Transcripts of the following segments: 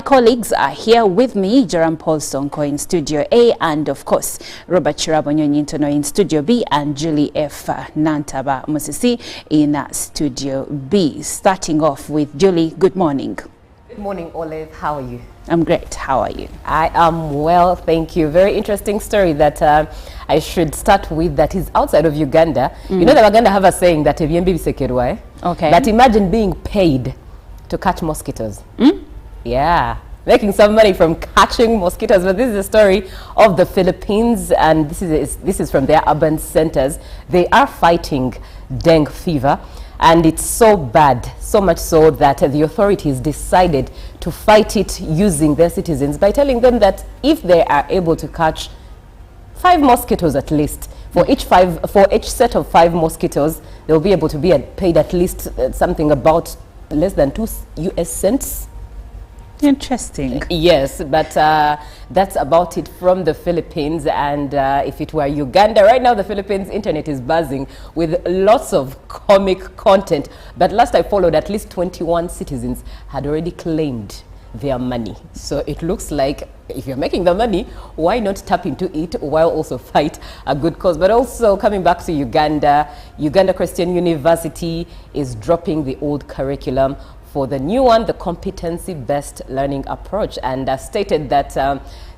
colleagues are here with me, Jerome Paul Sonko in Studio A, and of course, Robert Chirabonyo in Studio B, and Julie F. Nantaba Musisi in Studio B. Starting off with Julie, good morning. Good morning, Olive. How are you? I'm great. How are you? I am well, thank you. Very interesting story that I should start with that is outside of Uganda. You know that Uganda have a saying that okay. That imagine being paid to catch mosquitoes. Yeah, making some money from catching mosquitoes. But this is a story of the Philippines, and this is from their urban centers. They are fighting dengue fever. And it's so bad, so much so that the authorities decided to fight it using their citizens by telling them that if they are able to catch 5 mosquitoes at least, for each set of 5 mosquitoes, they'll be able to be paid at least something about less than 2 US cents. Interesting. Yes, but that's about it from the Philippines. And if it were Uganda, right now the Philippines internet is buzzing with lots of comic content. But last I followed, at least 21 citizens had already claimed their money. So it looks like if you're making the money, why not tap into it while also fight a good cause? But also coming back to Uganda, Uganda Christian University is dropping the old curriculum for the new one, the competency-based learning approach, and stated that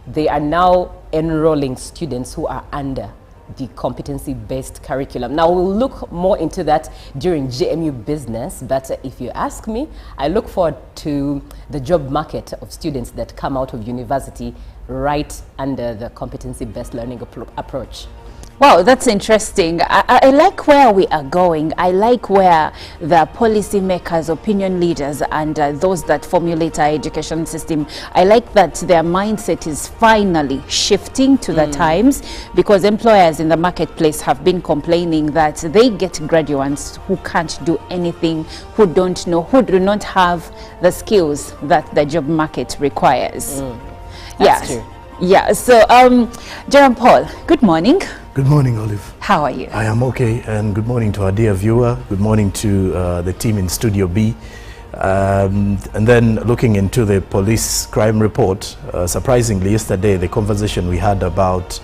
they are now enrolling students who are under the competency-based curriculum. Now, we'll look more into that during JMU Business, but if you ask me, I look forward to the job market of students that come out of university right under the competency-based learning approach. Wow, that's interesting. I like where we are going. I like where the policymakers, opinion leaders, and those that formulate our education system, I like that their mindset is finally shifting to the times, because employers in the marketplace have been complaining that they get graduates who can't do anything, who don't know, who do not have the skills that the job market requires. That's true. Yeah, so Jerome Paul, good morning. Good morning, Olive. How are you? I am okay, and good morning to our dear viewer. Good morning to the team in Studio B. And then looking into the police crime report, surprisingly yesterday the conversation we had about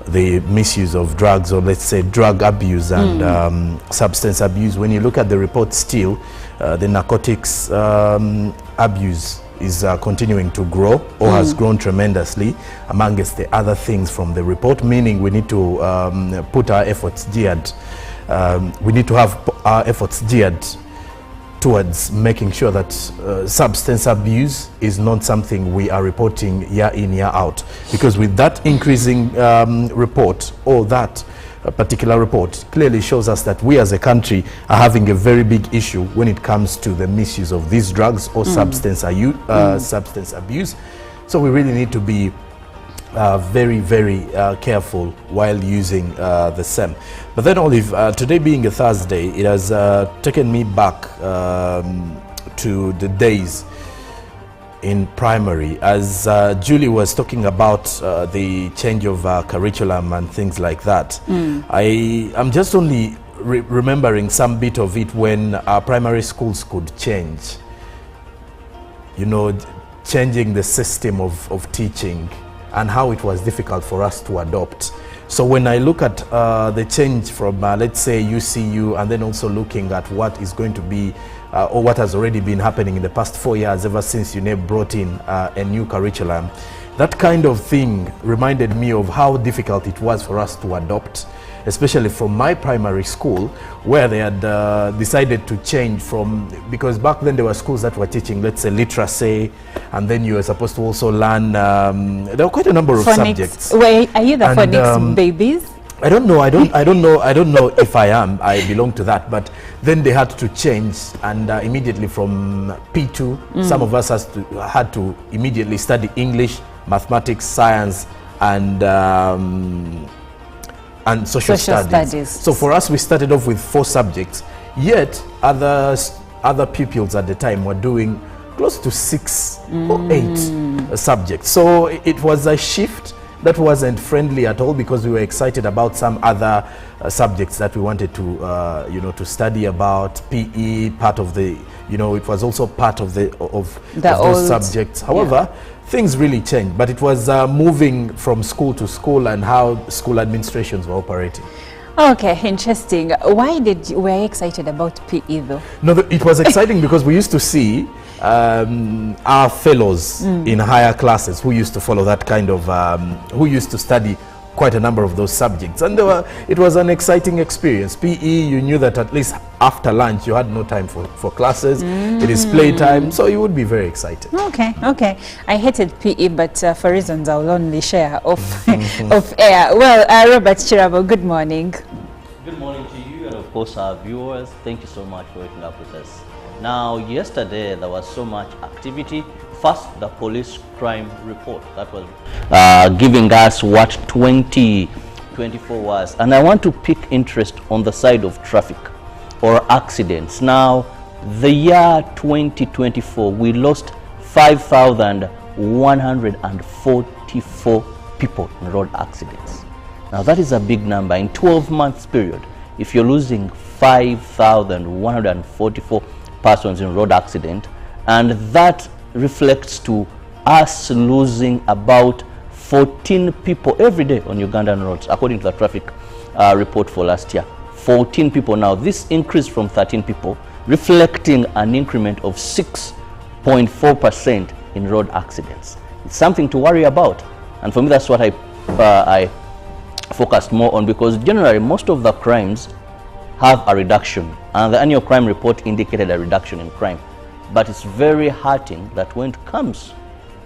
the misuse of drugs, or let's say drug abuse and substance abuse, when you look at the report still, the narcotics abuse is continuing to grow, or has grown tremendously amongst the other things from the report, meaning we need to put our efforts geared, we need to have our efforts geared towards making sure that substance abuse is not something we are reporting year in, year out. Because with that increasing report, or that particular report clearly shows us that we as a country are having a very big issue when it comes to the misuse of these drugs or substance abuse. So we really need to be very, very careful while using the same. But then, Olive, today being a Thursday, it has taken me back to the days in primary, as Julie was talking about the change of curriculum and things like that. I am just only remembering some bit of it when our primary schools could change, you know, changing the system of teaching and how it was difficult for us to adopt. So when I look at the change from let's say UCU, and then also looking at what is going to be or what has already been happening in the past 4 years ever since UNEP brought in a new curriculum, that kind of thing reminded me of how difficult it was for us to adopt, especially from my primary school, where they had decided to change from, because back then there were schools that were teaching, let's say, literacy, and then you were supposed to also learn, there were quite a number of subjects. Wait, are you the phonics babies? I don't know if I am. I belong to that, but then they had to change, and immediately from P2, some of us had to immediately study English, mathematics, science, and social studies. So for us, we started off with 4 subjects, yet other pupils at the time were doing close to 6 or 8 subjects. So it was a shift, that wasn't friendly at all, because we were excited about some other subjects that we wanted to, to study about. PE, part of the, it was also part of those subjects. However, things really changed, but it was moving from school to school and how school administrations were operating. Okay, interesting. Why were you excited about PE though? No, it was exciting because we used to see our fellows in higher classes who used to follow that kind of, who used to study quite a number of those subjects, and it was an exciting experience. PE, you knew that at least after lunch you had no time for classes. It is playtime, so you would be very excited. Okay. I hated PE, but for reasons I will only share off air. Well, Robert Chirabo, good morning. Good morning to you, and of course our viewers. Thank you so much for waking up with us. Now, yesterday there was so much activity. First, the police crime report that was giving us what 2024 was, and I want to pick interest on the side of traffic or accidents. Now, the year 2024, we lost 5,144 people in road accidents. Now, that is a big number. In 12 months period, if you're losing 5,144 persons in road accident, and that reflects to us losing about 14 people every day on Ugandan roads, according to the traffic report for last year. 14 people. Now, this increased from 13 people, reflecting an increment of 6.4% in road accidents. It's something to worry about, and for me that's what I focused more on, because generally most of the crimes have a reduction, and the annual crime report indicated a reduction in crime. But it's very hurting that when it comes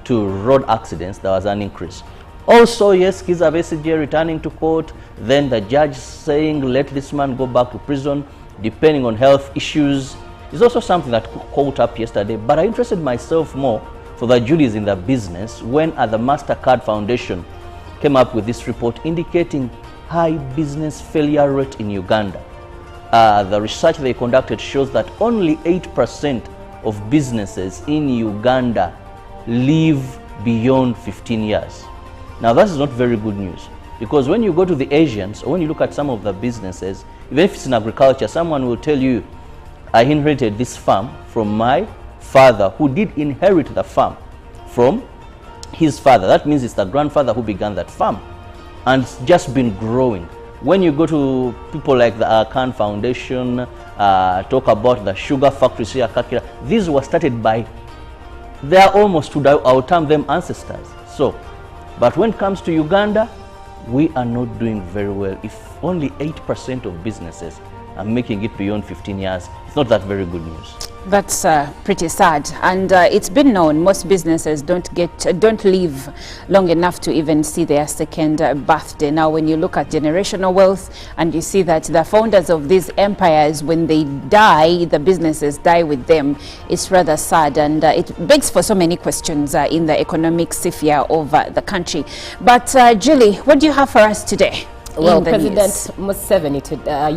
to road accidents, there was an increase. Also, yes, Kizza Besigye returning to court, then the judge saying, let this man go back to prison, depending on health issues, is also something that caught up yesterday. But I interested myself more for the Julies in the business when the MasterCard Foundation came up with this report indicating high business failure rate in Uganda. The research they conducted shows that only 8% of businesses in Uganda live beyond 15 years. Now, that is not very good news, because when you go to the Asians, or when you look at some of the businesses, even if it's in agriculture, someone will tell you, I inherited this farm from my father, who did inherit the farm from his father. That means it's the grandfather who began that farm, and it's just been growing. When you go to people like the Archaeological Foundation, talk about the sugar factories here, these were started by their almost, I'll term them ancestors. So, but when it comes to Uganda, we are not doing very well. If only 8% of businesses are making it beyond 15 years, it's not that very good news. That's pretty sad, and it's been known most businesses don't live long enough to even see their second birthday. Now, when you look at generational wealth and you see that the founders of these empires, when they die, the businesses die with them, it's rather sad, and it begs for so many questions in the economic sphere of the country. But Julie, what do you have for us today? Well, President Museveni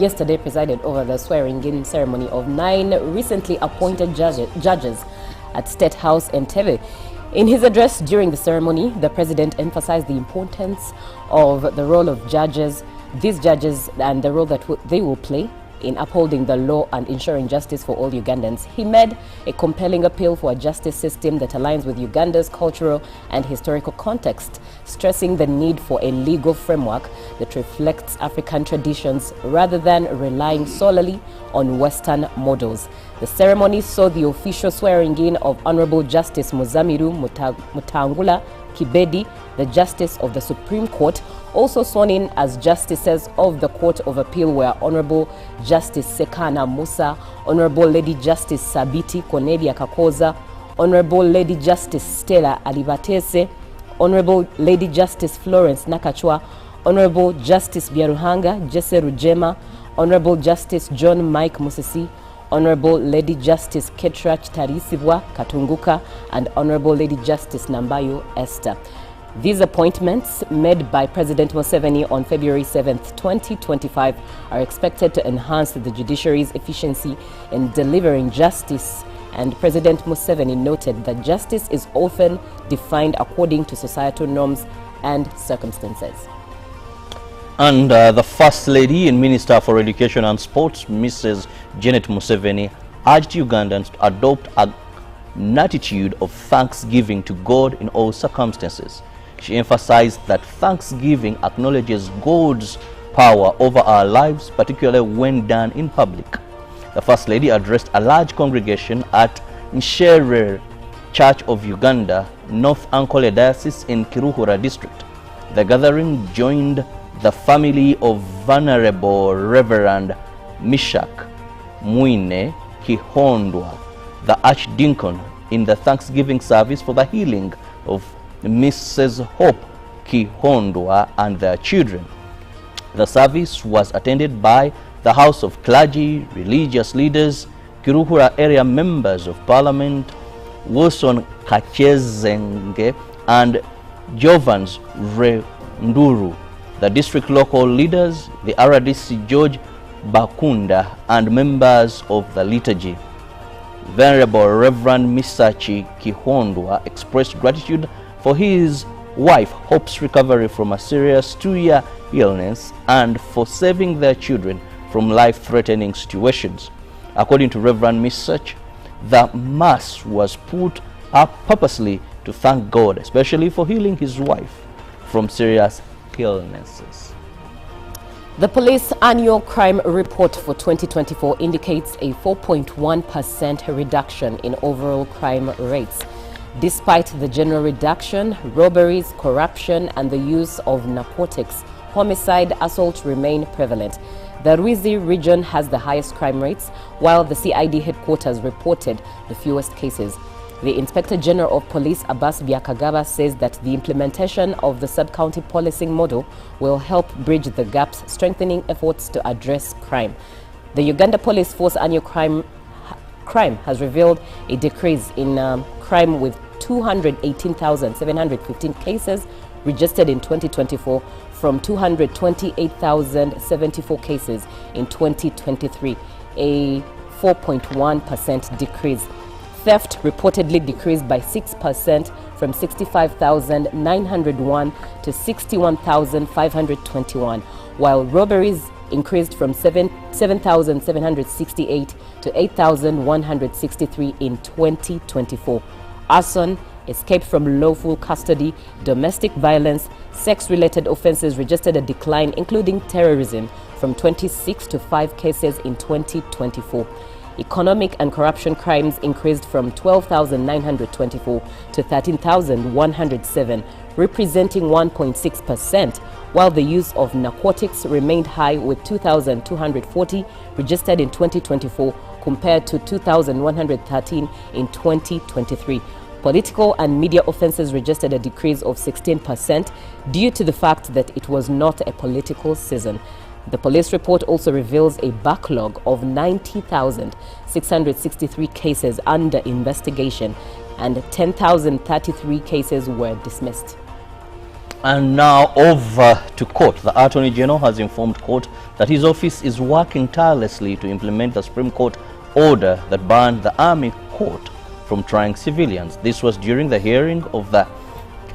yesterday presided over the swearing-in ceremony of 9 recently appointed judges at State House Entebbe. In his address during the ceremony, the president emphasized the importance of the role of judges, these judges, and the role that they will play in upholding the law and ensuring justice for all Ugandans. He made a compelling appeal for a justice system that aligns with Uganda's cultural and historical context, stressing the need for a legal framework that reflects African traditions rather than relying solely on Western models. The ceremony saw the official swearing-in of Honorable Justice Muzamiru Mutangula Kibedi, the Justice of the Supreme Court. Also sworn in as Justices of the Court of Appeal were Honorable Justice Sekana Musa, Honorable Lady Justice Sabiti Cornelia Kakoza, Honorable Lady Justice Stella Alibatese, Honorable Lady Justice Florence Nakachwa, Honorable Justice Byaruhanga Jesse Rujema, Honorable Justice John Mike Musisi, Honorable Lady Justice Ketra Chitarisibwa Katunguka, and Honorable Lady Justice Nambayo Esther. These appointments made by President Museveni on February 7, 2025 are expected to enhance the judiciary's efficiency in delivering justice, and President Museveni noted that justice is often defined according to societal norms and circumstances. And the First Lady and Minister for Education and Sports, Mrs. Janet Museveni, urged Ugandans to adopt an attitude of thanksgiving to God in all circumstances. She emphasized that thanksgiving acknowledges God's power over our lives, particularly when done in public. The First Lady addressed a large congregation at Nshere Church of Uganda, North Ankole Diocese in Kiruhura district. The gathering joined the family of Venerable Reverend Mishak Mwine Kihondwa, the Archdeacon, in the Thanksgiving service for the healing of Mrs. Hope Kihondwa and their children. The service was attended by the House of Clergy, religious leaders, Kiruhura area members of Parliament, Wilson Kachezenge and Jovans Renduru, the district local leaders, the RDC George Bakunda, and members of the liturgy. Venerable Reverend Misachi Kihondwa expressed gratitude for his wife Hope's recovery from a serious 2-year illness and for saving their children from life-threatening situations. According to Reverend Misachi, the Mass was put up purposely to thank God, especially for healing his wife from serious illnesses. The police annual crime report for 2024 indicates a 4.1% reduction in overall crime rates. Despite the general reduction, robberies, corruption, and the use of narcotics, homicide, assault remain prevalent. The Ruizi region has the highest crime rates, while the CID headquarters reported the fewest cases. The Inspector General of Police, Abbas Byakagaba, says that the implementation of the sub-county policing model will help bridge the gaps, strengthening efforts to address crime. The Uganda Police Force annual crime has revealed a decrease in crime with 218,715 cases registered in 2024 from 228,074 cases in 2023, a 4.1% decrease. Theft reportedly decreased by 6% from 65,901 to 61,521, while robberies increased from 7,768 to 8,163 in 2024. Arson, escape from lawful custody, domestic violence, sex-related offenses registered a decline, including terrorism, from 26 to 5 cases in 2024. Economic and corruption crimes increased from 12,924 to 13,107, representing 1.6%, while the use of narcotics remained high with 2,240 registered in 2024 compared to 2,113 in 2023. Political and media offenses registered a decrease of 16% due to the fact that it was not a political season. The police report also reveals a backlog of 90,663 cases under investigation and 10,033 cases were dismissed. And now over to court. The Attorney General has informed court that his office is working tirelessly to implement the Supreme Court order that banned the Army Court from trying civilians. This was during the hearing of the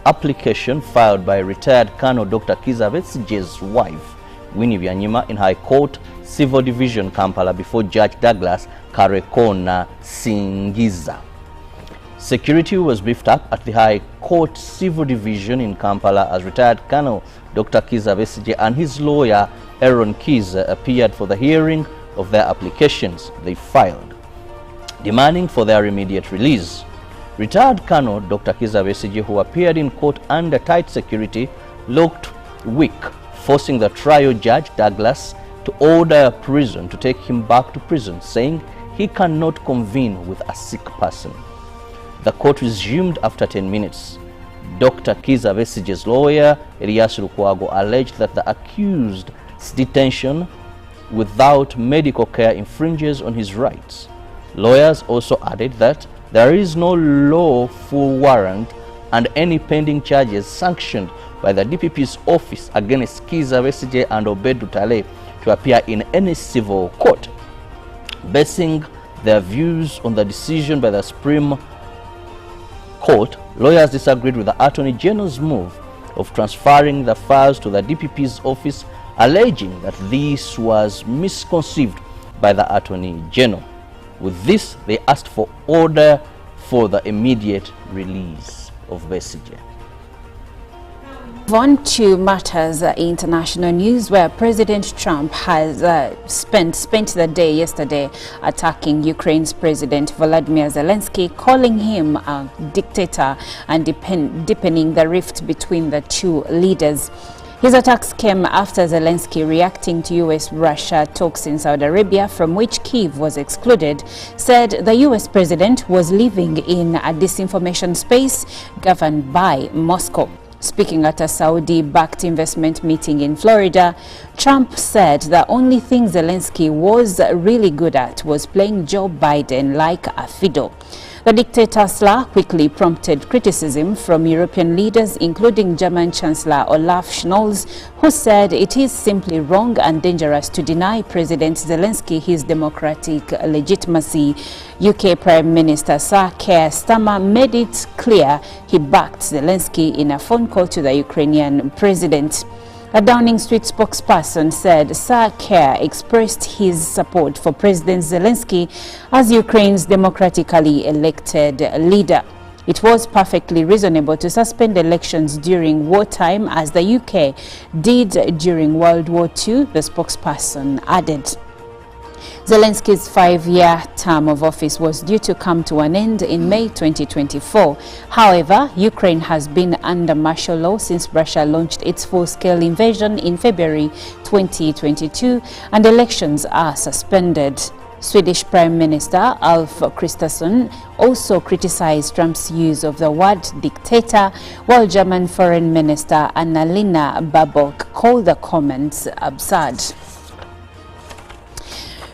application filed by retired Colonel Dr. Kizza Besigye's wife, Winnie Byanyima, in High Court, Civil Division, Kampala, before Judge Douglas Karekona Singiza. Security was beefed up at the High Court Civil Division in Kampala as retired Colonel Dr. Kizza Besigye and his lawyer Aaron Kizza appeared for the hearing of their applications they filed, demanding for their immediate release. Retired Colonel Dr. Kizza Besigye, who appeared in court under tight security, looked weak, forcing the trial judge Douglas to order a prison to take him back to prison, saying he cannot convene with a sick person. The court resumed after 10 minutes. Dr. Kizza Besigye's lawyer, Elias Lukwago, alleged that the accused's detention without medical care infringes on his rights. Lawyers also added that there is no lawful warrant and any pending charges sanctioned by the DPP's office against Kizza Besigye and Obed Dutale to appear in any civil court. Basing their views on the decision by the Supreme Court, lawyers disagreed with the Attorney General's move of transferring the files to the DPP's office, alleging that this was misconceived by the Attorney General. With this, they asked for order for the immediate release of Besigye. On to matters international news, where President Trump has spent the day yesterday attacking Ukraine's President Volodymyr Zelensky, calling him a dictator and deepening the rift between the two leaders. His attacks came after Zelensky, reacting to US-Russia talks in Saudi Arabia, from which Kyiv was excluded, said the US president was living in a disinformation space governed by Moscow. Speaking at a Saudi-backed investment meeting in Florida, Trump said the only thing Zelensky was really good at was playing Joe Biden like a fiddle. The dictator slur quickly prompted criticism from European leaders, including German Chancellor Olaf Scholz, who said it is simply wrong and dangerous to deny President Zelensky his democratic legitimacy. UK Prime Minister Sir Keir Starmer made it clear he backed Zelensky in a phone call to the Ukrainian president. A Downing Street spokesperson said Sir Keir expressed his support for President Zelensky as Ukraine's democratically elected leader. It was perfectly reasonable to suspend elections during wartime, as the UK did during World War II, the spokesperson added. Zelensky's 5-year term of office was due to come to an end in May 2024. However, Ukraine has been under martial law since Russia launched its full-scale invasion in February 2022, and elections are suspended. Swedish Prime Minister Ulf Kristersson also criticized Trump's use of the word dictator, while German Foreign Minister Annalena Baerbock called the comments absurd.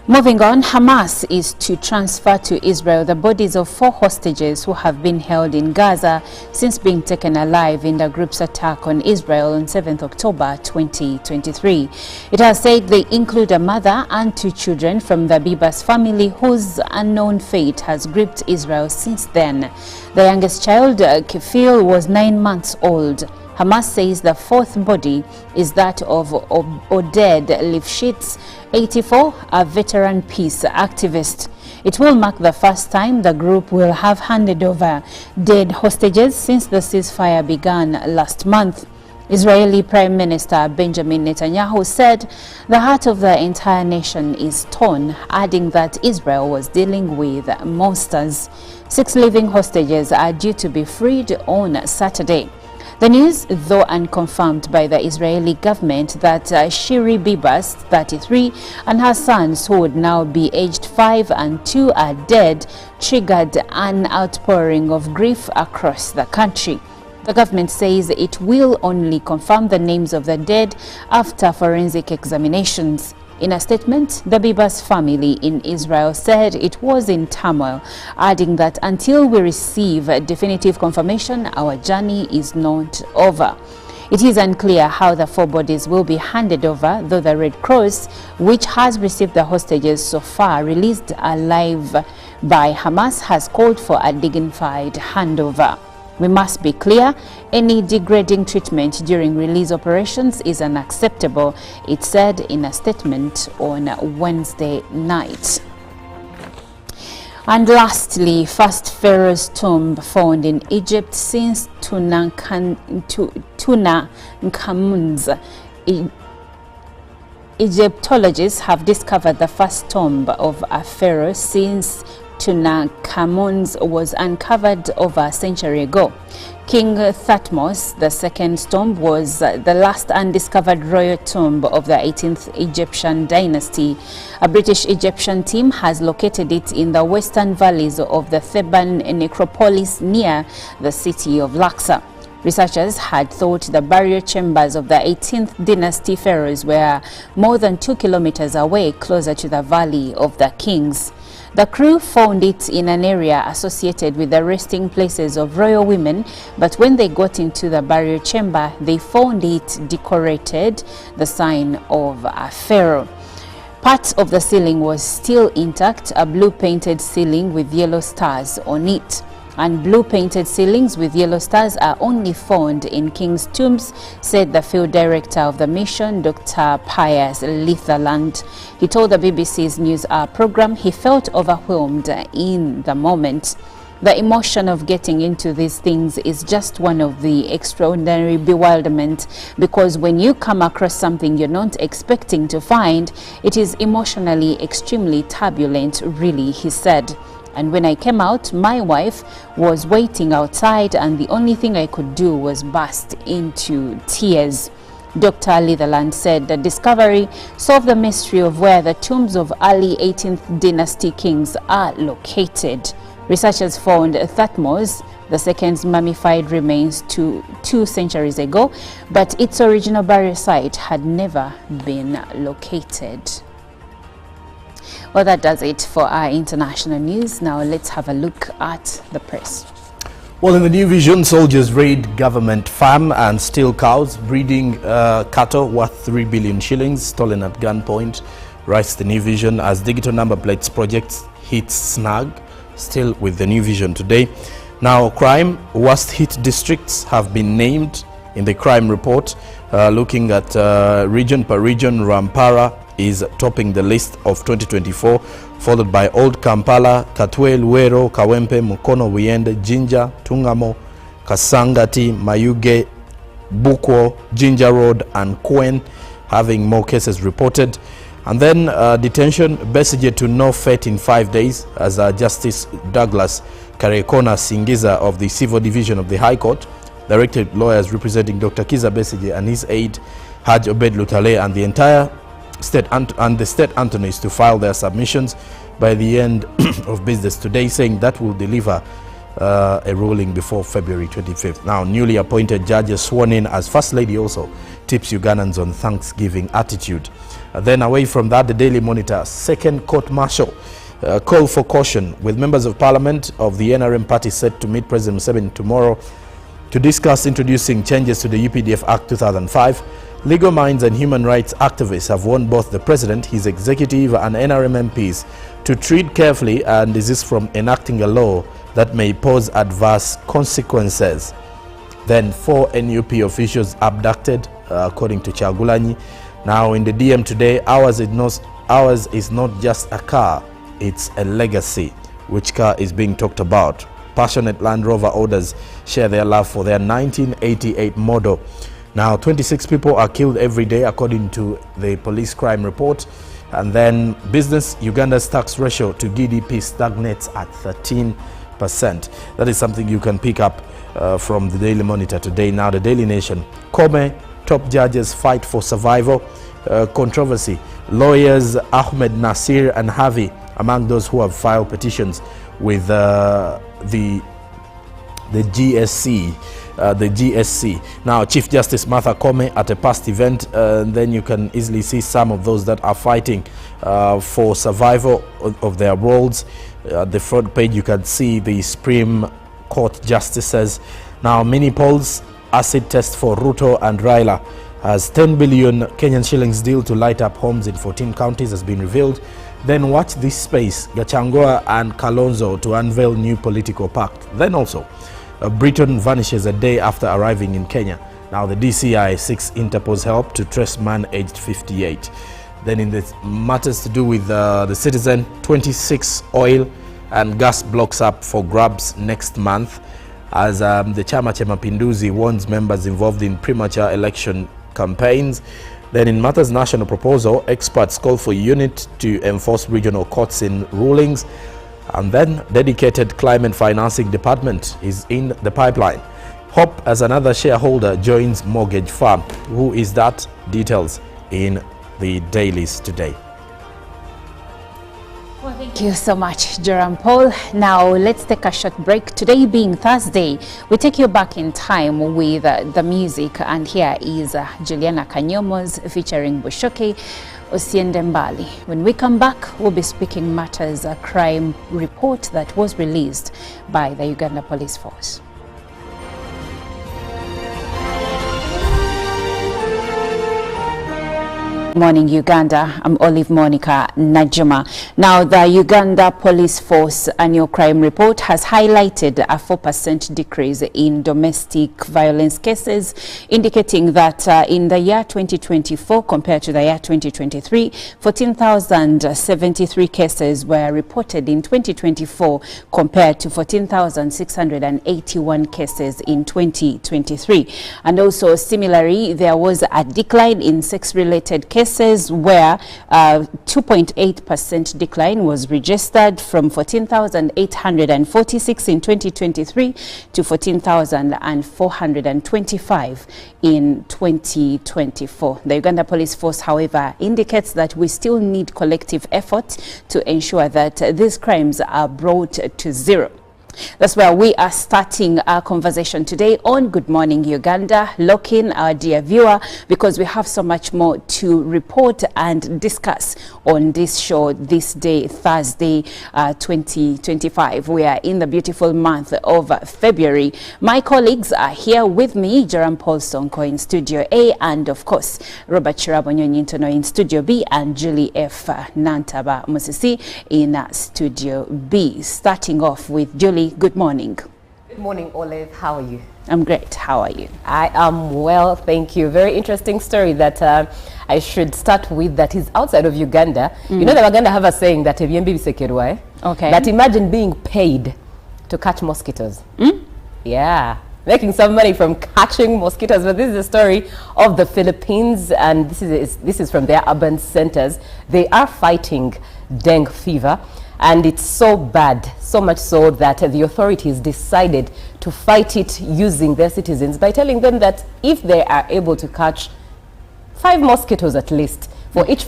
Moving on, Hamas is to transfer to Israel the bodies of 4 hostages who have been held in Gaza since being taken alive in the group's attack on Israel on 7th October 2023. It has said they include a mother and 2 children from the Bibas family, whose unknown fate has gripped Israel since then. The youngest child, Kefil, was 9 months old. Hamas says the 4th body is that of Oded Lifshitz, 84, a veteran peace activist. It will mark the first time the group will have handed over dead hostages since the ceasefire began last month. Israeli Prime Minister Benjamin Netanyahu said the heart of the entire nation is torn, adding that Israel was dealing with monsters. 6 living hostages are due to be freed on Saturday. The news, though unconfirmed by the Israeli government, that Shiri Bibas, 33, and her sons, who would now be aged 5 and 2, are dead, triggered an outpouring of grief across the country. The government says it will only confirm the names of the dead after forensic examinations. In a statement, the Bibas family in Israel said it was in turmoil, adding that until we receive definitive confirmation, our journey is not over. It is unclear how the 4 bodies will be handed over, though the Red Cross, which has received the hostages so far released alive by Hamas, has called for a dignified handover. We must be clear, any degrading treatment during release operations is unacceptable, it said in a statement on Wednesday night. And lastly, first pharaoh's tomb found in Egypt since Tutankhamun's. Egyptologists have discovered the first tomb of a pharaoh since Tutankhamun's was uncovered over a century ago. King Thutmose II's tomb was the last undiscovered royal tomb of the 18th Egyptian dynasty. A British Egyptian team has located it in the western valleys of the Theban necropolis near the city of Luxor. Researchers had thought the burial chambers of the 18th dynasty pharaohs were more than 2 kilometers away, closer to the Valley of the Kings. The crew found it in an area associated with the resting places of royal women, but when they got into the burial chamber, they found it decorated, the sign of a pharaoh. Part of the ceiling was still intact, a blue painted ceiling with yellow stars on it. and blue-painted ceilings with yellow stars are only found in King's Tombs, said the field director of the mission, Dr. Pius Litherland. He told the BBC's News Hour program he felt overwhelmed in the moment. The emotion of getting into these things is just one of the extraordinary bewilderment, because when you come across something you're not expecting to find, it is emotionally extremely turbulent, really, he said. And when I came out, my wife was waiting outside and the only thing I could do was burst into tears. Dr. Litherland said the discovery solved the mystery of where the tombs of early 18th dynasty kings are located. Researchers found Thutmose, the second's mummified remains, two centuries ago, but its original burial site had never been located. Well, that does it for our international news. Now let's have a look at the press. Well, in the New Vision, soldiers raid government farm and steal cows, breeding cattle worth 3 billion shillings stolen at gunpoint, writes the New Vision, as digital number plates projects hits snag. Still with the New Vision today. Now, crime worst hit districts have been named in the crime report. Looking at region per region, Rampara is topping the list of 2024, followed by Old Kampala, Katwe, Luero, Kawempe, Mukono, Wiende, Jinja, Tungamo, Kasangati, Mayuge, Bukwo, Jinja Road and Kwen, having more cases reported. And then detention, Besige to no fate in 5 days, as Justice Douglas Karekona Singiza of the Civil Division of the High Court directed lawyers representing Dr. Kiza Besige and his aide Haj Obed Lutale and the entire state and the state attorneys to file their submissions by the end of business today, saying that will deliver a ruling before February 25th. Now, newly appointed judges sworn in as First Lady also tips Ugandans on Thanksgiving attitude. Then away from that, the Daily Monitor, second court-martial, call for caution, with members of parliament of the NRM party set to meet President Museveni tomorrow to discuss introducing changes to the UPDF Act 2005. Legal minds and human rights activists have warned both the president, his executive and NRM MPs to treat carefully and desist from enacting a law that may pose adverse consequences. Then 4 NUP officials abducted, according to Chagulanyi. Now in the DM today, ours is not just a car, it's a legacy. Which car is being talked about? Passionate Land Rover owners share their love for their 1988 model. Now 26 people are killed every day according to the police crime report. And then business, Uganda's tax ratio to GDP stagnates at 13%. That is something you can pick up from the Daily Monitor today. Now the Daily Nation, Kome, top judges fight for survival. Controversy, lawyers Ahmed Nasir and Havi among those who have filed petitions with the GSC. Now, Chief Justice Martha Koome at a past event, then you can easily see some of those that are fighting for survival of their roles. At the front page, you can see the Supreme Court justices. Now, mini polls, acid test for Ruto and Raila, as 10 billion Kenyan shillings deal to light up homes in 14 counties has been revealed. Then watch this space, Gachagua and Kalonzo to unveil new political pact. Then also, Britain vanishes a day after arriving in Kenya. Now the DCI seeks Interpol's help to trace man aged 58. Then in the matters to do with the Citizen, 26 oil and gas blocks up for grabs next month, as the Chama cha Mapinduzi warns members involved in premature election campaigns. Then in matters national proposal, experts call for unit to enforce regional courts in rulings. And then dedicated climate financing department is in the pipeline. Hope as another shareholder joins mortgage firm. Who is that? Details in the dailies today. Well, thank you so much, Joram Paul. Now let's take a short break. Today being Thursday, we take you back in time with the music, and here is Juliana Kanyomo's featuring Bushoke Usiende Mbali. When we come back, we'll be speaking matters a crime report that was released by the Uganda Police Force. Morning Uganda. I'm Olive Monica Najuma. Now, the Uganda Police Force annual crime report has highlighted a 4% decrease in domestic violence cases, indicating that in the year 2024 compared to the year 2023, 14,073 cases were reported in 2024 compared to 14,681 cases in 2023. And also similarly, there was a decline in sex-related cases where 2.8% decline was registered from 14,846 in 2023 to 14,425 in 2024. The Uganda Police Force, however, indicates that we still need collective effort to ensure that these crimes are brought to zero. That's where we are starting our conversation today on Good Morning Uganda. Lock in, our dear viewer, because we have so much more to report and discuss on this show this day, Thursday, 2025. We are in the beautiful month of February. My colleagues are here with me, Jerome Paul Sonko in Studio A, and of course, Robert Chirabonyo in Studio B, and Julie F. Nantaba Musisi in Studio B. Starting off with Julie. Good morning. Good morning, Olive. How are you? I'm great. How are you? I am well, thank you. Very interesting story that I should start with that is outside of Uganda. You know that Uganda have a saying that okay. That imagine being paid to catch mosquitoes. Yeah, making some money from catching mosquitoes. But this is a story of the Philippines, and this is from their urban centers. They are fighting dengue fever. And it's so bad, so much so that the authorities decided to fight it using their citizens by telling them that if they are able to catch 5 mosquitoes at least, for each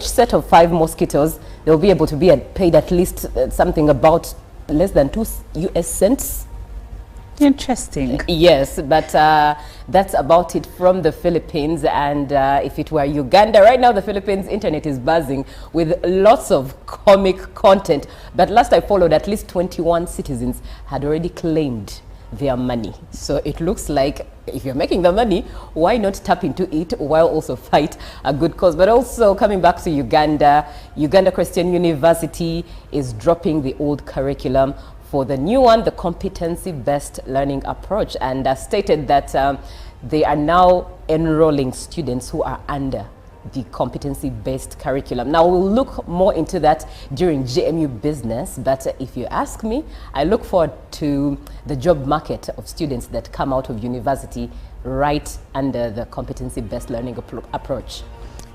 set of 5 mosquitoes, they'll be able to be paid at least something about less than 2 US cents. Interesting. Yes, but that's about it from the Philippines. And if it were Uganda, right now the Philippines internet is buzzing with lots of comic content. But last I followed, at least 21 citizens had already claimed their money. So it looks like if you're making the money, why not tap into it while also fight a good cause? But also coming back to Uganda, Uganda Christian University is dropping the old curriculum for the new one, the competency-based learning approach, and stated that they are now enrolling students who are under the competency-based curriculum. Now, we'll look more into that during JMU Business, but if you ask me, I look forward to the job market of students that come out of university right under the competency-based learning approach.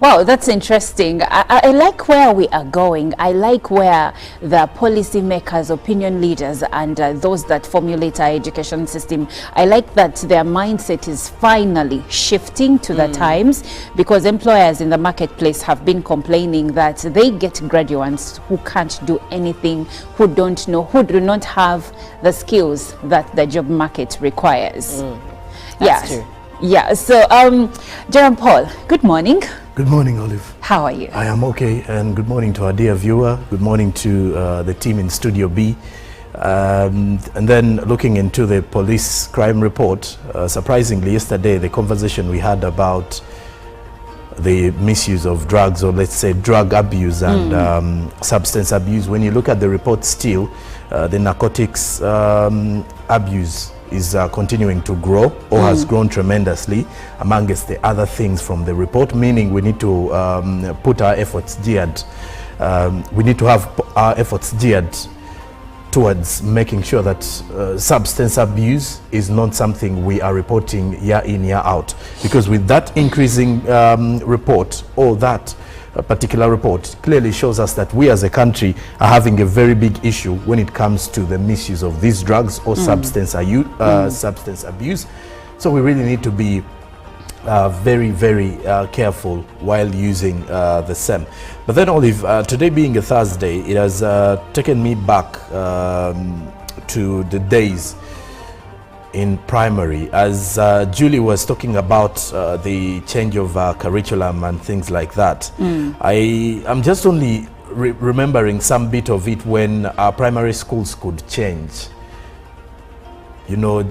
Wow, that's interesting. I like where we are going. I like where the policymakers, opinion leaders, and those that formulate our education system, I like that their mindset is finally shifting to the times, because employers in the marketplace have been complaining that they get graduates who can't do anything, who don't know, who do not have the skills that the job market requires. That's true. Yeah, so Jerome Paul, good morning. Good morning, Olive. How are you? I am okay, and good morning to our dear viewer. Good morning to the team in Studio B. And then looking into the police crime report, surprisingly yesterday the conversation we had about the misuse of drugs, or let's say drug abuse and substance abuse, when you look at the report still, the narcotics abuse is continuing to grow, or has grown tremendously amongst the other things from the report, meaning we need to put our efforts geared, we need to have our efforts geared towards making sure that substance abuse is not something we are reporting year in, year out. Because with that increasing report, or that particular report clearly shows us that we as a country are having a very big issue when it comes to the misuse of these drugs or substance abuse. So we really need to be very, very careful while using the same. But then, Olive, today being a Thursday, it has taken me back to the days in primary, as Julie was talking about the change of curriculum and things like that. I'm just only remembering some bit of it when our primary schools could change. You know,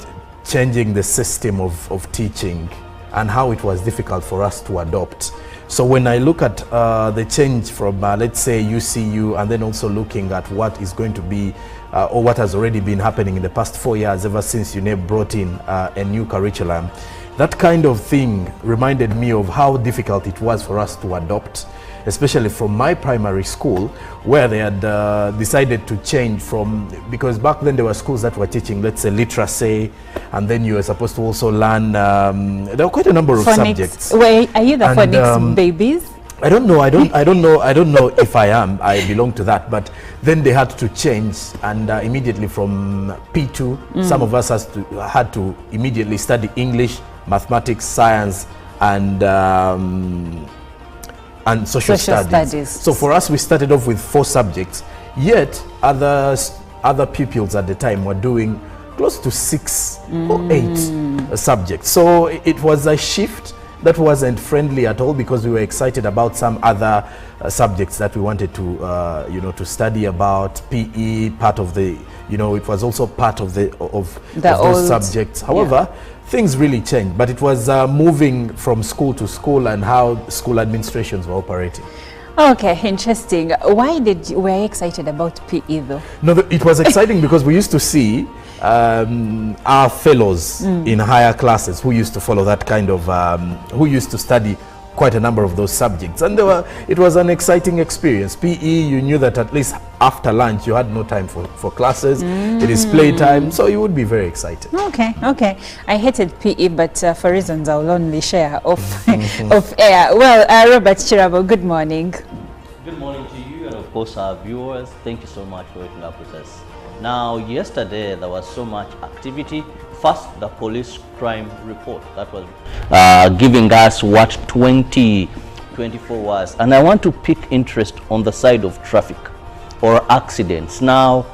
changing the system of teaching, and how it was difficult for us to adopt. So when I look at the change from, let's say, UCU, and then also looking at what is going to be, or what has already been happening in the past 4 years, ever since UNEP brought in a new curriculum, that kind of thing reminded me of how difficult it was for us to adopt, especially from my primary school, where they had decided to change from, because back then there were schools that were teaching, let's say, literacy, and then you were supposed to also learn, there were quite a number of subjects. Wait, are you the phonics babies? I don't know. I don't know if I am. I belong to that. But then they had to change, and immediately from P2, some of us had to immediately study English, mathematics, science, and social studies. So for us, we started off with 4 subjects. Yet other pupils at the time were doing close to 6 or 8 subjects. So it was a shift that wasn't friendly at all, because we were excited about some other subjects that we wanted to, to study about. PE, part of the, it was also part of those subjects. However, things really changed, but it was moving from school to school and how school administrations were operating. Okay, interesting. Why were you excited about PE though? No, it was exciting because we used to see our fellows in higher classes who used to follow that kind of, who used to study quite a number of those subjects, and it was an exciting experience. PE, you knew that at least after lunch you had no time for classes. It is playtime, so you would be very excited. Okay. I hated PE, but for reasons I'll only share off air. Well, Robert Chirabo, good morning. Good morning to you, and of course our viewers. Thank you so much for waking up with us. Now, yesterday there was so much activity. First, the police crime report that was giving us what 2024 was, and I want to pick interest on the side of traffic or accidents. Now,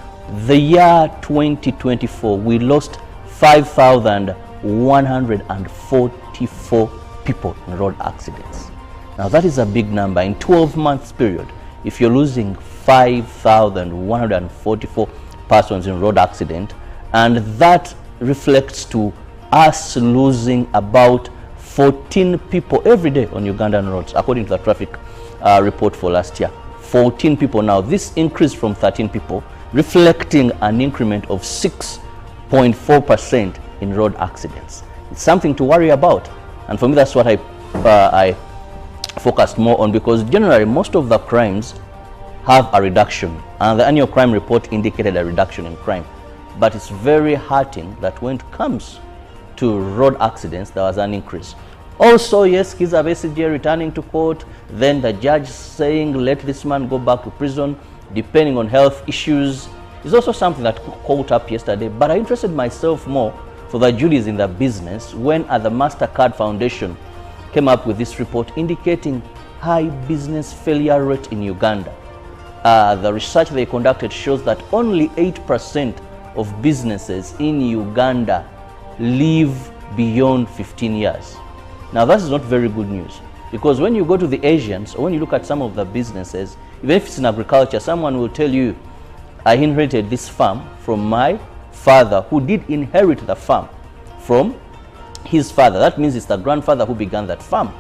the year 2024, we lost 5,144 people in road accidents. Now, that is a big number in 12 months period. If you're losing 5,144 persons in road accident, and that reflects to us losing about 14 people every day on Ugandan roads, according to the traffic report for last year. 14 people. Now, this increased from 13 people, reflecting an increment of 6.4% in road accidents. It's something to worry about, and for me that's what I focused more on, because generally most of the crimes have a reduction, and the annual crime report indicated a reduction in crime. But it's very hurting that when it comes to road accidents, there was an increase. Also, yes, Kizza Besigye returning to court, then the judge saying, let this man go back to prison, depending on health issues, is also something that caught up yesterday. But I interested myself more for the Julies in the business when the MasterCard Foundation came up with this report indicating high business failure rate in Uganda. The research they conducted shows that only 8% of businesses in Uganda live beyond 15 years. Now, that is not very good news, because when you go to the Asians, or when you look at some of the businesses, even if it's in agriculture, someone will tell you, I inherited this farm from my father, who did inherit the farm from his father. That means it's the grandfather who began that farm,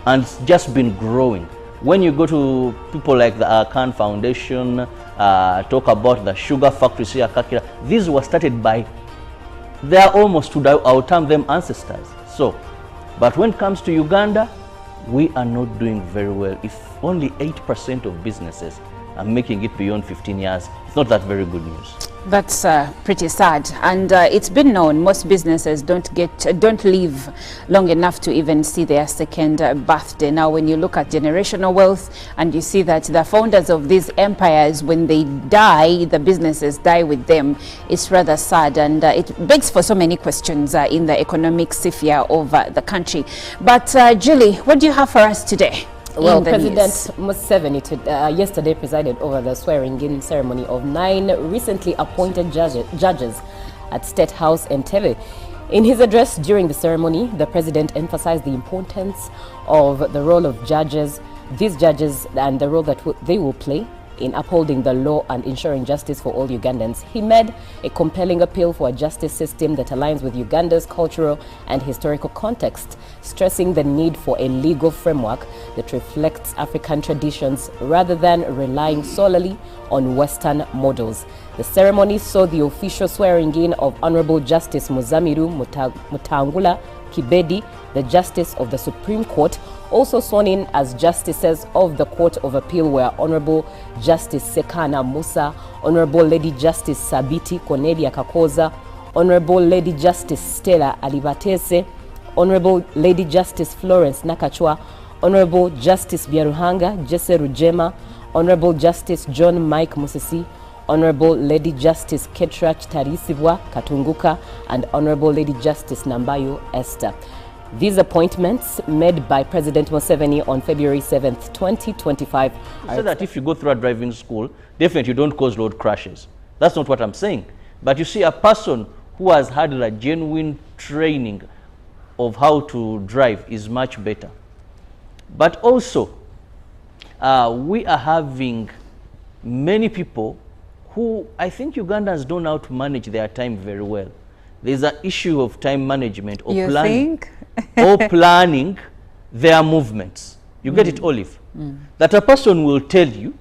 and it's just been growing. When you go to people like the Archaeological Foundation, talk about the sugar factories here, Kakira, these were started by their almost, I'll term them, ancestors. So, but when it comes to Uganda, we are not doing very well. If only 8% of businesses are making it beyond 15 years, it's not that very good news. That's pretty sad, and it's been known most businesses don't live long enough to even see their second birthday. Now, when you look at generational wealth and you see that the founders of these empires, when they die, the businesses die with them, it's rather sad, and it begs for so many questions in the economic sphere of the country. But Julie, what do you have for us today? Well, President Museveni yesterday presided over the swearing-in ceremony of 9 recently appointed judges at State House Entebbe. In his address during the ceremony, the president emphasized the importance of the role of judges, these judges, and the role that they will play in upholding the law and ensuring justice for all Ugandans. He made a compelling appeal for a justice system that aligns with Uganda's cultural and historical context, stressing the need for a legal framework that reflects African traditions rather than relying solely on Western models. The ceremony saw the official swearing in of Honorable Justice Muzamiru Mutangula Kibedi, the Justice of the Supreme Court. Also sworn in as Justices of the Court of Appeal were Honorable Justice Sekana Musa, Honorable Lady Justice Sabiti Cornelia Kakoza, Honorable Lady Justice Stella Alibatese, Honorable Lady Justice Florence Nakachwa, Honorable Justice Byaruhanga Jesse Rujema, Honorable Justice John Mike Musisi, Honorable Lady Justice Ketrach Tarisibwa Katunguka, and Honorable Lady Justice Nambayo Esther. These appointments made by President Museveni on February 7th, 2025. So that if you go through a driving school, definitely you don't cause road crashes. That's not what I'm saying. But you see, a person who has had a genuine training of how to drive is much better. But also, we are having many people who, I think Ugandans don't know how to manage their time very well. There's an issue of time management or planning their movements. You get it, Olive? That a person will tell you,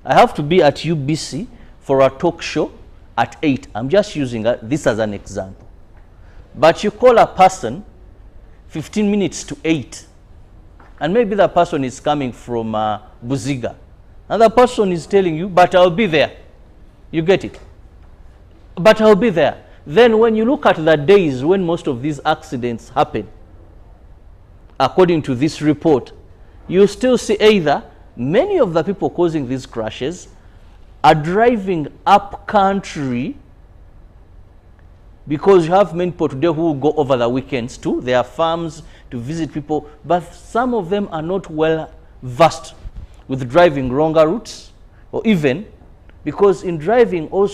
I have to be at UBC for a talk show at 8. I'm just using this as an example. But you call a person 15 minutes to 8, and maybe the person is coming from Buziga, and the person is telling you, but I'll be there. You get it? But I'll be there. Then when you look at the days when most of these accidents happen, according to this report, you still see either many of the people causing these crashes are driving up country, because you have many people today who will go over the weekends to their farms to visit people, but some of them are not well versed with driving longer routes, or even because in driving or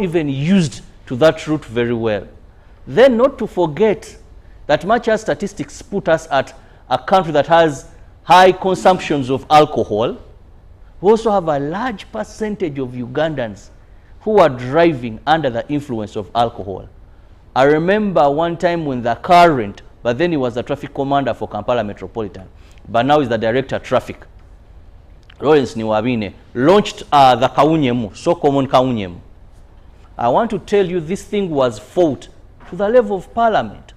even used to that route very well. Then not to forget that much as statistics put us at a country that has high consumptions of alcohol, we also have a large percentage of Ugandans who are driving under the influence of alcohol. I remember one time when the current, but then he was the traffic commander for Kampala Metropolitan, but now he's the director of traffic, Lawrence Niwabine, launched the Kawunyemu, so common Kawunyemu. I want to tell you, this thing was fought to the level of parliament.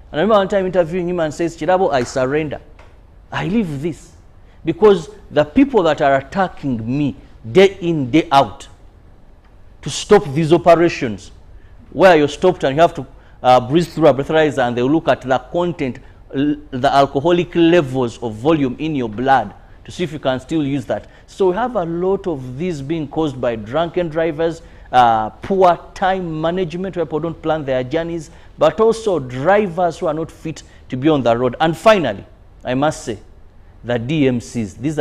And I remember one time interviewing him and says, Chirabo, I surrender. I leave this. Because the people that are attacking me day in, day out, to stop these operations, where you're stopped and you have to breathe through a breathalyzer, and they look at the content, the alcoholic levels of volume in your blood, to see if you can still use that. So we have a lot of these being caused by drunken drivers, poor time management where people don't plan their journeys, but also drivers who are not fit to be on the road. And finally, I must say, the DMCs, these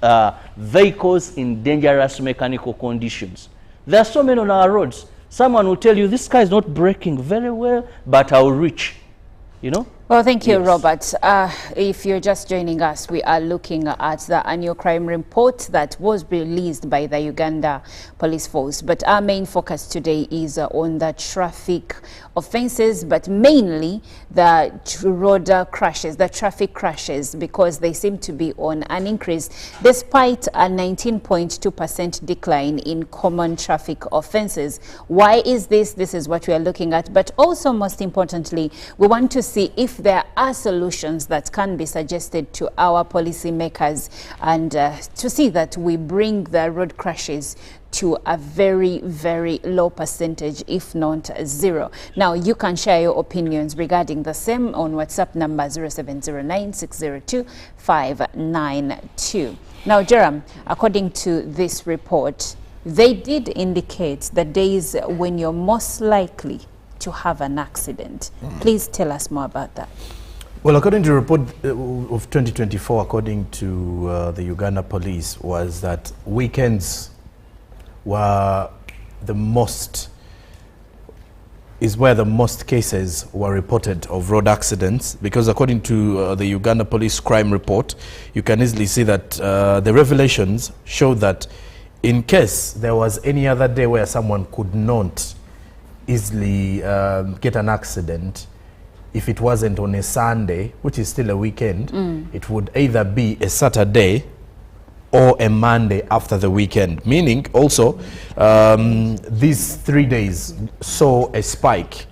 are vehicles in dangerous mechanical conditions. There are so many on our roads. Someone will tell you, this car is not braking very well, but I'll reach, you know? Well, thank you, Yes. Robert. If you're just joining us, we are looking at the annual crime report that was released by the Uganda Police Force. But our main focus today is on the traffic offenses, but mainly the road crashes, the traffic crashes, because they seem to be on an increase despite a 19.2% decline in common traffic offenses. Why is this? This is what we are looking at. But also, most importantly, we want to see if there are solutions that can be suggested to our policymakers, and to see that we bring the road crashes to a very, very low percentage, if not zero. Now, you can share your opinions regarding the same on WhatsApp number 0709602592. Now, Jerem, according to this report, they did indicate the days when you're most likely to have an accident. Please tell us more about that. Well, according to the report of 2024, according to the Uganda police, was that weekends were the most is where the most cases were reported of road accidents, because according to the Uganda Police Crime Report, you can easily see that the revelations show that in case there was any other day where someone could not easily get an accident, if it wasn't on a Sunday, which is still a weekend, it would either be a Saturday or a Monday after the weekend. Meaning also, these 3 days saw a spike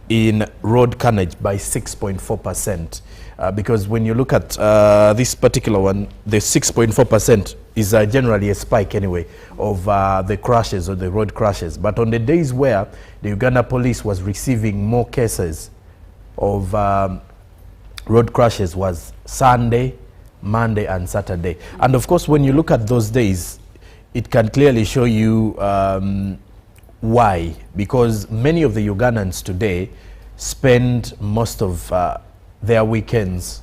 in road carnage by 6.4%. Because when you look at this particular one, the 6.4% is generally a spike anyway of the crashes or the road crashes. But on the days where the Uganda police was receiving more cases of road crashes was Sunday, Monday and Saturday. And of course, when you look at those days, it can clearly show you why. Because many of the Ugandans today spend most of their weekends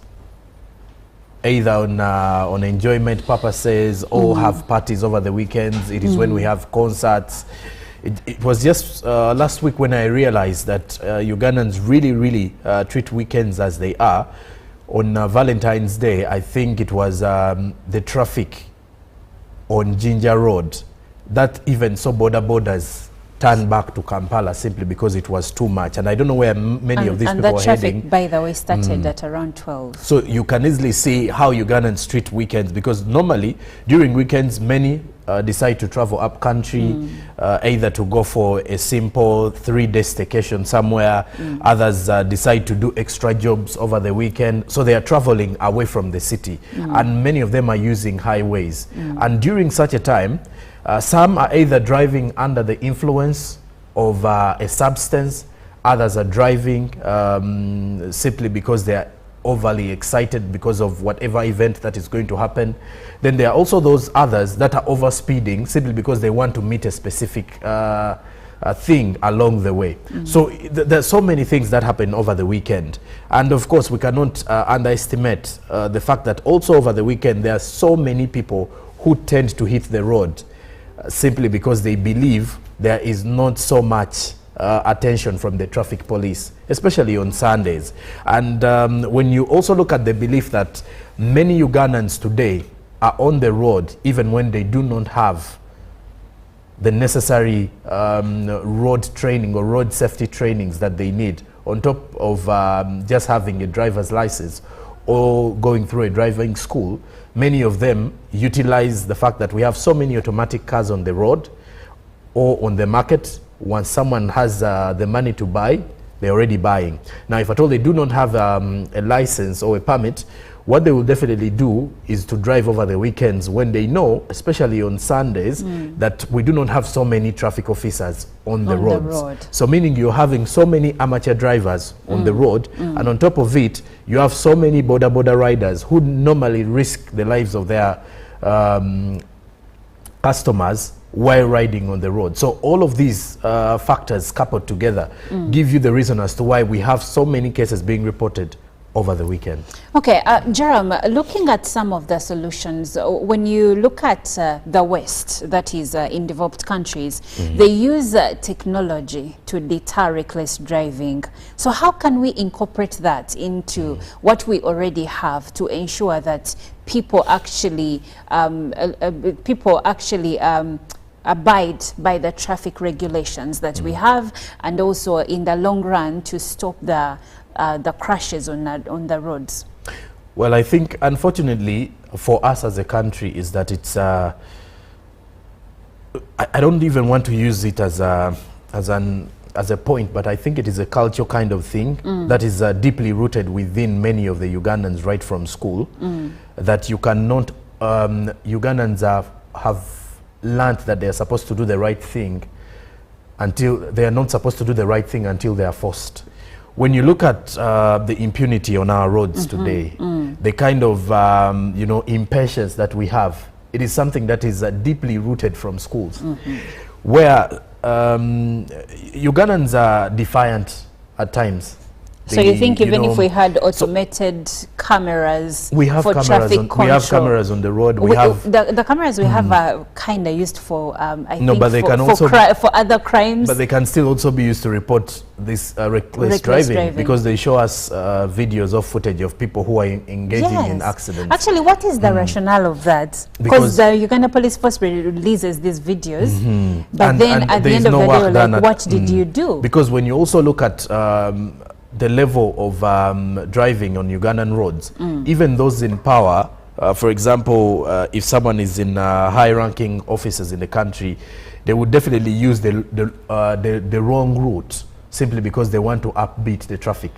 either on enjoyment purposes or have parties over the weekends. It is when we have concerts. It was just last week when I realized that Ugandans really treat weekends as they are. On Valentine's Day, I think it was the traffic on Jinja Road that even saw borders turn back to Kampala simply because it was too much. And I don't know where many of these people were heading. And the traffic, by the way, started at around 12. So you can easily see how Ugandans treat weekends, because normally during weekends, many decide to travel up country, either to go for a simple 3-day staycation somewhere. Others decide to do extra jobs over the weekend. So they are traveling away from the city. And many of them are using highways. And during such a time, some are either driving under the influence of a substance, others are driving simply because they are overly excited because of whatever event that is going to happen. Then there are also those others that are overspeeding simply because they want to meet a specific thing along the way. So there's so many things that happen over the weekend. And of course, we cannot underestimate the fact that also over the weekend, there are so many people who tend to hit the road simply because they believe there is not so much attention from the traffic police, especially on Sundays. And when you also look at the belief that many Ugandans today are on the road even when they do not have the necessary road training or road safety trainings that they need, on top of just having a driver's license or going through a driving school, many of them utilize the fact that we have so many automatic cars on the road or on the market. Once someone has the money to buy, they're already buying. Now, if at all they do not have a license or a permit, what they will definitely do is to drive over the weekends when they know, especially on Sundays, that we do not have so many traffic officers on the roads. So meaning you're having so many amateur drivers on the road, and on top of it, you have so many border riders who normally risk the lives of their customers while riding on the road. So all of these factors coupled together give you the reason as to why we have so many cases being reported over the weekend. Okay, Jerome, looking at some of the solutions, when you look at the West, that is in developed countries, they use technology to deter reckless driving. So how can we incorporate that into what we already have to ensure that people actually abide by the traffic regulations that we have, and also in the long run to stop the crashes on the roads? Well, I think unfortunately for us as a country is that it's I don't even want to use it as a point, but I think it is a cultural kind of thing that is deeply rooted within many of the Ugandans right from school, that you cannot Ugandans have learned that they are supposed to do the right thing until they are not supposed to do the right thing until they are forced. When you look at the impunity on our roads today, the kind of impatience that we have, it is something that is deeply rooted from schools, where Ugandans are defiant at times. So you think even if we had automated cameras we have for cameras traffic on, control, we have cameras on the road. We have the cameras we have are kind of used for I think but they for, can also for other crimes. But they can still also be used to report this reckless driving, because they show us videos of footage of people who are engaging in accidents. Actually, what is the rationale of that? Because the Uganda Police Force releases these videos, but then at the end of the day, like, what did you do? Because when you also look at the level of driving on Ugandan roads, even those in power, for example, if someone is in high-ranking offices in the country, they would definitely use the wrong route simply because they want to upbeat the traffic.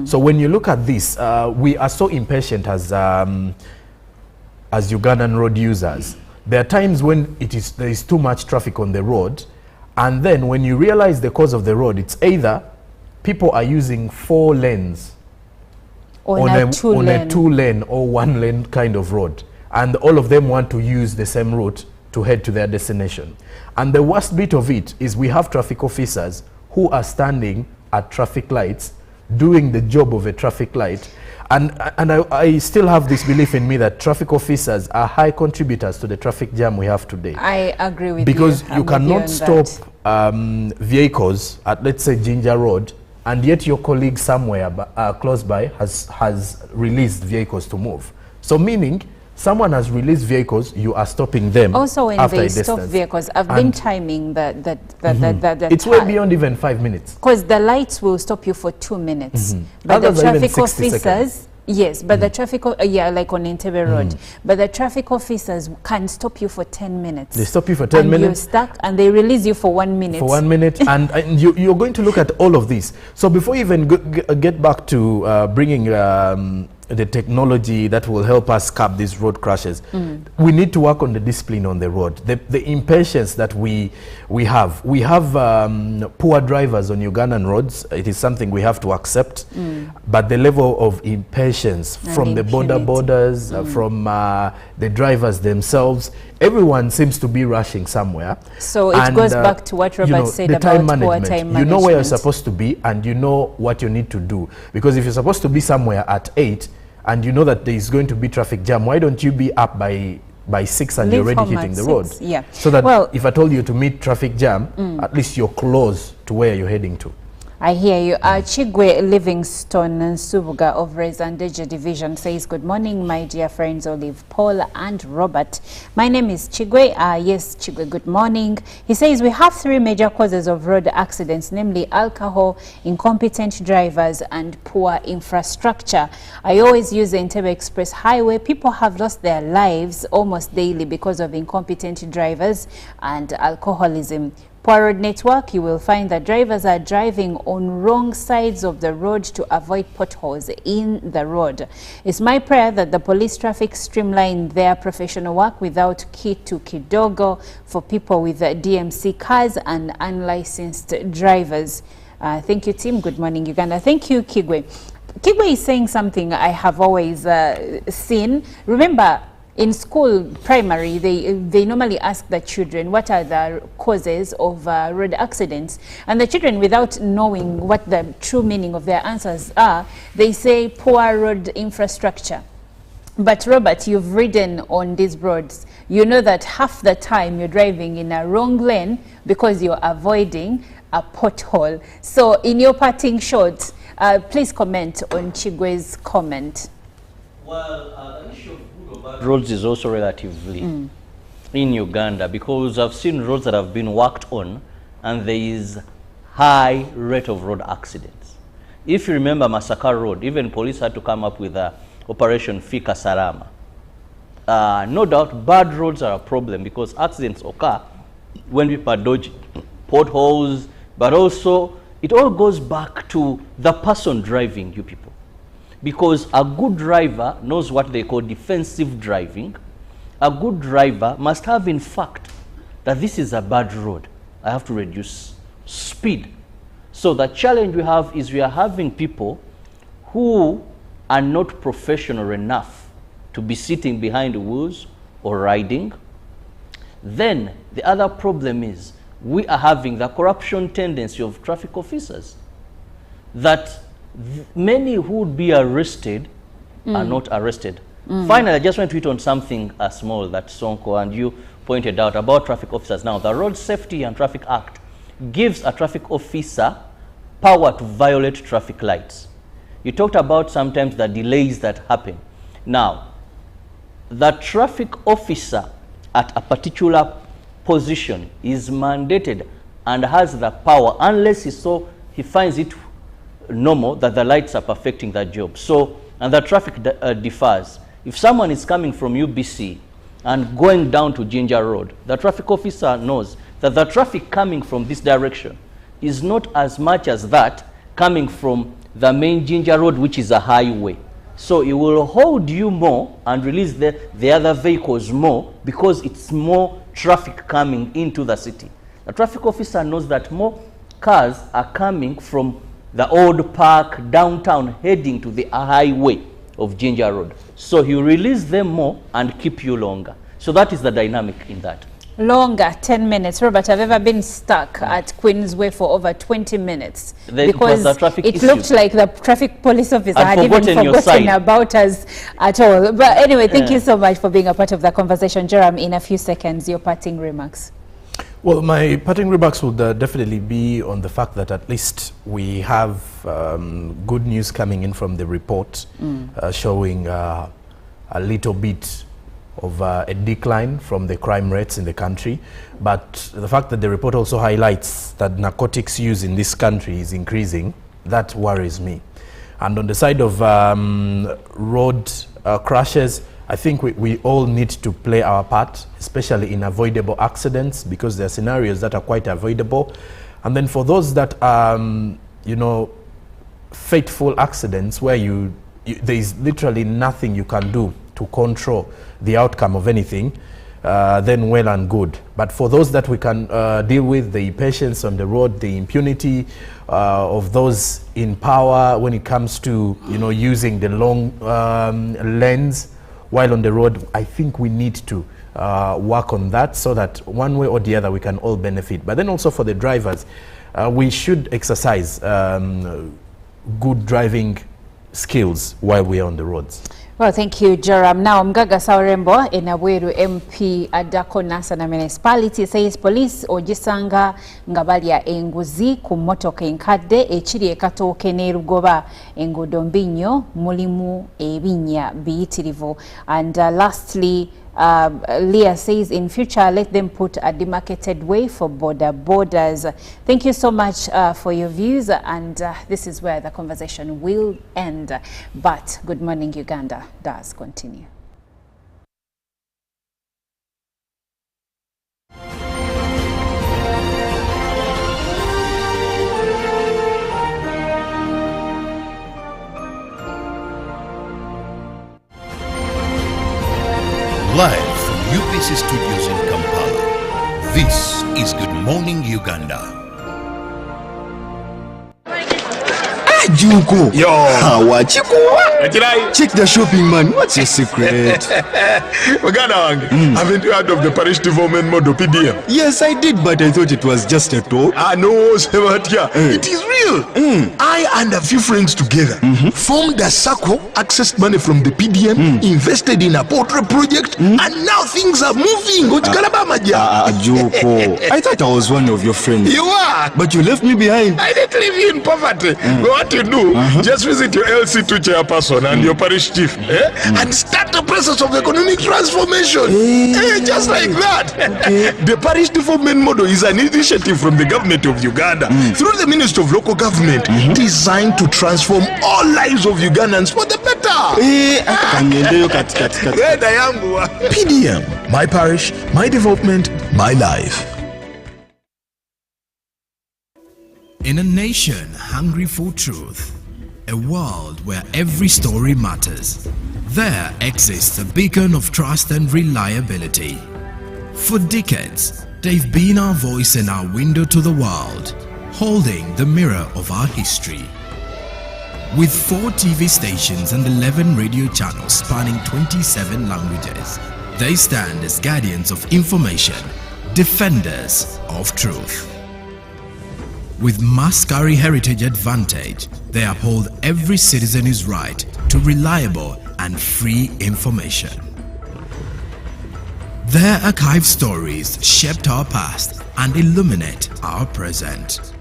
So when you look at this, we are so impatient as Ugandan road users. There are times when there is too much traffic on the road, and then when you realize the cause of the road, it's either people are using 4 lanes on a 2-lane or 1-lane kind of road, and all of them want to use the same route to head to their destination. And the worst bit of it is we have traffic officers who are standing at traffic lights doing the job of a traffic light, and I still have this belief in me that traffic officers are high contributors to the traffic jam we have today. I agree with you. Because you cannot stop vehicles at, let's say, Ginger Road, and yet your colleague somewhere close by has released vehicles to move. So meaning, someone has released vehicles, you are stopping them. Also, when they stop vehicles, I've been timing the it's way beyond even 5 minutes. Because the lights will stop you for 2 minutes. But the traffic officers, yes, but the traffic, like on Entebbe Road, but the traffic officers can stop you for 10 minutes. They stop you for 10 minutes. You're stuck, and they release you for 1 minute. For 1 minute, and you're going to look at all of this. So before you even get back to bringing the technology that will help us curb these road crashes, we need to work on the discipline on the road, the impatience that we have. We have poor drivers on Ugandan roads. It is something we have to accept, but the level of impatience from the borders, from the drivers themselves, everyone seems to be rushing somewhere. So it goes back to what Robert said about poor time management. You know where you're supposed to be, and you know what you need to do. Because if you're supposed to be somewhere at 8, and you know that there is going to be traffic jam, why don't you be up by 6 and you're already hitting the road? Yeah. So that if I told you to meet traffic jam, at least you're close to where you're heading to. I hear you. Chigwe Livingston Subuga of Rezandeja Division says, good morning, my dear friends Olive, Paul and Robert. My name is Chigwe. Yes, Chigwe, good morning. He says, we have 3 major causes of road accidents, namely alcohol, incompetent drivers, and poor infrastructure. I always use the Entebbe Express Highway. People have lost their lives almost daily because of incompetent drivers and alcoholism. Poor road network, you will find that drivers are driving on wrong sides of the road to avoid potholes in the road. It's my prayer that the police traffic streamline their professional work without kitu kidogo for people with DMC cars and unlicensed drivers. Thank you, team. Good morning, Uganda. Thank you, Kigwe. Kigwe is saying something I have always seen. Remember, in school, primary, they normally ask the children what are the causes of road accidents. And the children, without knowing what the true meaning of their answers are, they say poor road infrastructure. But Robert, you've ridden on these roads. You know that half the time you're driving in a wrong lane because you're avoiding a pothole. So in your parting shot, please comment on Chigwe's comment. Well, the issue of roads is also relatively in Uganda, because I've seen roads that have been worked on and there is high rate of road accidents. If you remember Masaka Road, even police had to come up with Operation Fika Salama. No doubt bad roads are a problem because accidents occur when people dodge potholes, but also it all goes back to the person driving, you people. Because a good driver knows what they call defensive driving. A good driver must have in fact that this is a bad road, I have to reduce speed. So the challenge we have is we are having people who are not professional enough to be sitting behind the wheels or riding. Then the other problem is we are having the corruption tendency of traffic officers, that many who would be arrested are not arrested. Finally, I just want to hit on something small that Sonko and you pointed out about traffic officers. Now, the Road Safety and Traffic Act gives a traffic officer power to violate traffic lights. You talked about sometimes the delays that happen. Now, the traffic officer at a particular position is mandated and has the power, unless he finds it normal that the lights are perfecting that job. So, and the traffic differs. If someone is coming from UBC and going down to Ginger Road, the traffic officer knows that the traffic coming from this direction is not as much as that coming from the main Ginger Road, which is a highway. So it will hold you more and release the other vehicles more because it's more traffic coming into the city. The traffic officer knows that more cars are coming from the old park downtown heading to the highway of Ginger Road. So he will release them more and keep you longer. So that is the dynamic in that. Longer, 10 minutes. Robert, I've ever been stuck at Queensway for over 20 minutes because it looked like the traffic police officer had even forgotten about us at all. But anyway, thank you so much for being a part of the conversation. Jerome, in a few seconds, your parting remarks. Well, my parting remarks would definitely be on the fact that at least we have good news coming in from the report showing a little bit of a decline from the crime rates in the country. But the fact that the report also highlights that narcotics use in this country is increasing, that worries me. And on the side of road crashes, I think we all need to play our part, especially in avoidable accidents, because there are scenarios that are quite avoidable. And then for those that you know, fateful accidents where there is literally nothing you can do to control the outcome of anything, then well and good. But for those that we can deal with, the patience on the road, the impunity of those in power when it comes to, you know, using the long lanes while on the road, I think we need to work on that so that one way or the other we can all benefit. But then also for the drivers, we should exercise good driving skills while we are on the roads. Well, thank you, Jerome. Now, Mgaga Saurembo, Enabweru MP Adako Nasana Municipality says police ogisanga ngabalya enguzi ku motoka enkadde ekiri ekatooke ne Rugoba enguudo mbinyo mulimu ebinya biyitirivu. And lastly, Leah says in future let them put a demarcated way for borders. Thank you so much for your views, and this is where the conversation will end. But Good Morning Uganda does continue. Live from UBC Studios in Kampala, this is Good Morning Uganda. Juko. Yo. Wachikuwa. Check the shopping, man. What's your secret? Uganda, haven't you heard of the parish development model PDM? Yes, I did, but I thought it was just a talk. No, Sebatia. It is real. I and a few friends together formed a circle, accessed money from the PDM, invested in a portrait project, and now things are moving. Juko. I thought I was one of your friends. You are. But you left me behind. I didn't leave you in poverty. What you do, just visit your LC2 chairperson and your parish chief and start the process of economic transformation. Just like that. The parish development model is an initiative from the government of Uganda through the Ministry of Local Government designed to transform all lives of Ugandans for the better. PDM, my parish, my development, my life. In a nation hungry for truth, a world where every story matters, there exists a beacon of trust and reliability. For decades, they've been our voice and our window to the world, holding the mirror of our history. With 4 TV stations and 11 radio channels spanning 27 languages, they stand as guardians of information, defenders of truth. With Mascari Heritage Advantage, they uphold every citizen's right to reliable and free information. Their archive stories shaped our past and illuminate our present.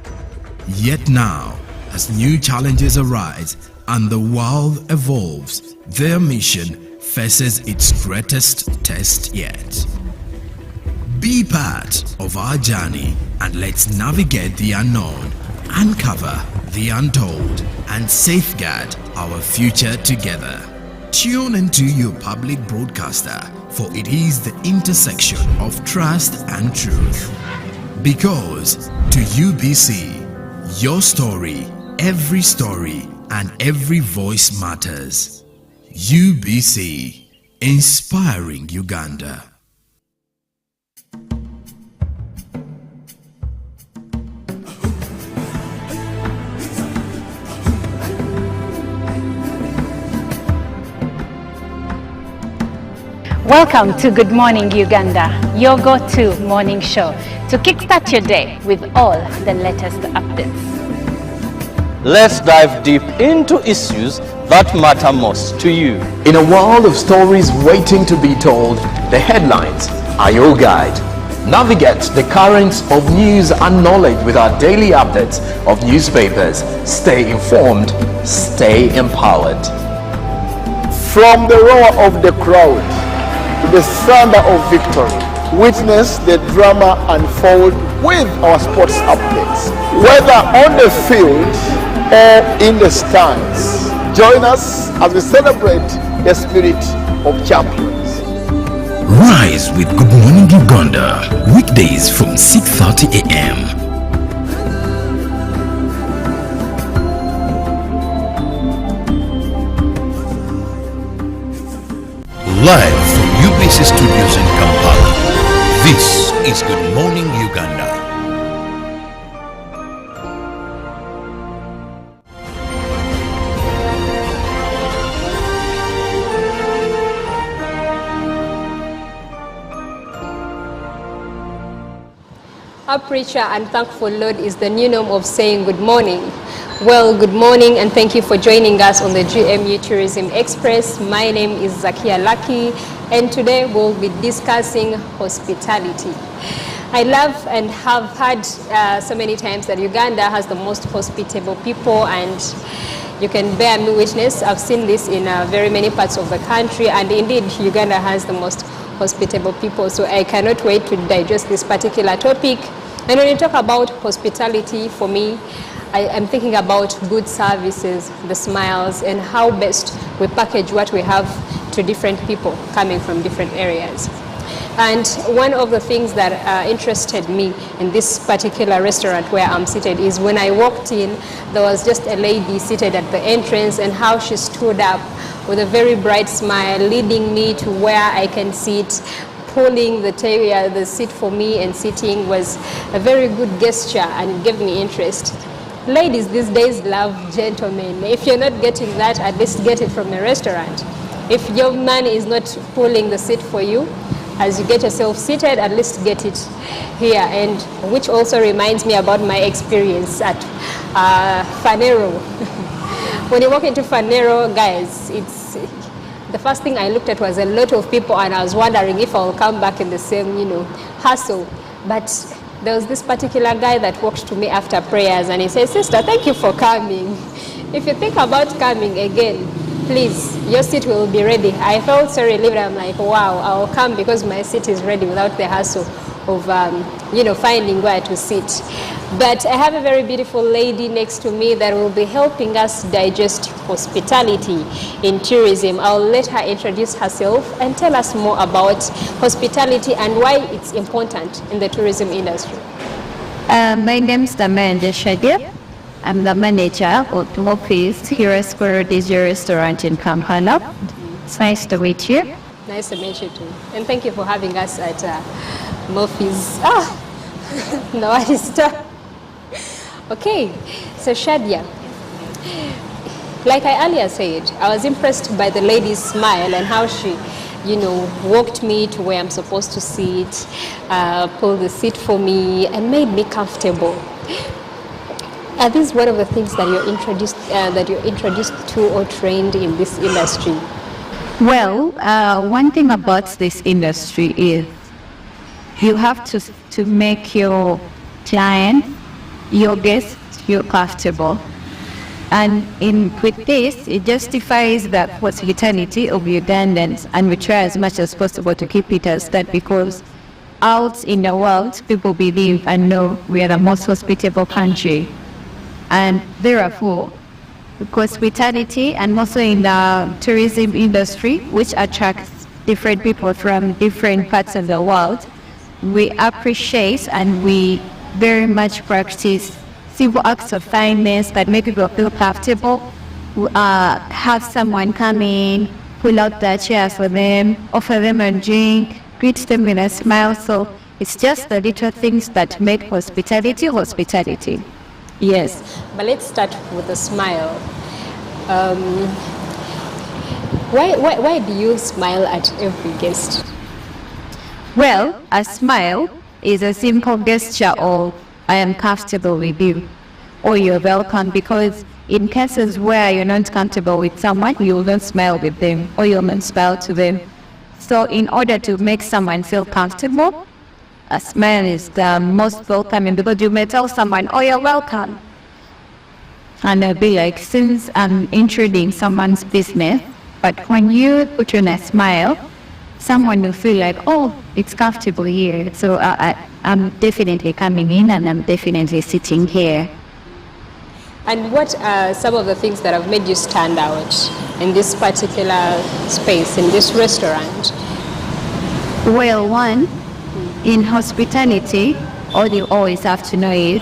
Yet now, as new challenges arise and the world evolves, their mission faces its greatest test yet. Be part of our journey and let's navigate the unknown, uncover the untold, and safeguard our future together. Tune into your public broadcaster, for it is the intersection of trust and truth. Because to UBC, your story, and every voice matters. UBC, inspiring Uganda. Welcome to Good Morning Uganda, your go-to morning show to kickstart your day with all the latest updates. Let's dive deep into issues that matter most to you. In a world of stories waiting to be told, the headlines are your guide. Navigate the currents of news and knowledge with our daily updates of newspapers. Stay informed, stay empowered. From the roar of the crowd to the thunder of victory, witness the drama unfold with our sports updates. Whether on the field or in the stands, join us as we celebrate the spirit of champions. Rise with Good Morning Uganda, weekdays from 6:30 a.m. Live from UBC Studios in Kampala, this is Good Morning Uganda. Our preacher and thankful Lord is the new norm of saying good morning. Well, good morning and thank you for joining us on the GMU Tourism Express. My name is Zakia Lucky and today we'll be discussing hospitality. I love and have heard so many times that Uganda has the most hospitable people, and you can bear me witness. I've seen this in very many parts of the country, and indeed Uganda has the most hospitable people. So I cannot wait to digest this particular topic. And when you talk about hospitality, for me, I'm thinking about good services, the smiles, and how best we package what we have to different people coming from different areas. And one of the things that interested me in this particular restaurant where I'm seated is when I walked in, there was just a lady seated at the entrance, and how she stood up with a very bright smile, leading me to where I can sit, pulling the seat for me and sitting was a very good gesture and gave me interest. Ladies these days love gentlemen. If you're not getting that, at least get it from the restaurant. If your man is not pulling the seat for you, as you get yourself seated, at least get it here. And which also reminds me about my experience at Fanero. When you walk into Fanero, guys, the first thing I looked at was a lot of people, and I was wondering if I'll come back in the same, hustle. But there was this particular guy that walked to me after prayers, and he said, "Sister, thank you for coming. If you think about coming again, please, your seat will be ready." I felt so relieved. I'm like, wow, I'll come because my seat is ready without the hassle of, finding where to sit. But I have a very beautiful lady next to me that will be helping us digest hospitality in tourism. I'll let her introduce herself and tell us more about hospitality and why it's important in the tourism industry. My name is Amanda Shadia. I'm the manager of Murphy's Heroes Paradisio restaurant in Kampala. It's nice to meet you. Nice to meet you too. And thank you for having us at Murphy's. No, I stop. Okay, so Shadia, like I earlier said, I was impressed by the lady's smile and how she, walked me to where I'm supposed to sit, pulled the seat for me and made me comfortable. Are these one of the things that you're introduced to or trained in this industry? Well, one thing about this industry is you have to make your client, your guest, feel comfortable. And with this, it justifies the hospitality of Ugandans, and we try as much as possible to keep it as that, because out in the world, people believe and know we are the most hospitable country. And therefore, hospitality, and also in the tourism industry, which attracts different people from different parts of the world, we appreciate and we very much practice simple acts of kindness that make people feel comfortable. Have someone come in, pull out the chair for them, offer them a drink, greet them with a smile. So it's just the little things that make hospitality. Yes. But let's start with a smile. Why do you smile at every guest? Well, a smile is a simple gesture of I am comfortable with you, or you're welcome, because in cases where you're not comfortable with someone, you will not smile with them, or you'll not smile to them. So in order to make someone feel comfortable, a smile is the most welcoming, because you may tell someone, oh, you're welcome. And they'll be like, since I'm intruding someone's business, but when you put on a smile, someone will feel like, oh, it's comfortable here. So I'm definitely coming in and I'm definitely sitting here. And what are some of the things that have made you stand out in this particular space, in this restaurant? Well, one, in hospitality, all you always have to know is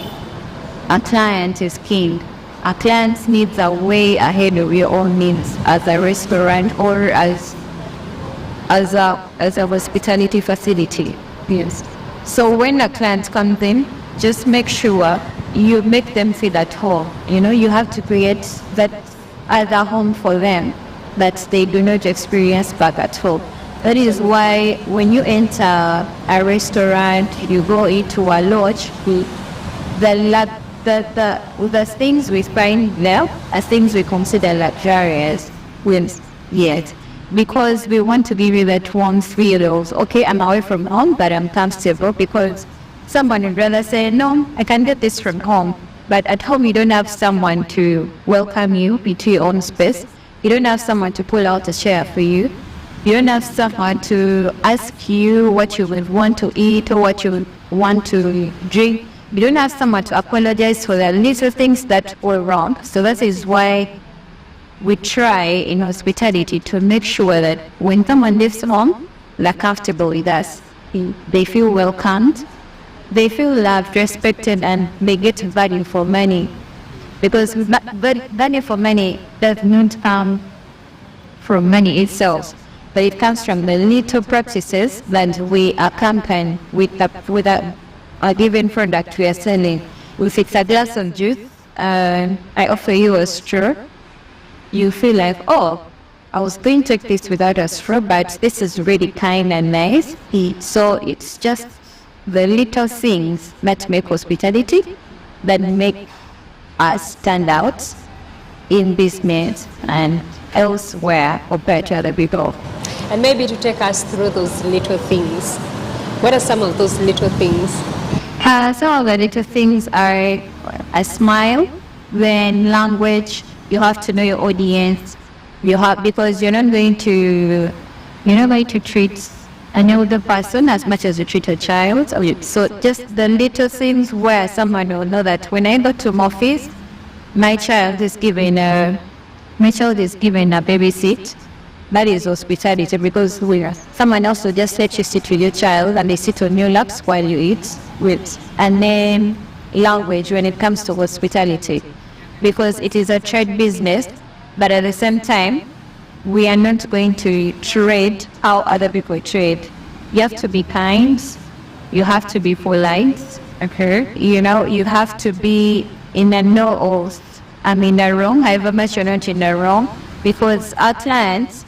a client is king. A client needs a way ahead of your own needs as a restaurant or as a hospitality facility. Yes. So when a client comes in, just make sure you make them feel at home. You know, you have to create that other home for them that they do not experience back at home. That is why when you enter a restaurant, you go into a lodge, the things we find there are things we consider luxurious. Yes. Because we want to give you that warm feel of, okay, I'm away from home, but I'm comfortable, because someone would rather say, no, I can get this from home. But at home, you don't have someone to welcome you into your own space. You don't have someone to pull out a chair for you. You don't have someone to ask you what you would want to eat or what you would want to drink. You don't have someone to apologize for the little things that were wrong. So that is why we try in hospitality to make sure that when someone leaves home, they're comfortable with us. They feel welcomed, they feel loved, respected, and they get value for money. Because value for money does not come from money itself, but it comes from the little practices that we accompany with a given product we are selling. If it's a glass of juice, I offer you a straw, you feel like, oh, I was going to take this without a straw, but this is really kind and nice. So it's just the little things that make hospitality, that make us stand out in business and elsewhere compared to other people. And maybe to take us through those little things. What are some of those little things? Some of the little things are a smile, then language. You have to know your audience. Because you're not going to treat an older person as much as you treat a child. So just the little things where someone will know that when I go to my office, my child is given a baby seat. That is hospitality, because someone else will just let you sit with your child and they sit on your laps while you eat. And then language when it comes to hospitality, because it is a trade business, but at the same time, we are not going to trade how other people trade. You have to be kind, you have to be polite, okay? You have to be in the know of, I'm in the wrong, however much you're not in the wrong, because our clients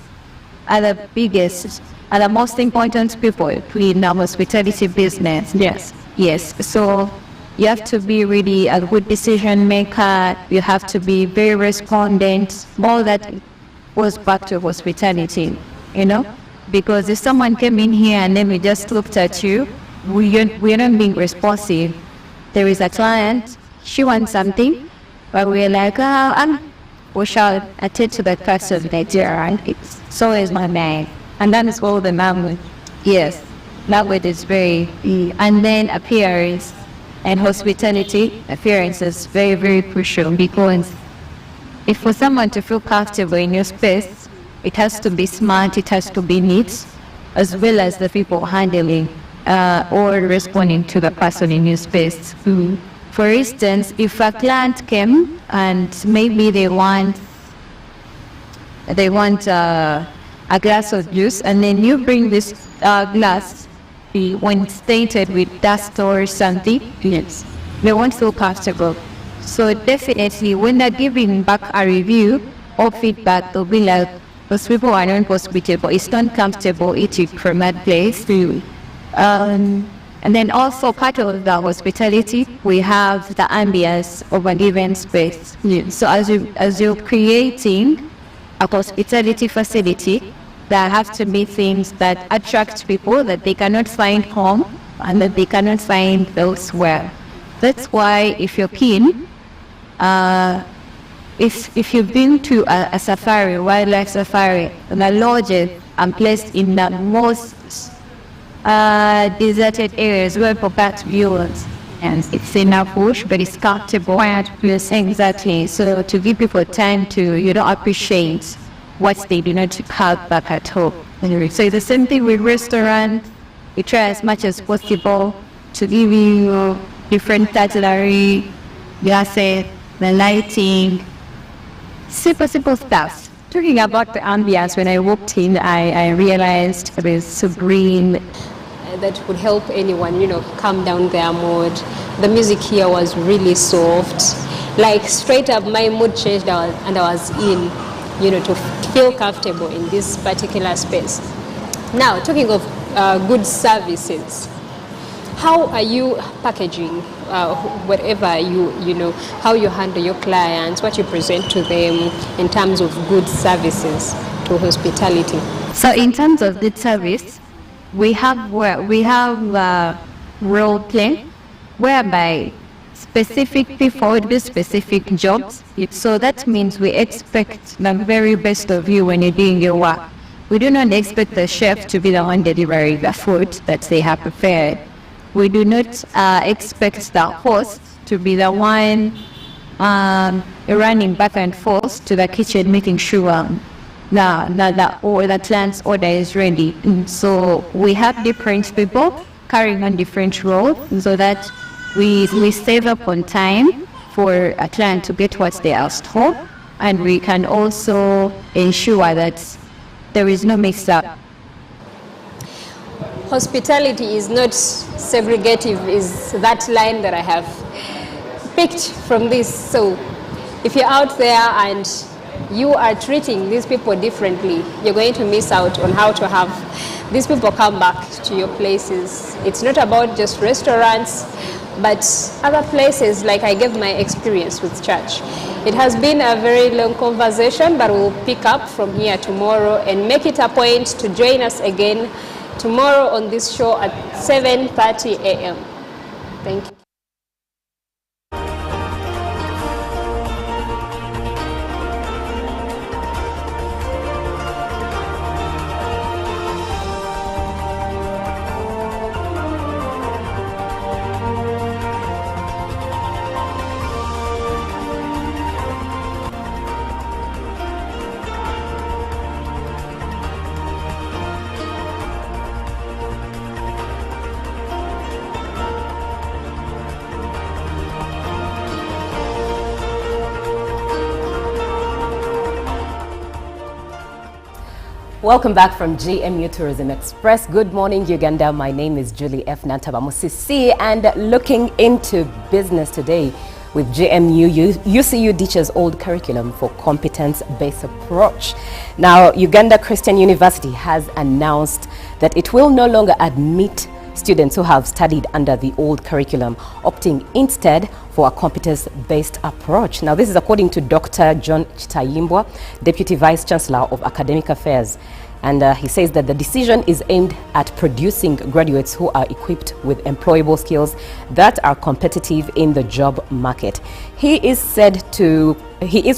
are the biggest, are the most important people in our hospitality business. Yes. So You have to be really a good decision maker. You have to be very respondent. All that goes back to hospitality, you know? Because if someone came in here and then we just looked at you, we're not being responsive. There is a client, she wants something, but we're like, we shall attend to that person later, right? So is my man. And that is all the language. Yes, language is very, and then appearance. And hospitality, appearance is very, very crucial, because if for someone to feel comfortable in your space, it has to be smart, it has to be neat, as well as the people handling or responding to the person in your space. For instance, if a client came and maybe they want a glass of juice, and then you bring this glass when it's tainted with dust or something, yes, they won't feel comfortable. So definitely when they're giving back a review or feedback, they'll be like, those people are not hospitable, it's not comfortable eating from that place. And then also part of the hospitality, we have the ambience of a given space. So as you're creating a hospitality facility, there have to be things that attract people that they cannot find home and that they cannot find elsewhere. That's why if you're keen, if you've been to a safari, wildlife safari, the lodges are placed in the most deserted areas where perhaps viewers, and it's in a bush, but it's comfortable. Exactly. So to give people time to, appreciate what they do not have back at home. So the same thing with restaurants. We try as much as possible to give you different cutlery, glasses, the lighting, simple stuff. Talking about the ambience, when I walked in, I realized it was serene. That would help anyone, calm down their mood. The music here was really soft. Like straight up, my mood changed and I was in, to feel comfortable in this particular space. Now, talking of good services, how are you packaging whatever how you handle your clients, what you present to them in terms of good services to hospitality? So in terms of good service, we have role play, whereby specific people do specific jobs. So that means we expect the very best of you when you're doing your work. We do not expect the chef to be the one delivering the food that they have prepared. We do not expect the host to be the one running back and forth to the kitchen, making sure the client's order is ready. So we have different people carrying on different roles, so that we save up on time for a client to get what they asked for, and we can also ensure that there is no mix-up. Hospitality is not segregative, is that line that I have picked from this. So if you're out there and you are treating these people differently, you're going to miss out on how to have these people come back to your places. It's not about just restaurants, but other places, like I gave my experience with church. It has been a very long conversation, but we'll pick up from here tomorrow and make it a point to join us again tomorrow on this show at 7:30 a.m. Thank you. Welcome back from GMU Tourism Express. Good morning, Uganda. My name is Julie F. Nantabamusisi, and looking into business today with GMU, UCU ditches old curriculum for competence-based approach. Now, Uganda Christian University has announced that it will no longer admit students who have studied under the old curriculum, opting instead for a competence-based approach. Now, this is according to Dr. John Chitayimbwa, Deputy Vice Chancellor of Academic Affairs. And he says that the decision is aimed at producing graduates who are equipped with employable skills that are competitive in the job market. He is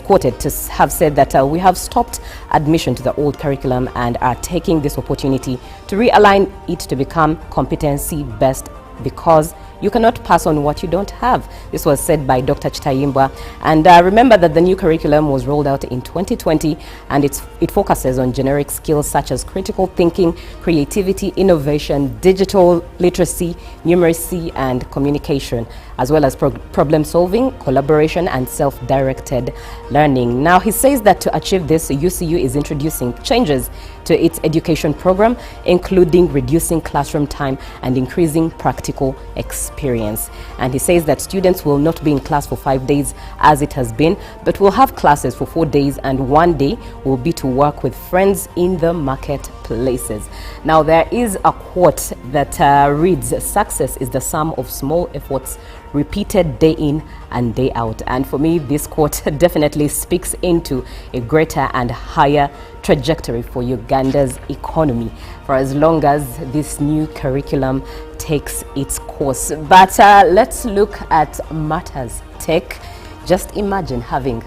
quoted to have said that we have stopped admission to the old curriculum and are taking this opportunity to realign it to become competency-based, because you cannot pass on what you don't have. This was said by Dr. Chitayimbwa. And remember that the new curriculum was rolled out in 2020, and it focuses on generic skills such as critical thinking, creativity, innovation, digital literacy, numeracy, and communication, as well as problem solving, collaboration, and self-directed learning. Now, he says that to achieve this, UCU is introducing changes to its education program, including reducing classroom time and increasing practical experience. And he says that students will not be in class for 5 days as it has been, but will have classes for 4 days, and 1 day will be to work with friends in the marketplaces. Now, there is a quote that reads, "Success is the sum of small efforts repeated day in and day out." And for me, this quote definitely speaks into a greater and higher trajectory for Uganda's economy for as long as this new curriculum takes its course. But let's look at matters tech. Just imagine having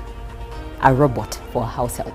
a robot for house help.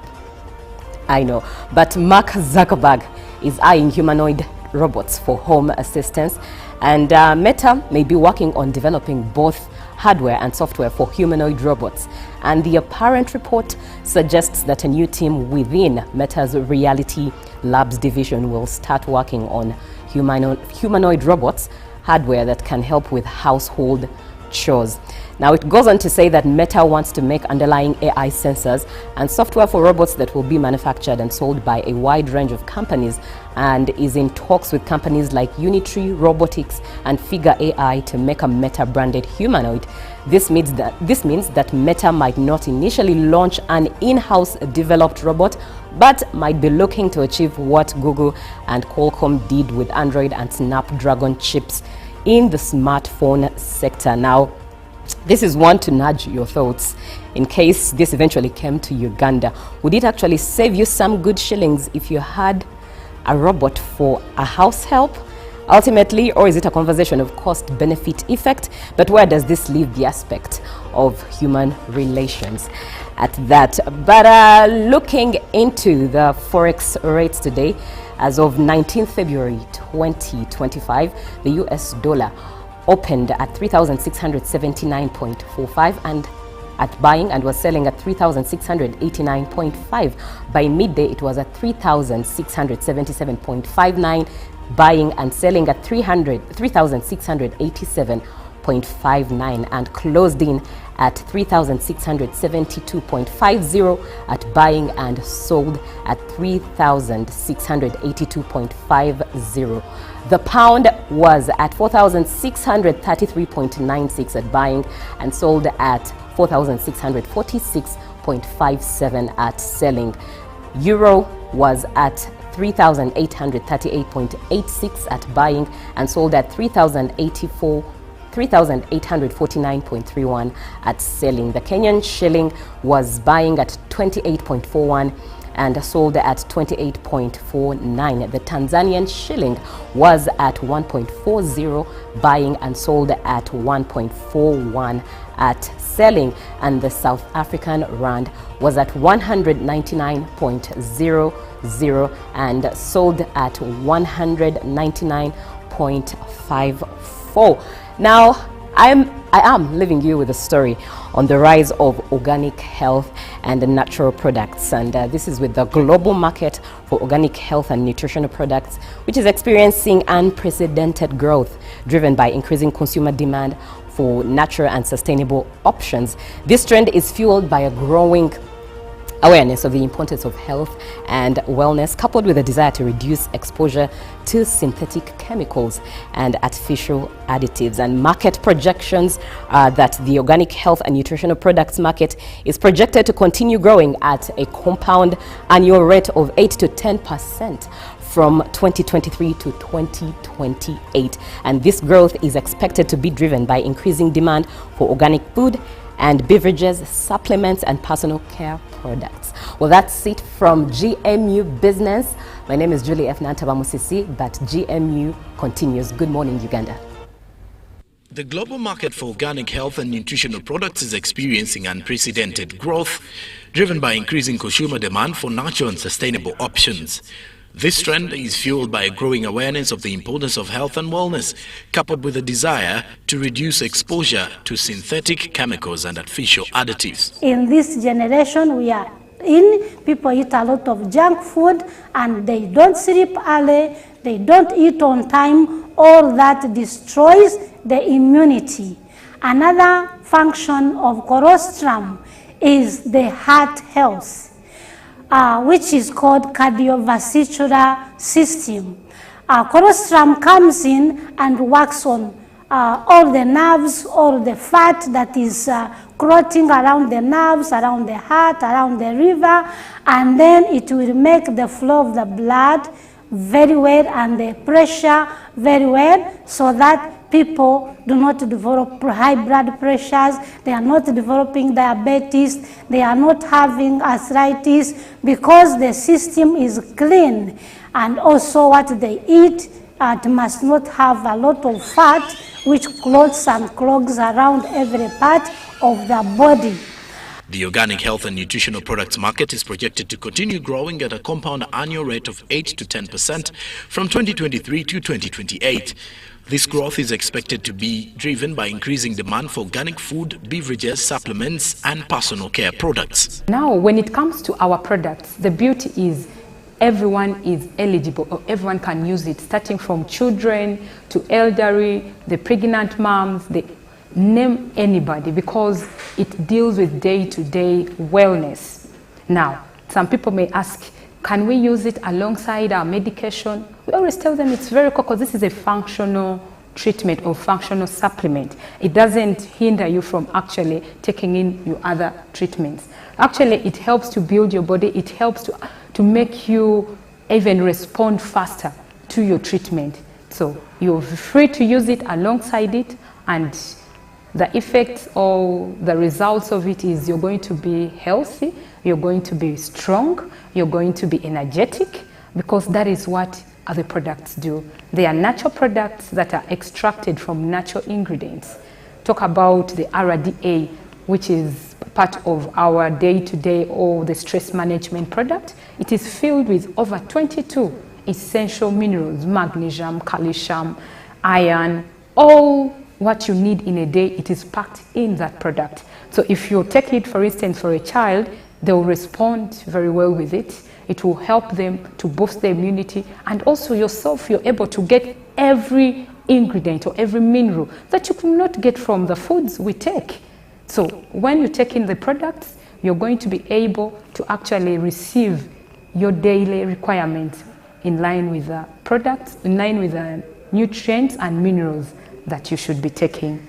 I know, but Mark Zuckerberg is eyeing humanoid robots for home assistance, and Meta may be working on developing both hardware and software for humanoid robots. And the apparent report suggests that a new team within Meta's Reality Labs division will start working on humanoid robots hardware that can help with household chores. Now, it goes on to say that Meta wants to make underlying AI sensors and software for robots that will be manufactured and sold by a wide range of companies, and is in talks with companies like Unitree Robotics and Figure AI to make a Meta-branded humanoid. This means that Meta might not initially launch an in-house developed robot, but might be looking to achieve what Google and Qualcomm did with Android and Snapdragon chips in the smartphone sector. Now, this is one to nudge your thoughts. In case this eventually came to Uganda, would it actually save you some good shillings if you had a robot for a house help ultimately, or is it a conversation of cost-benefit effect? But where does this leave the aspect of human relations at that? But looking into the forex rates today, as of 19th February 2025, the US dollar opened at 3,679.45 and at buying, and was selling at 3,689.5. By midday, it was at 3,677.59, buying and selling at 3,687.59, and closed in at 3,672.50 at buying and sold at 3,682.50. The pound was at 4,633.96 at buying and sold at 4,646.57 at selling. Euro was at 3,838.86 at buying and sold at 3,849.31 at selling. The Kenyan shilling was buying at 28.41 and sold at 28.49. The Tanzanian shilling was at 1.40, buying and sold at 1.41 at selling. And the South African rand was at 199.00 and sold at 199.54. Now, I am leaving you with a story on the rise of organic health and natural products, and this is with the global market for organic health and nutritional products, which is experiencing unprecedented growth driven by increasing consumer demand for natural and sustainable options. This trend is fueled by a growing awareness of the importance of health and wellness, coupled with a desire to reduce exposure to synthetic chemicals and artificial additives. And market projections are that the organic health and nutritional products market is projected to continue growing at a compound annual rate of 8 to 10% from 2023 to 2028. And this growth is expected to be driven by increasing demand for organic food and beverages, supplements, and personal care products. Well, that's it from GMU Business. My name is Julie F. Nantabamusisi, but GMU continues. Good morning, Uganda. The global market for organic health and nutritional products is experiencing unprecedented growth, driven by increasing consumer demand for natural and sustainable options. This trend is fueled by a growing awareness of the importance of health and wellness, coupled with a desire to reduce exposure to synthetic chemicals and artificial additives. In this generation we are in, people eat a lot of junk food and they don't sleep early, they don't eat on time. All that destroys the immunity. Another function of colostrum is the heart health, which is called cardiovascular system. Colostrum comes in and works on all the nerves, all the fat that is clotting around the nerves, around the heart, around the liver, and then it will make the flow of the blood very well and the pressure very well, so that people do not develop high blood pressures, they are not developing diabetes, they are not having arthritis, because the system is clean. And also what they eat, it must not have a lot of fat, which clots and clogs around every part of the body. The organic health and nutritional products market is projected to continue growing at a compound annual rate of 8 to 10% from 2023 to 2028. This growth is expected to be driven by increasing demand for organic food, beverages, supplements, and personal care products. Now, when it comes to our products, the beauty is everyone is eligible, or everyone can use it, starting from children to elderly, the pregnant moms, name anybody, because it deals with day-to-day wellness. Now, some people may ask, can we use it alongside our medication? We always tell them it's very cool, because this is a functional treatment or functional supplement. It doesn't hinder you from actually taking in your other treatments. Actually, it helps to build your body. It helps to make you even respond faster to your treatment. So you're free to use it alongside it, and the effects or the results of it is you're going to be healthy, you're going to be strong, you're going to be energetic, because that is what other products do. They are natural products that are extracted from natural ingredients. Talk about the RDA, which is part of our day-to-day or the stress management product. It is filled with over 22 essential minerals, magnesium, calcium, iron, all what you need in a day, it is packed in that product. So if you take it, for instance, for a child, they will respond very well with it. It will help them to boost their immunity, and also yourself, you're able to get every ingredient or every mineral that you cannot get from the foods we take. So when you take in the products, you're going to be able to actually receive your daily requirements in line with the products, in line with the nutrients and minerals that you should be taking.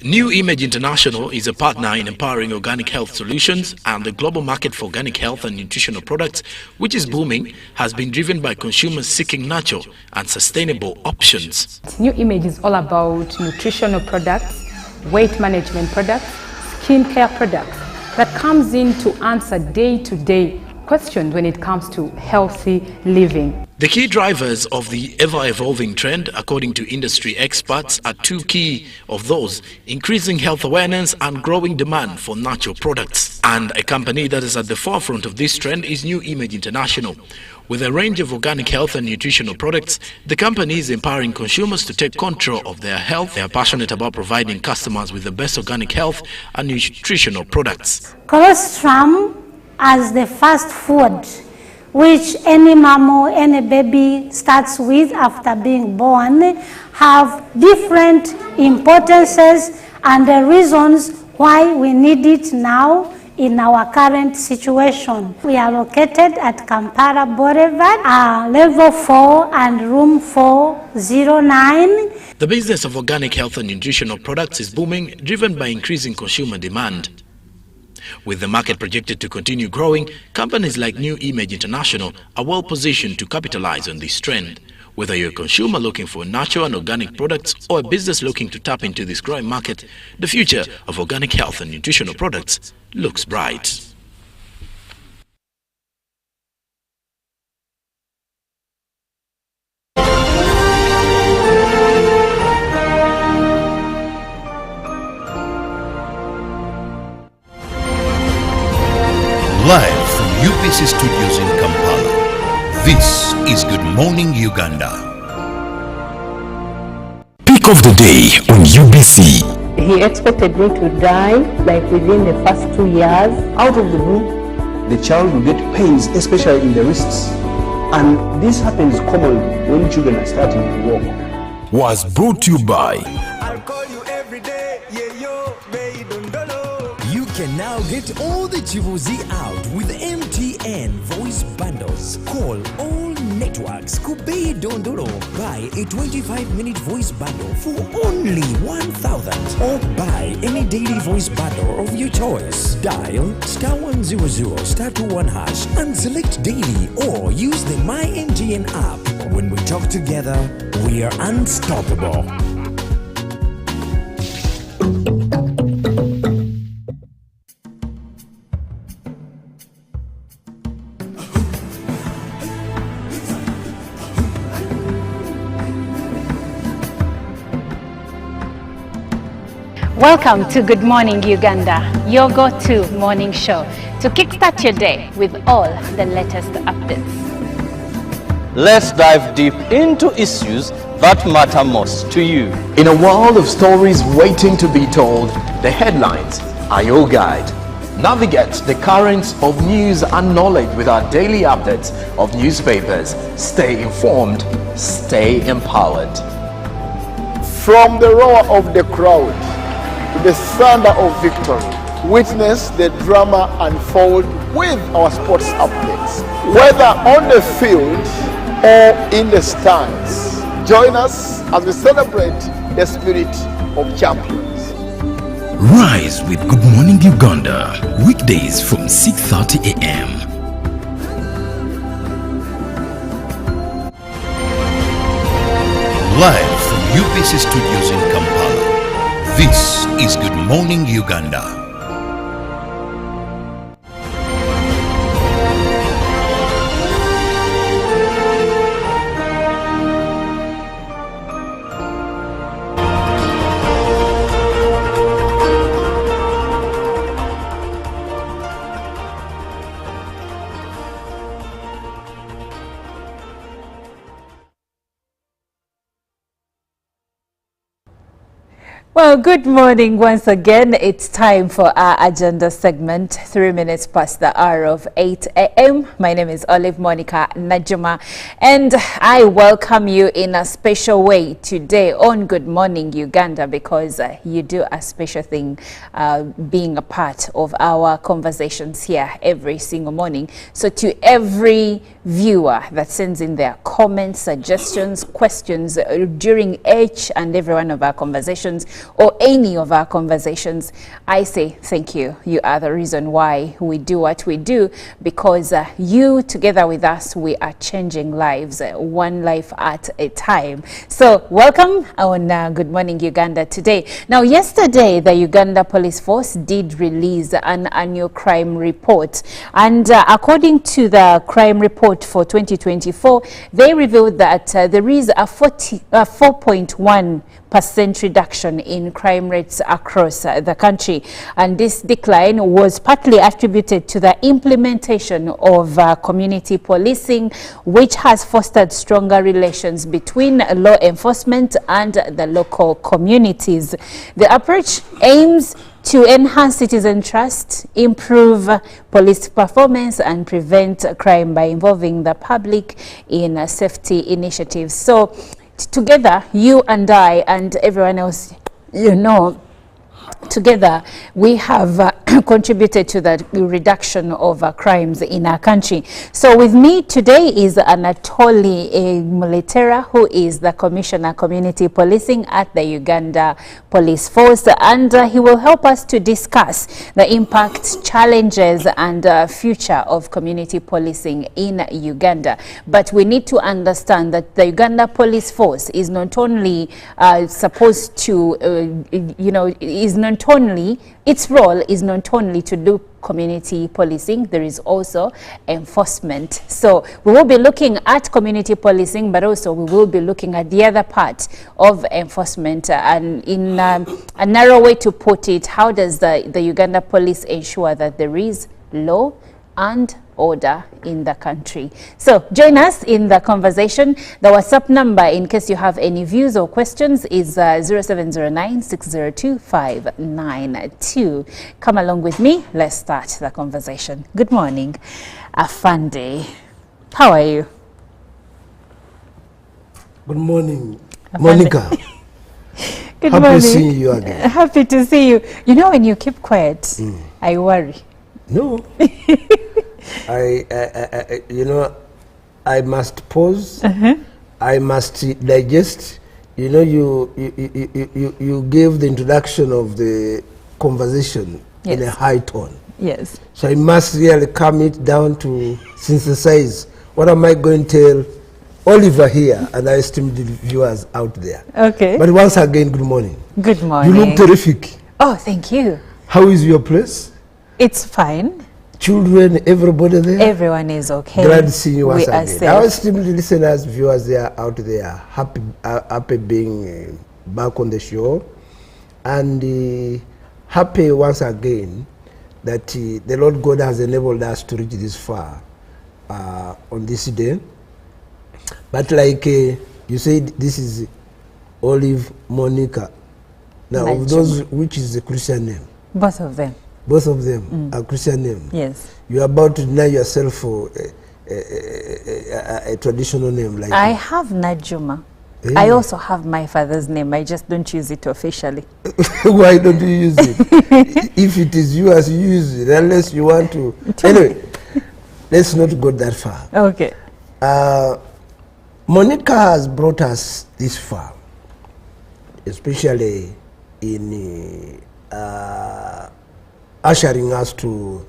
New Image International is a partner in empowering organic health solutions, and the global market for organic health and nutritional products, which is booming, has been driven by consumers seeking natural and sustainable options. New Image is all about nutritional products, weight management products, skin care products that comes in to answer day-to-day questions when it comes to healthy living. The key drivers of the ever-evolving trend, according to industry experts, are two key of those: increasing health awareness and growing demand for natural products. And a company that is at the forefront of this trend is New Image International. With a range of organic health and nutritional products, the company is empowering consumers to take control of their health. They are passionate about providing customers with the best organic health and nutritional products. Colostrum as the first food which any mom or any baby starts with after being born, have different importances and the reasons why we need it now in our current situation. We are located at Kampala Boulevard, level 4 and room 409. The business of organic health and nutritional products is booming, driven by increasing consumer demand. With the market projected to continue growing, companies like New Image International are well positioned to capitalize on this trend. Whether you're a consumer looking for natural and organic products or a business looking to tap into this growing market, the future of organic health and nutritional products looks bright. Live from UBC studios in Kampala, this is Good Morning Uganda. Pick of the day on UBC. He expected me to die like within the first 2 years. Out of the blue, the child will get pains, especially in the wrists. And this happens commonly when children are starting to walk. Was brought to you by You can now get all the Chibuzi out with MTN voice bundles. Call all networks. Kubei Dondoro. Buy a 25-minute voice bundle for only 1,000. Or buy any daily voice bundle of your choice. Dial *100 *21 hash and select daily, or use the My MTN app. When we talk together, we are unstoppable. Welcome to Good Morning Uganda, your go-to morning show to kickstart your day with all the latest updates. Let's dive deep into issues that matter most to you. In a world of stories waiting to be told, the headlines are your guide. Navigate the currents of news and knowledge with our daily updates of newspapers. Stay informed, stay empowered. From the roar of the crowd to the thunder of victory, witness the drama unfold with our sports updates. Whether on the field or in the stands, join us as we celebrate the spirit of champions. Rise with Good Morning Uganda, weekdays from 6:30 a.m. Live from UBC studios in Kampala, this is Good Morning Uganda. Well, good morning once again. It's time for our agenda segment, 3 minutes past the hour of 8 a.m. My name is Olive Monica Najuma, and I welcome you in a special way today on Good Morning Uganda, because you do a special thing being a part of our conversations here every single morning. So to every viewer that sends in their comments, suggestions, questions during each and every one of our conversations, or any of our conversations, I say thank you. You are the reason why we do what we do, because you, together with us, we are changing lives, one life at a time. So welcome on Good Morning Uganda today. Now, yesterday, the Uganda Police Force did release an annual crime report, and according to the crime report for 2024, they revealed that there is a 4.1% reduction in crime rates across the country, and this decline was partly attributed to the implementation of community policing, which has fostered stronger relations between law enforcement and the local communities. The approach aims to enhance citizen trust, improve police performance, and prevent crime by involving the public in safety initiatives. So together, you and I and everyone else, you know, together, we have contributed to the reduction of crimes in our country. So with me today is Anatoli Mulera, who is the Commissioner Community Policing at the Uganda Police Force, and he will help us to discuss the impact, challenges and future of community policing in Uganda. But we need to understand that the Uganda Police Force is not only supposed to, its role is not only to do community policing, there is also enforcement. So we will be looking at community policing, but also we will be looking at the other part of enforcement. And in a narrow way to put it, how does the Uganda Police ensure that there is law and order in the country? So join us in the conversation. The WhatsApp number, in case you have any views or questions, is 0709-602-592. Come along with me. Let's start the conversation. Good morning, Afande. How are you? Good morning, Afande. Monica. Good Happy morning. seeing you again. Happy to see you. You know, when you keep quiet, I worry. No. I must pause. I must digest. You know, you gave the introduction of the conversation in a high tone. Yes. So I must really calm it down to synthesize. What am I going to tell Oliver here and our esteemed viewers out there? Okay. But once again, good morning. Good morning. You look terrific. Oh, thank you. How is your place? It's fine. Children, everybody there? Everyone is okay. Glad to see you once We are again. safe. Our esteemed listeners, viewers there out there, happy being back on the show, and happy once again that the Lord God has enabled us to reach this far on this day. But like you said, this is Olive Monica. Now, of those, which is the Christian name? Both of them. Both of them are Christian name. Yes. You are about to deny yourself for a traditional name like I have Najuma. Eh? I also have my father's name. I just don't use it officially. Why don't you use it? If it is yours, you use it, unless you want to. Anyway, let's not go that far. Okay. Monica has brought us this far, especially in ushering us to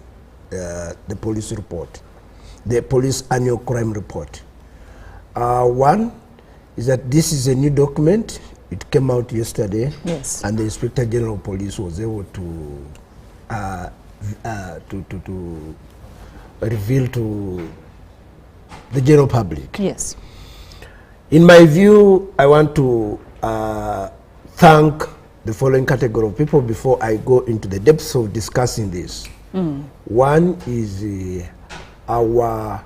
the police report, the police annual crime report. One is that this is a new document. It came out yesterday. Yes. And the Inspector General of Police was able to reveal to the general public. Yes. In my view, I want to thank the following category of people before I go into the depths of discussing this. One is our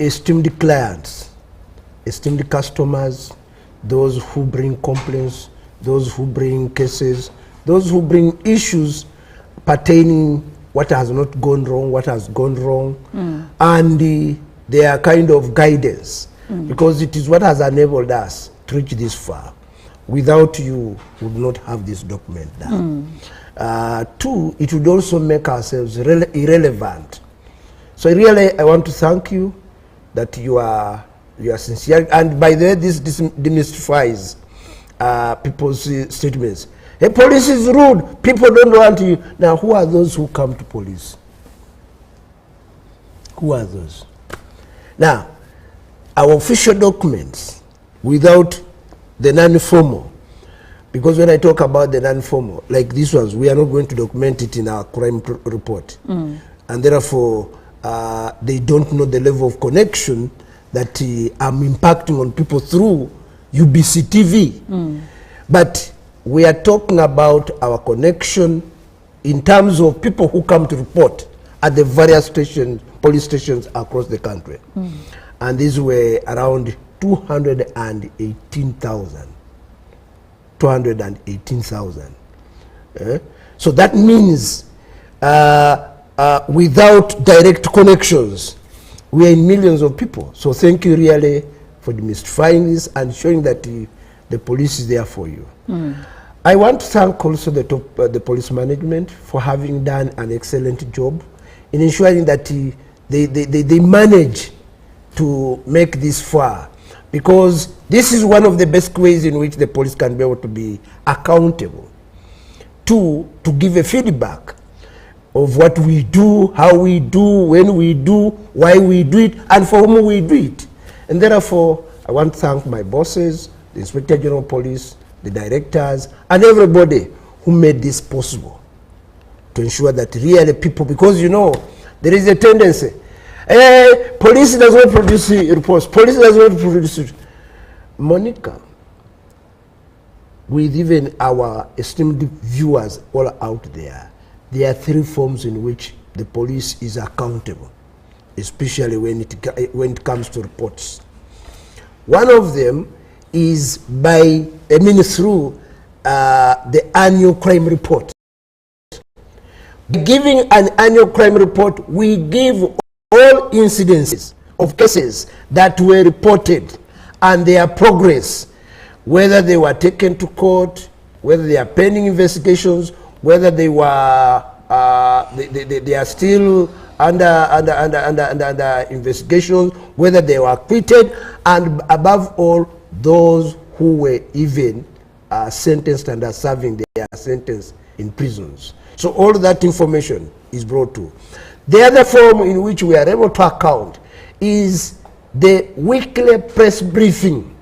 esteemed clients, esteemed customers, those who bring complaints, those who bring cases, those who bring issues pertaining what has not gone wrong, what has gone wrong, and their kind of guidance, because it is what has enabled us to reach this far. Without you, we would not have this document done. Two, it would also make ourselves irrelevant. So really, I want to thank you that you are sincere. And by the way, this demystifies people's statements. Hey, police is rude. People don't want you. Now, who are those who come to police? Who are those? Now, our official documents, without the non-formal, because when I talk about the non-formal, like these ones, we are not going to document it in our crime report. And therefore, they don't know the level of connection that I'm impacting on people through UBC TV. But we are talking about our connection in terms of people who come to report at the various stations, police stations across the country. And these were around 218,000. 218,000. So that means without direct connections, we are in millions of people. So thank you really for demystifying this and showing that the police is there for you. I want to thank also the police management for having done an excellent job in ensuring that they manage to make this far, because this is one of the best ways in which the police can be able to be accountable, to give a feedback of what we do, how we do, when we do, why we do it, and for whom we do it. And therefore, I want to thank my bosses, the Inspector General of Police, the directors, and everybody who made this possible to ensure that really people, because you know, there is a tendency, police does not produce reports, police does not produce it. Monica, with even our esteemed viewers all out there, there are 3 forms in which the police is accountable, especially when it comes to reports. One of them is through the annual crime report. Giving an annual crime report, we give all incidences of cases that were reported and their progress, whether they were taken to court, whether they are pending investigations, whether they were they are still under investigation, whether they were acquitted, and above all, those who were even sentenced and are serving their sentence in prisons. So all that information is brought to. The other form in which we are able to account is the weekly press briefing.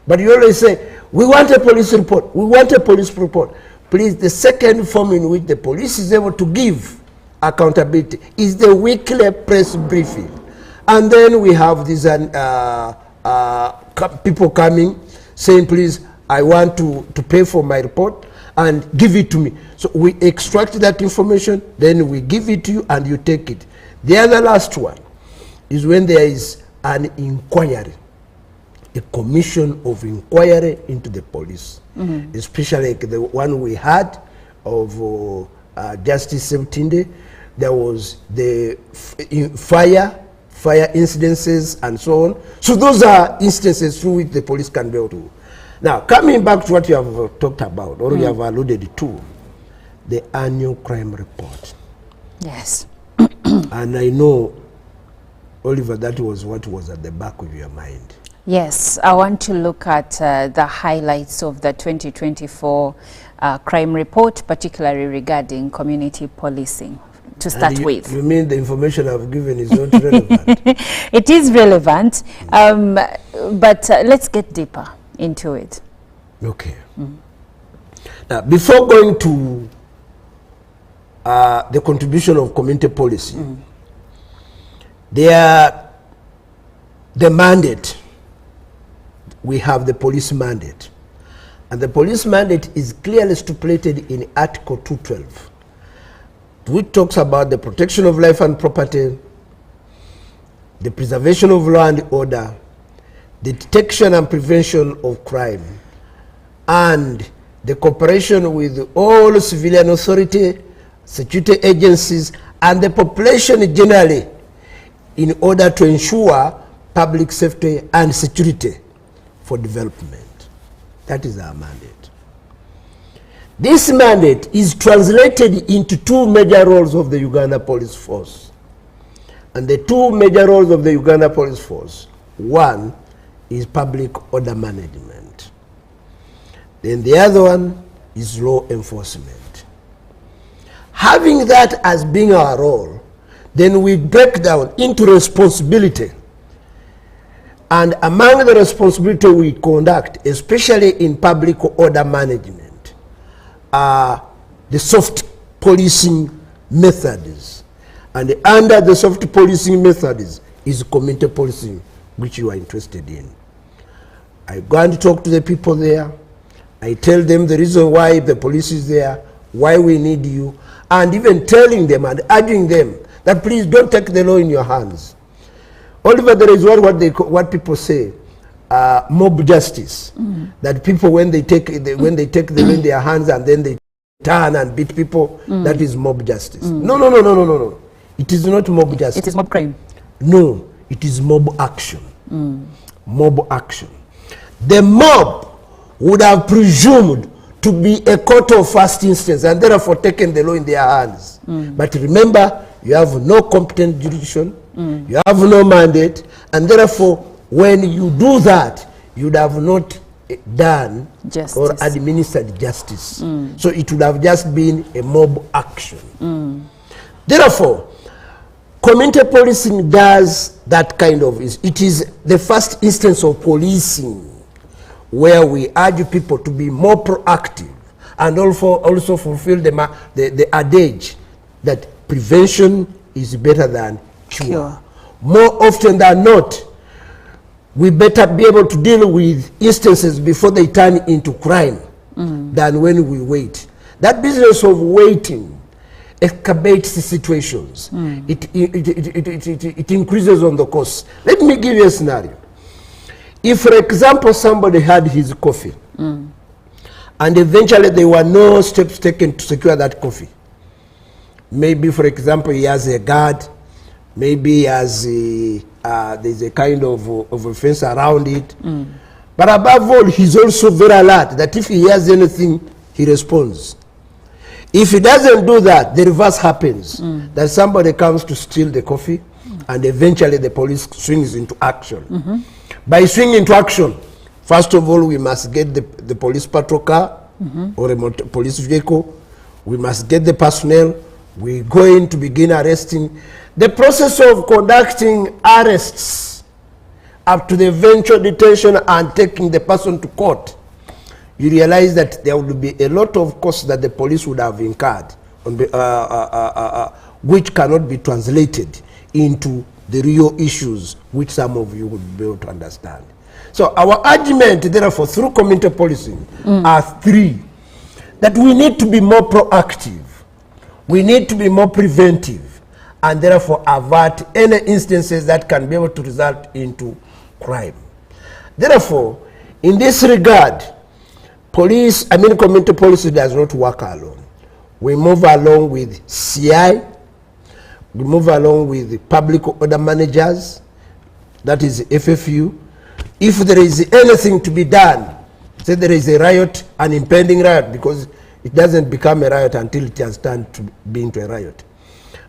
But you always say, we want a police report, we want a police report. Please, the second form in which the police is able to give accountability is the weekly press briefing. And then we have these people coming saying, please, I want to pay for my report and give it to me. So we extract that information, then we give it to you and you take it. The other last one is when there is an inquiry, a commission of inquiry into the police, especially like the one we had of Justice Septinde. There was the fire incidences and so on. So those are instances through which the police can be able to. Now, coming back to what you have talked about, or you have alluded to, the annual crime report. Yes. And I know, Oliver, that was what was at the back of your mind. Yes, I want to look at the highlights of the 2024 crime report, particularly regarding community policing. To start with. You mean the information I've given is not relevant? It is relevant, but let's get deeper into it. Okay. Now, before going to the contribution of community policy, the mandate, we have the police mandate. And the police mandate is clearly stipulated in Article 212. Which talks about the protection of life and property, the preservation of law and order, the detection and prevention of crime, and the cooperation with all civilian authority, security agencies, and the population generally in order to ensure public safety and security for development. That is our mandate. This mandate is translated into 2 major roles of the Uganda Police Force. And the 2 major roles of the Uganda Police Force, one is public order management. Then the other one is law enforcement. Having that as being our role, then we break down into responsibility. And among the responsibility we conduct, especially in public order management, the soft policing methods. And under the soft policing methods is community policing, which you are interested in. I go and talk to the people there. I tell them the reason why the police is there, why we need you, and even telling them and urging them that please don't take the law in your hands. Oliver, there is what people say, mob justice. That people, when they take the law in their hands and then they turn and beat people, that is mob justice. No. It is not mob justice. It is mob crime. No, it is mob action. Mob action. The mob would have presumed to be a court of first instance and therefore taken the law in their hands. But remember, you have no competent jurisdiction, you have no mandate, and therefore when you do that, you would have not done justice or administered justice. So it would have just been a mob action. Therefore, community policing does that kind of, it is the first instance of policing where we urge people to be more proactive and also fulfill the adage that prevention is better than cure. More often than not, we better be able to deal with instances before they turn into crime than when we wait. That business of waiting excavates situations. It increases on the cost. Let me give you a scenario. If, for example, somebody had his coffee and eventually there were no steps taken to secure that coffee, maybe, for example, he has a guard, maybe he has there's a kind of a fence around it, but above all, he's also very alert that if he hears anything, he responds. If he doesn't do that, the reverse happens, that somebody comes to steal the coffee and eventually the police swings into action. By swinging into action, first of all, we must get the police patrol car or a police vehicle. We must get the personnel. We're going to begin arresting. The process of conducting arrests up to the eventual detention and taking the person to court, you realize that there would be a lot of costs that the police would have incurred, which cannot be translated into the real issues which some of you would be able to understand. So our argument, therefore, through community policing are three: that we need to be more proactive, we need to be more preventive, and therefore avert any instances that can be able to result into crime. Therefore, in this regard, community policy does not work alone. We move along with CI, we move along with the public order managers, that is FFU. If there is anything to be done, say there is a riot, an impending riot, because it doesn't become a riot until it has turned to be into a riot.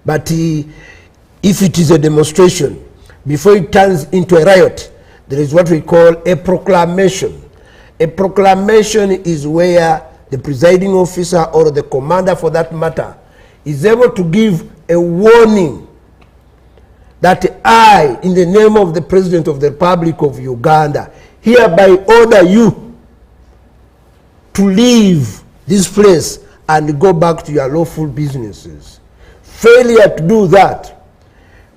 But if it is a demonstration, before it turns into a riot, there is what we call a proclamation. A proclamation is where the presiding officer or the commander, for that matter, is able to give a warning that I, in the name of the President of the Republic of Uganda, hereby order you to leave this place and go back to your lawful businesses. Failure to do that,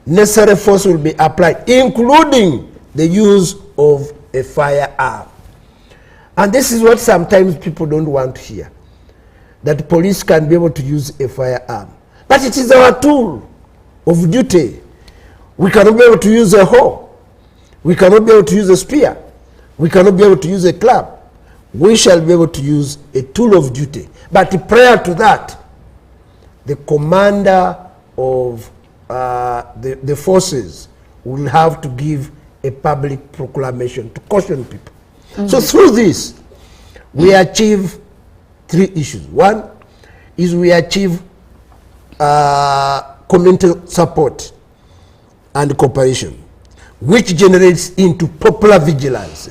necessary force will be applied, including the use of a firearm. And this is what sometimes people don't want to hear, that police can be able to use a firearm. But it is our tool of duty. We cannot be able to use a hoe. We cannot be able to use a spear. We cannot be able to use a club. We shall be able to use a tool of duty. But prior to that, the commander of the forces will have to give a public proclamation to caution people. So through this, we achieve three issues. One is we achieve community support and cooperation, which generates into popular vigilance.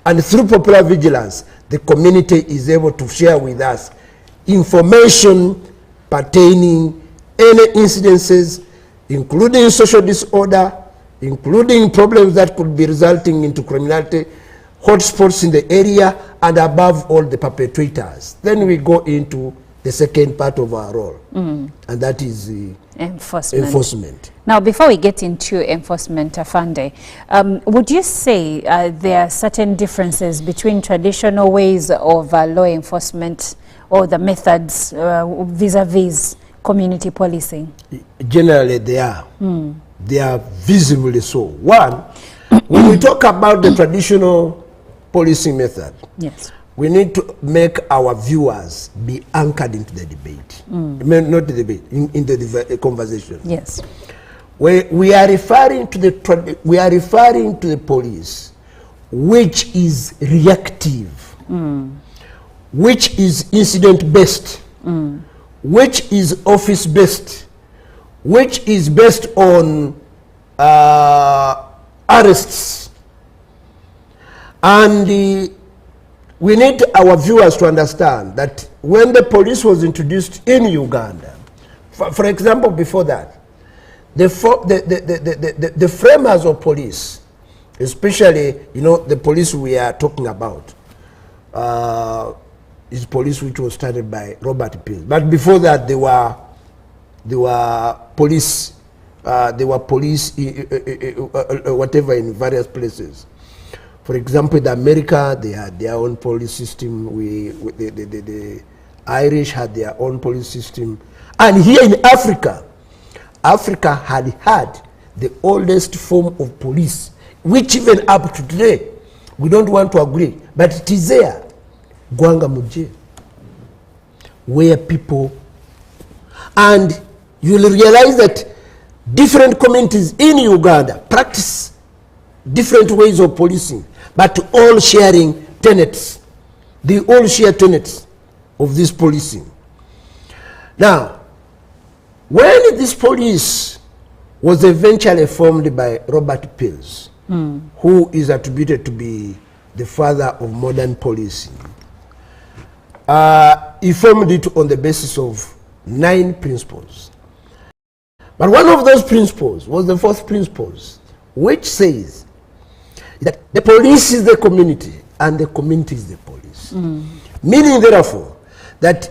And through popular vigilance, the community is able to share with us information pertaining any incidences, including social disorder, including problems that could be resulting into criminality, hotspots in the area, and above all, the perpetrators. Then we go into the second part of our role, and that is enforcement. Now, before we get into enforcement, Afande, would you say there are certain differences between traditional ways of law enforcement or the methods vis-a-vis community policing? Generally, they are. They are visibly so. One, when we talk about the traditional policing method, yes, we need to make our viewers be anchored into the debate. Not the debate, in the conversation. Yes. We are referring to the police, which is reactive, which is incident-based, which is office-based, which is based on arrests. And we need our viewers to understand that when the police was introduced in Uganda, for example, before that, the framers of police, especially, you know, the police we are talking about, is police which was started by Robert Peel. But before that, there were police, whatever, in various places. For example, in America, they had their own police system. The Irish had their own police system. And here in Africa, Africa had the oldest form of police, which even up to today, we don't want to agree, but it is there, Gwanga Muje, where people, and you'll realize that different communities in Uganda practice different ways of policing, but all sharing tenets. They all share tenets of this policing. Now, when this police was eventually formed by Robert Peel, who is attributed to be the father of modern policing, he formed it on the basis of 9 principles. But one of those principles was the 4th principle, which says that the police is the community and the community is the police. Meaning, therefore, that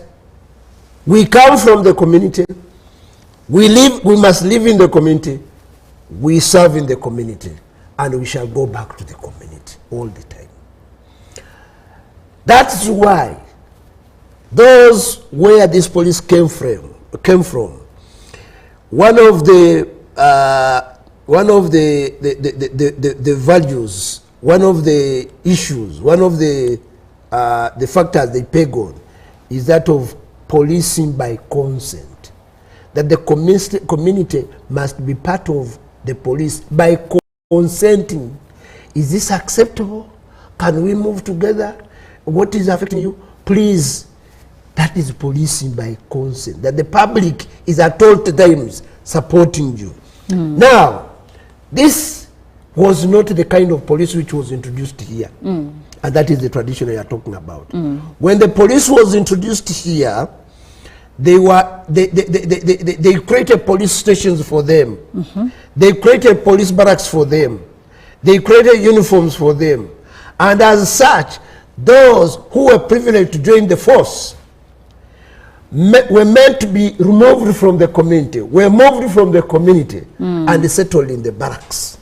we come from the community, we must live in the community, we serve in the community, and we shall go back to the community all the time. That's why those where this police came from, one of the values, one of the issues, one of the factors they peg on is that of policing by consent. That the community must be part of the police by consenting. Is this acceptable? Can we move together? What is affecting you? Please. That is policing by consent. That the public is at all times supporting you. Now, this was not the kind of police which was introduced here. And that is the tradition we are talking about. When the police was introduced here, they created police stations for them. They created police barracks for them. They created uniforms for them. And as such, those who were privileged to join the force were meant to be removed from the community, were moved from the community and settled in the barracks.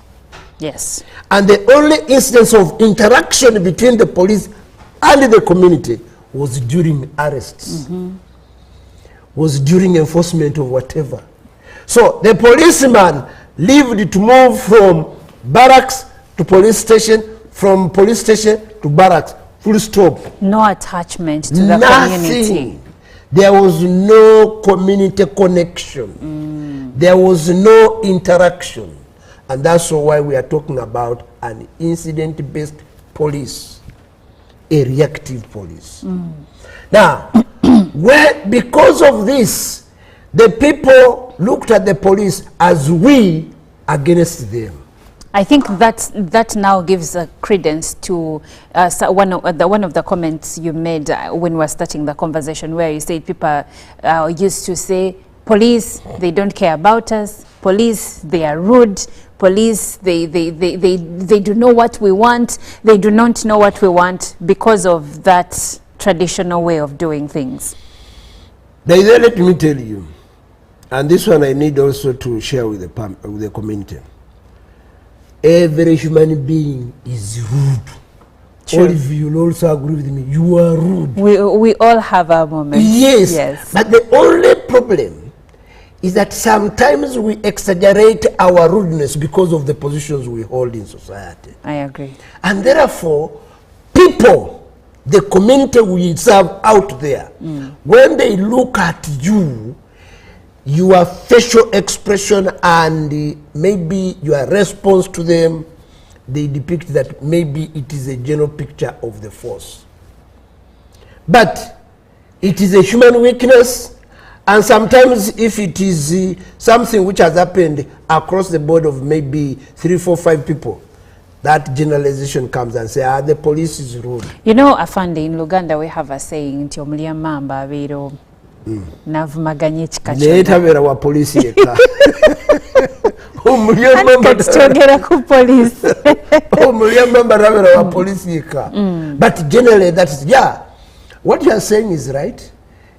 Yes. And the only instance of interaction between the police and the community was during arrests, was during enforcement of whatever. So the policeman lived to move from barracks to police station, from police station to barracks, full stop. No attachment to the community. There was no community connection. There was no interaction. And that's why we are talking about an incident-based police, a reactive police. Now, because of this, the people looked at the police as we against them. I think that now gives a credence to one of the comments you made when we were starting the conversation, where you said people used to say, police, they don't care about us. Police, they are rude. Police, they do know what we want. They do not know what we want because of that traditional way of doing things. Let me tell you, and this one I need also to share with the community. Every human being is rude. All of you will also agree with me. You are rude. We all have our moments. Yes. But the only problem is that sometimes we exaggerate our rudeness because of the positions we hold in society. I agree. And therefore, people, the community we serve out there, when they look at you, your facial expression and maybe your response to them, they depict that maybe it is a general picture of the force. But it is a human weakness, and sometimes if it is something which has happened across the board of maybe 3, 4, 5 people, that generalization comes and say, the police is rude. You know, Afande, in Uganda we have a saying, nti omulia mamba vero navumaganye chikacho. Neetavera wa polisi yeka. Katitogera ku police. Omulia mamba ravera wa polisi yeka. But generally that is, yeah, what you are saying is right,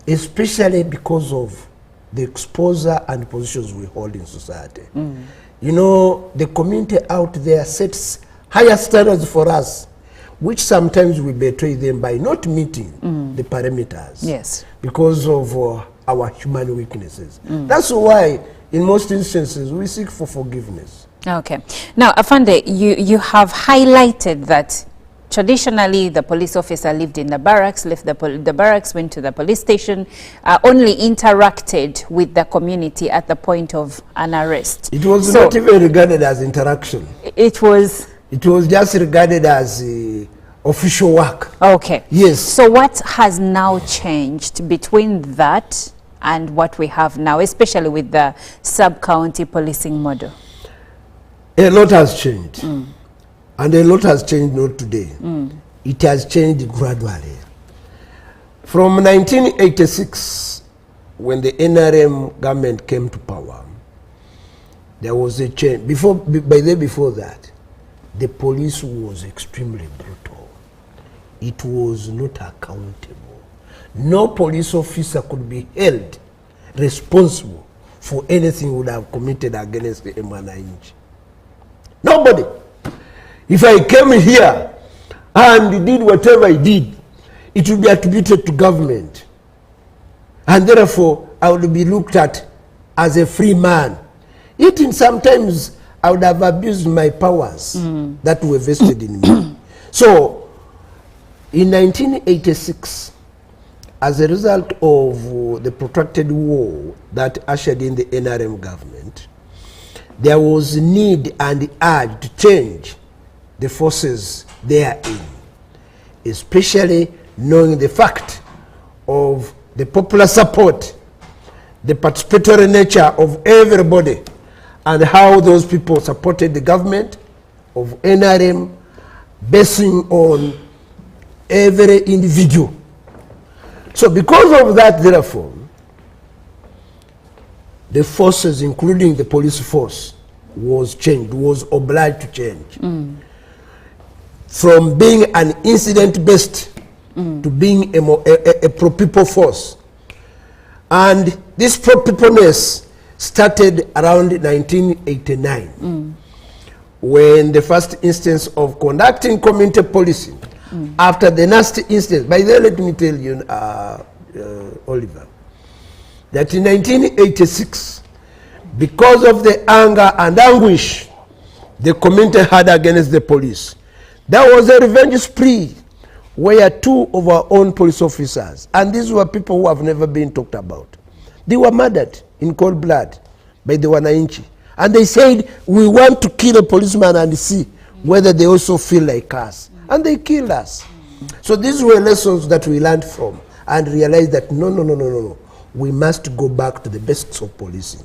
especially because of the exposure and positions we hold in society. You know, the community out there sets higher standards for us, which sometimes we betray them by not meeting the parameters. Yes. Because of our human weaknesses. That's why, in most instances, we seek for forgiveness. Okay. Now, Afande, you have highlighted that traditionally the police officer lived in the barracks, left the barracks, went to the police station, only interacted with the community at the point of an arrest. It was not even regarded as interaction. It was just regarded as official work. Okay. Yes. So what has now changed between that and what we have now, especially with the sub-county policing model? A lot has changed. And a lot has changed not today. It has changed gradually. From 1986, when the NRM government came to power, there was a change. Before that, the police was extremely brutal. It was not accountable. No police officer could be held responsible for anything would have committed against the M1. Nobody. If I came here and did whatever I did, it would be attributed to government. And therefore, I would be looked at as a free man. Yet sometimes I would have abused my powers that were vested in me. So, in 1986, as a result of the protracted war that ushered in the NRM government, there was a need and urge to change the forces therein, especially knowing the fact of the popular support, the participatory nature of everybody, and how those people supported the government of NRM, basing on every individual. So because of that, therefore, the forces, including the police force, was changed, was obliged to change. From being an incident-based to being a pro-people force. And this pro-peopleness started around 1989, when the first instance of conducting community policing, after the nasty instance, by the way, let me tell you, Oliver, that in 1986, because of the anger and anguish the community had against the police, there was a revenge spree where 2 of our own police officers, and these were people who have never been talked about, they were murdered in cold blood by the Wananchi. And they said, we want to kill a policeman and see whether they also feel like us. And they killed us. So these were lessons that we learned from and realized that no. We must go back to the basics of policing,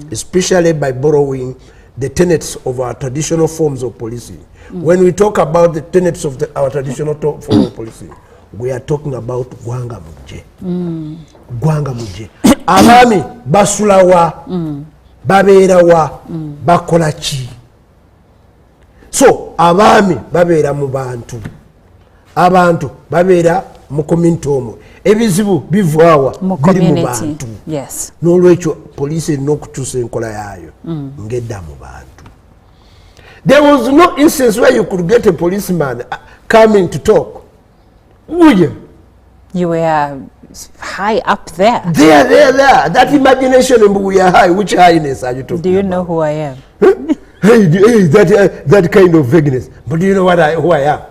especially by borrowing the tenets of our traditional forms of policing. When we talk about the tenets of our traditional form of policing, we are talking about Gwanga Muje. Gwanga Muje. Abami basulawa, baberawa, bakolachi. So, abami babera mu bantu. Abantu babera mu community omwo. Ebizibu bivaawa biri mu bantu. Yes. N'olwekyo police erina okutuusa enkola yaayo ng'edda mu bantu. There was no instance where you could get a policeman coming to talk. Would you? You were high up there. There. That imagination, we are high. Which highness are you talking about? Do you know who I am? Hey, that kind of vagueness. But do you know who I am?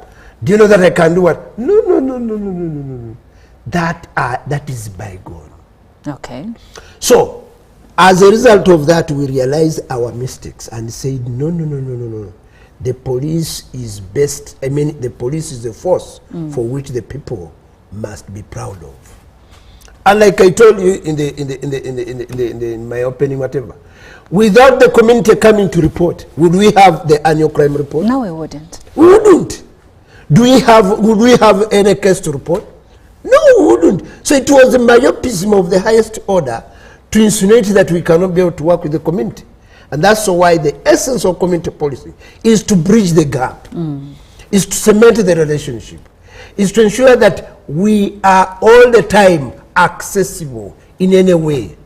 Do you know that I can do what? No. That is bygone. Okay. So, as a result of that, we realized our mistakes and said, no. The police is best. I mean, the police is the force for which the people must be proud of. And like I told you in my opening, whatever, without the community coming to report, would we have the annual crime report? No, we wouldn't. We wouldn't. Would we have any case to report? No, we wouldn't. So it was a myopism of the highest order to insinuate that we cannot be able to work with the community. And that's why the essence of community policy is to bridge the gap, is to cement the relationship, is to ensure that we are all the time accessible in any way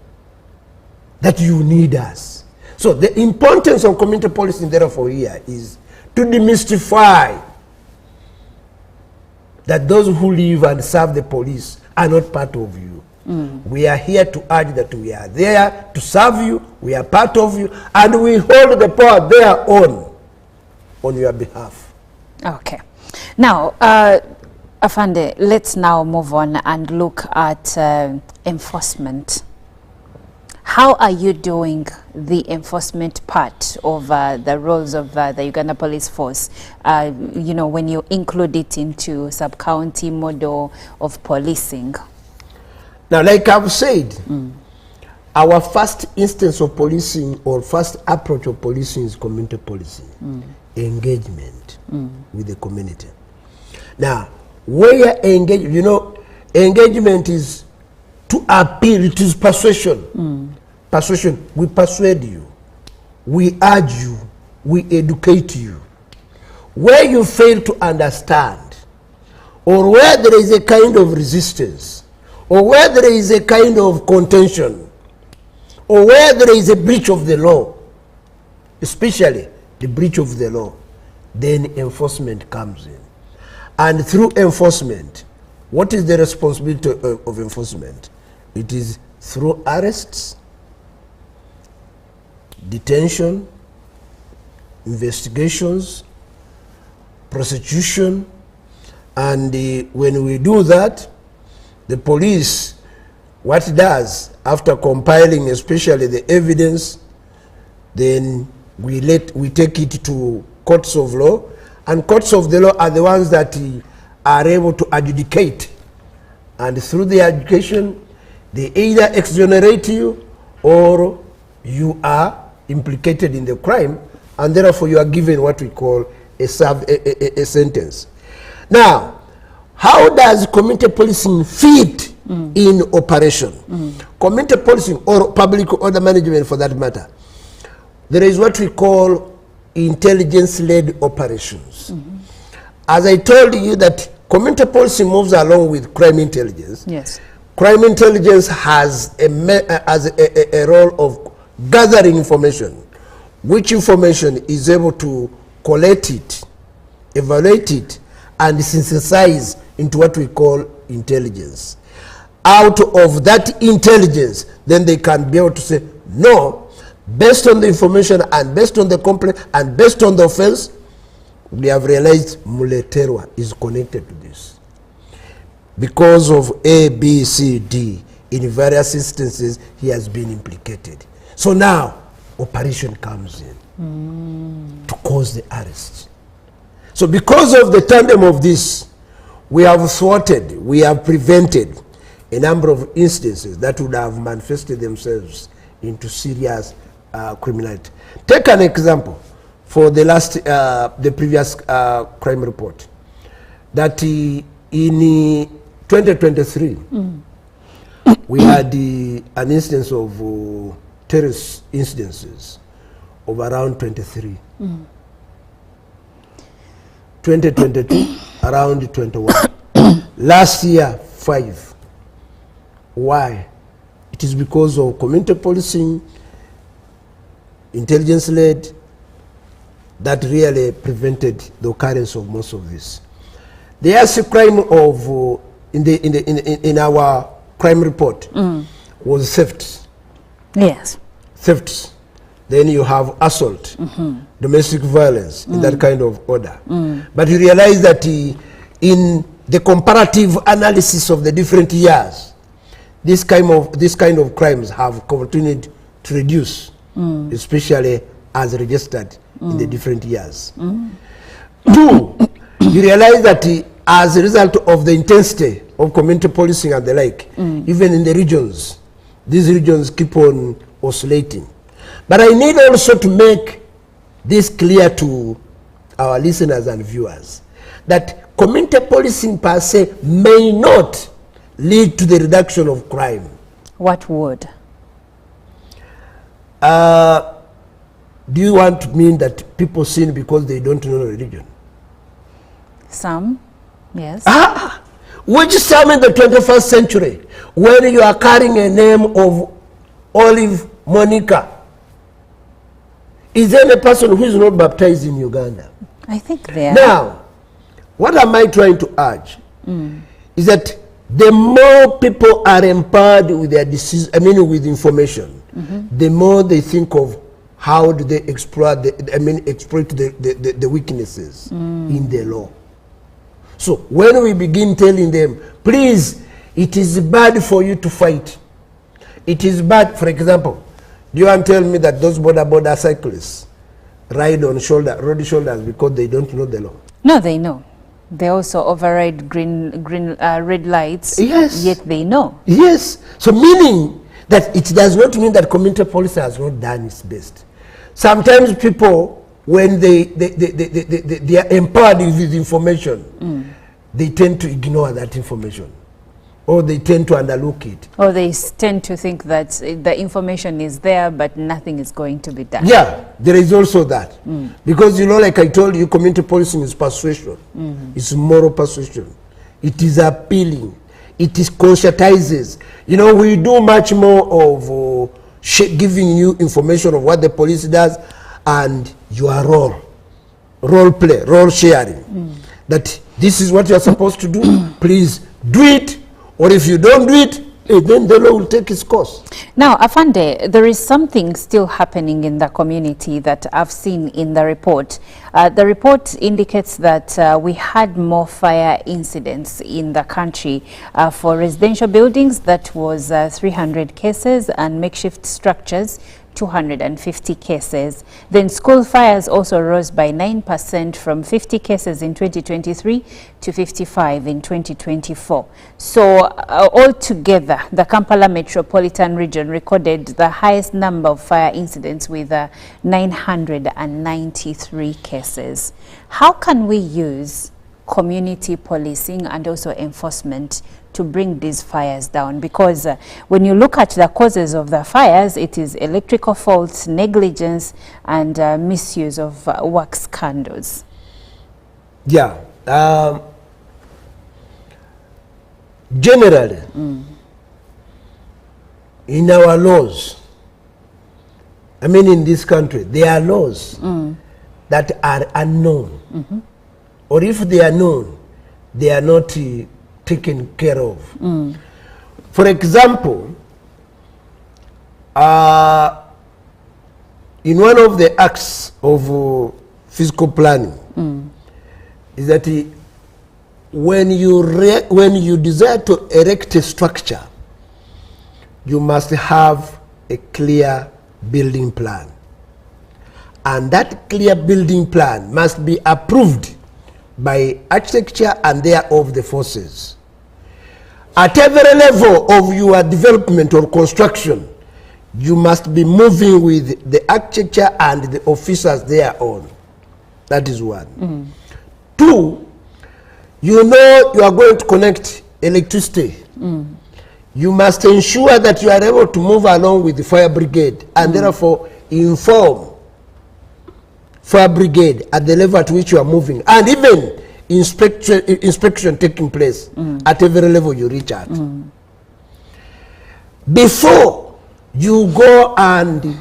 that you need us. So the importance of community policy, therefore, here is to demystify that those who live and serve the police are not part of you. We are here to urge that we are there to serve you, we are part of you, and we hold the power there on your behalf. Okay. Now, Afande, let's now move on and look at enforcement. How are you doing the enforcement part of the roles of the Uganda Police Force, you know, when you include it into sub-county model of policing? Now, like I've said, our first instance of policing or first approach of policing is community policing, engagement with the community. Now, where engagement is to appeal, it is persuasion. Persuasion, we persuade you, we urge you, we educate you. Where you fail to understand, or where there is a kind of resistance, or where there is a kind of contention, or where there is a breach of the law, especially the breach of the law, then enforcement comes in. And through enforcement, what is the responsibility of enforcement? It is through arrests, detention, investigations, prosecution, and when we do that, the police, what it does, after compiling especially the evidence, then we take it to courts of law, and courts of the law are the ones that are able to adjudicate. And through the adjudication, they either exonerate you or you are implicated in the crime, and therefore you are given what we call a sentence. Now, how does community policing fit in operation? Community policing, or public order management for that matter, there is what we call intelligence-led operations. As I told you that community policing moves along with crime intelligence. Yes. Crime intelligence has a role of gathering information, which information is able to collect it, evaluate it, and synthesize into what we call intelligence. Out of that intelligence, then they can be able to say, no, based on the information and based on the complaint and based on the offense, we have realized Mulera is connected to this. Because of A, B, C, D, in various instances, he has been implicated. So now, operation comes in to cause the arrest. So because of the tandem of this, we have thwarted, we have prevented a number of instances that would have manifested themselves into serious criminality. Take an example for the previous crime report, that in 2023, we had an instance of terrorist incidences of around 23. 2022, around 21. Last year, 5. Why? It is because of community policing, intelligence-led, that really prevented the occurrence of most of this. The last crime of in our crime report was theft. Yes. Thefts. Then you have assault, domestic violence, in that kind of order. But you realize that in the comparative analysis of the different years, this kind of crimes have continued to reduce, especially as registered in the different years. 2, you realize that as a result of the intensity of community policing and the like, even in the regions, these regions keep on oscillating. But I need also to make this clear to our listeners and viewers that community policing per se may not lead to the reduction of crime. What would? Do you want to mean that people sin because they don't know religion? Some, yes. Which some in the 21st century, when you are carrying a name of Olive Monica, is there a person who is not baptized in Uganda? I think there. Now, what am I trying to urge? Is that the more people are empowered with their with information, the more they think of how do they exploit the weaknesses in the law. So when we begin telling them, please, it is bad for you to fight. It is bad, for example, do you want to tell me that those border cyclists ride on road shoulders because they don't know the law? No, they know. They also override red lights. Yes. Yet they know. Yes. So meaning that it does not mean that community policy has not done its best. Sometimes people, when they are empowered with information, they tend to ignore that information, or they tend to underlook it. Or they tend to think that the information is there, but nothing is going to be done. Yeah, there is also that. Because, like I told you, community policing is persuasion. It's moral persuasion. It is appealing. It is conscientizes. We do much more of giving you information of what the police does and your role play, role sharing. That this is what you are supposed to do. Please do it. Or if you don't do it, then the law will take its course. Now, Afande, there is something still happening in the community that I've seen in the report. The report indicates that we had more fire incidents in the country. For residential buildings, that was 300 cases, and makeshift structures, 250 cases. Then school fires also rose by 9% from 50 cases in 2023 to 55 in 2024. So altogether, the Kampala metropolitan region recorded the highest number of fire incidents with 993 cases. How can we use community policing and also enforcement to bring these fires down? Because when you look at the causes of the fires, it is electrical faults, negligence, and misuse of work scandals. Yeah. Generally, in our laws, in this country, there are laws that are unknown. Or if they are known, they are not taken care of. For example, in one of the acts of physical planning, is that when you desire to erect a structure, you must have a clear building plan. And that clear building plan must be approved by architecture and thereof the forces. At every level of your development or construction, you must be moving with the architecture and the officers thereon. That is one. Two, you are going to connect electricity. You must ensure that you are able to move along with the fire brigade and therefore inform fire brigade at the level at which you are moving, and even inspection taking place at every level you reach at. Before you go and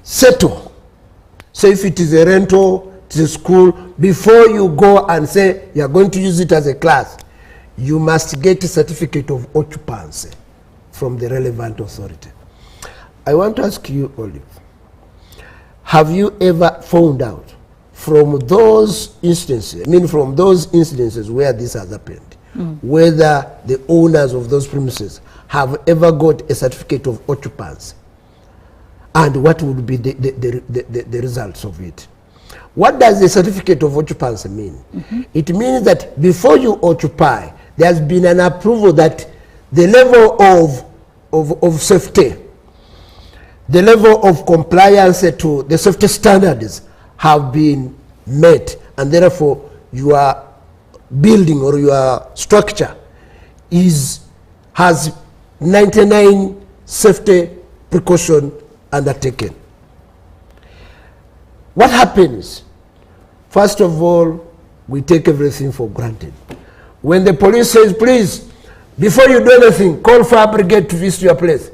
settle, say if it is a rental, it is a school, before you go and say you are going to use it as a class, you must get a certificate of occupancy from the relevant authority. I want to ask you, Olive, have you ever found out from those instances, from those incidences where this has happened, whether the owners of those premises have ever got a certificate of occupancy? And what would be the results of it? What does the certificate of occupancy mean? It means that before you occupy, there has been an approval that the level of safety, the level of compliance to the safety standards have been met, and therefore your building or your structure has 99 safety precaution undertaken. What happens? First of all, we take everything for granted. When the police says, please, before you do anything, call fire brigade to visit your place.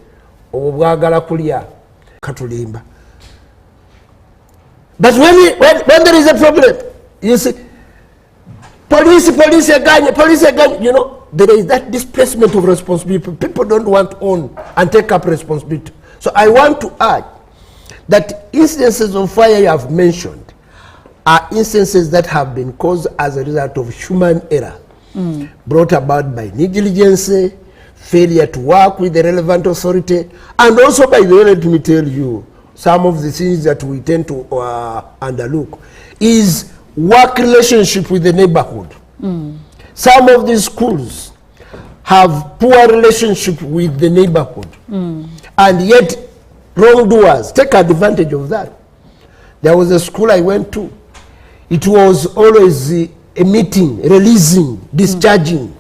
But when there is a problem, you see, police again, you know, there is that displacement of responsibility. People don't want to own and take up responsibility. So I want to add that instances of fire you have mentioned are instances that have been caused as a result of human error, brought about by negligence, failure to work with the relevant authority, and also, by the way, let me tell you, some of the things that we tend to underlook is work relationship with the neighborhood. Some of these schools have poor relationship with the neighborhood, and yet wrongdoers take advantage of that. There was a school I went to. It was always emitting, releasing, discharging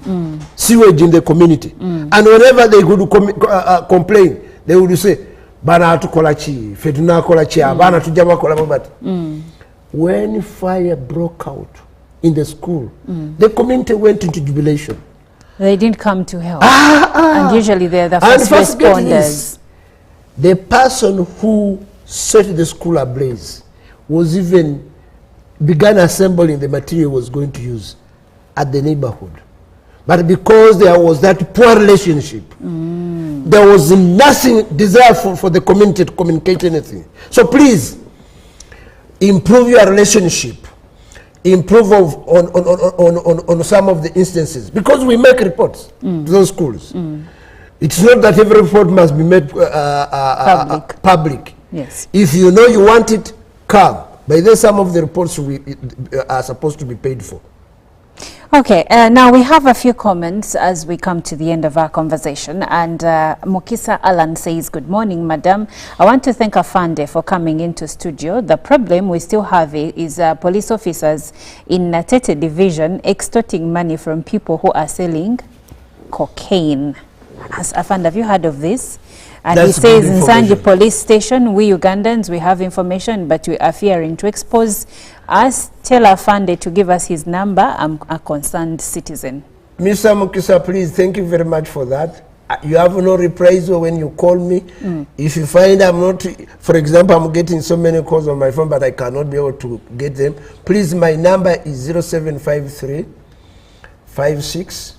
sewage in the community. And whenever they would complain, they would say, Bana tukolachi, feduna kolachi, bana tujama kolabati. When fire broke out in the school, the community went into jubilation. They didn't come to help. And usually they're the first responders. The person who set the school ablaze was even began assembling the material was going to use at the neighborhood. But because there was that poor relationship, there was nothing desire for the community to communicate anything. So please, improve your relationship. Improve on some of the instances. Because we make reports to those schools. It's not that every report must be made public. Yes. If you know you want it, come. By then some of the reports are supposed to be paid for. Okay, now we have a few comments as we come to the end of our conversation. And Mukisa Alan says, good morning, madam. I want to thank Afande for coming into studio. The problem we still have is police officers in Tete Division extorting money from people who are selling cocaine. Afande, have you heard of this? And he says in Sanji police station, we Ugandans, we have information, but we are fearing to expose us. Tell Afande to give us his number. I'm a concerned citizen. Mr. Mukisa, please, thank you very much for that. You have no reprisal when you call me. If you find I'm not, for example, I'm getting so many calls on my phone, but I cannot be able to get them. Please, my number is 0753 56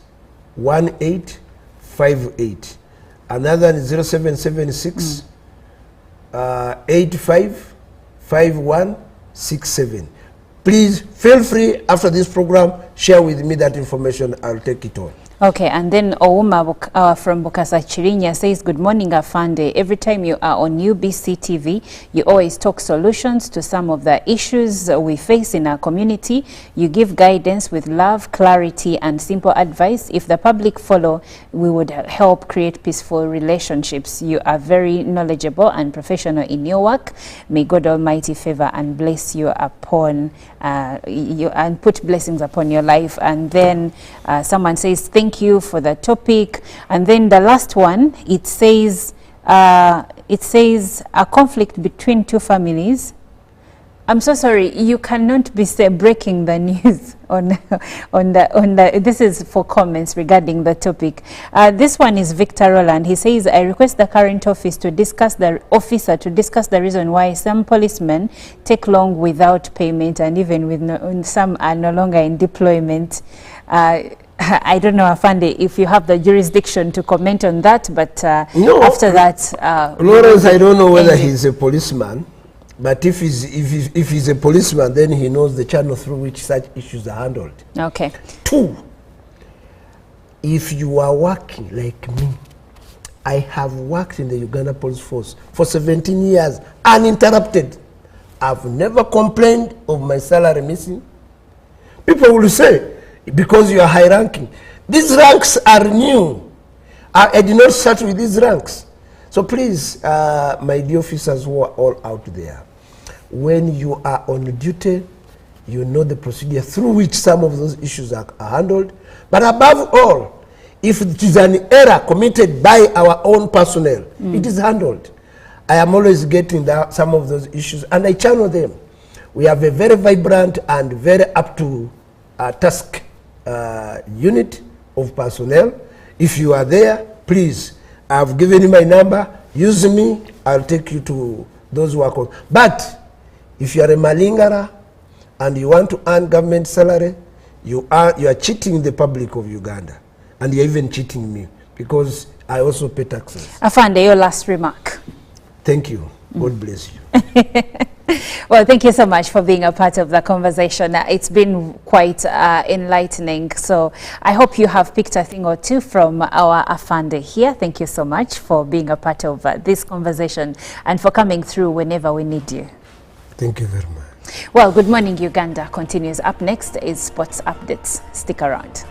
1858. Another is 0776 85 5167. Please feel free after this program, share with me that information. I'll take it on. Okay, and then Ouma from Bukasa Chirinya says, good morning, Afande. Every time you are on UBC TV, you always talk solutions to some of the issues we face in our community. You give guidance with love, clarity, and simple advice. If the public follow, we would help create peaceful relationships. You are very knowledgeable and professional in your work. May God Almighty favor and bless you upon you and put blessings upon your life. And then someone says, thank you for the topic. And then the last one, it says a conflict between two families. I'm so sorry, you cannot be breaking the news on the this is for comments regarding the topic. This one is Victor Roland. He says, I request the current office to discuss the reason why some policemen take long without payment, and even with some are no longer in deployment. I don't know, Afande, if you have the jurisdiction to comment on that, but no, after that... Lawrence, I don't know whether he's a policeman, but if he's a policeman, then he knows the channel through which such issues are handled. Okay. 2, if you are working like me, I have worked in the Uganda Police Force for 17 years, uninterrupted. I've never complained of my salary missing. People will say, because you are high ranking, These ranks are new. I did not start with these ranks. So please, my dear officers who are all out there, when you are on duty, you know the procedure through which some of those issues are handled. But above all, if it is an error committed by our own personnel, it is handled. I am always getting some of those issues and I channel them. We have a very vibrant and very up to task unit of personnel. If you are there, please, I've given you my number, use me, I'll take you to those who are called. But if you are a malingara and you want to earn government salary, you are cheating the public of Uganda. And you're even cheating me because I also pay taxes. Afande, your last remark. Thank you. God bless you. Well, thank you so much for being a part of the conversation. It's been quite enlightening. So I hope you have picked a thing or two from our Afande here. Thank you so much for being a part of this conversation and for coming through whenever we need you. Thank you very much. Well, Good Morning Uganda continues. Up next is Sports Updates. Stick around.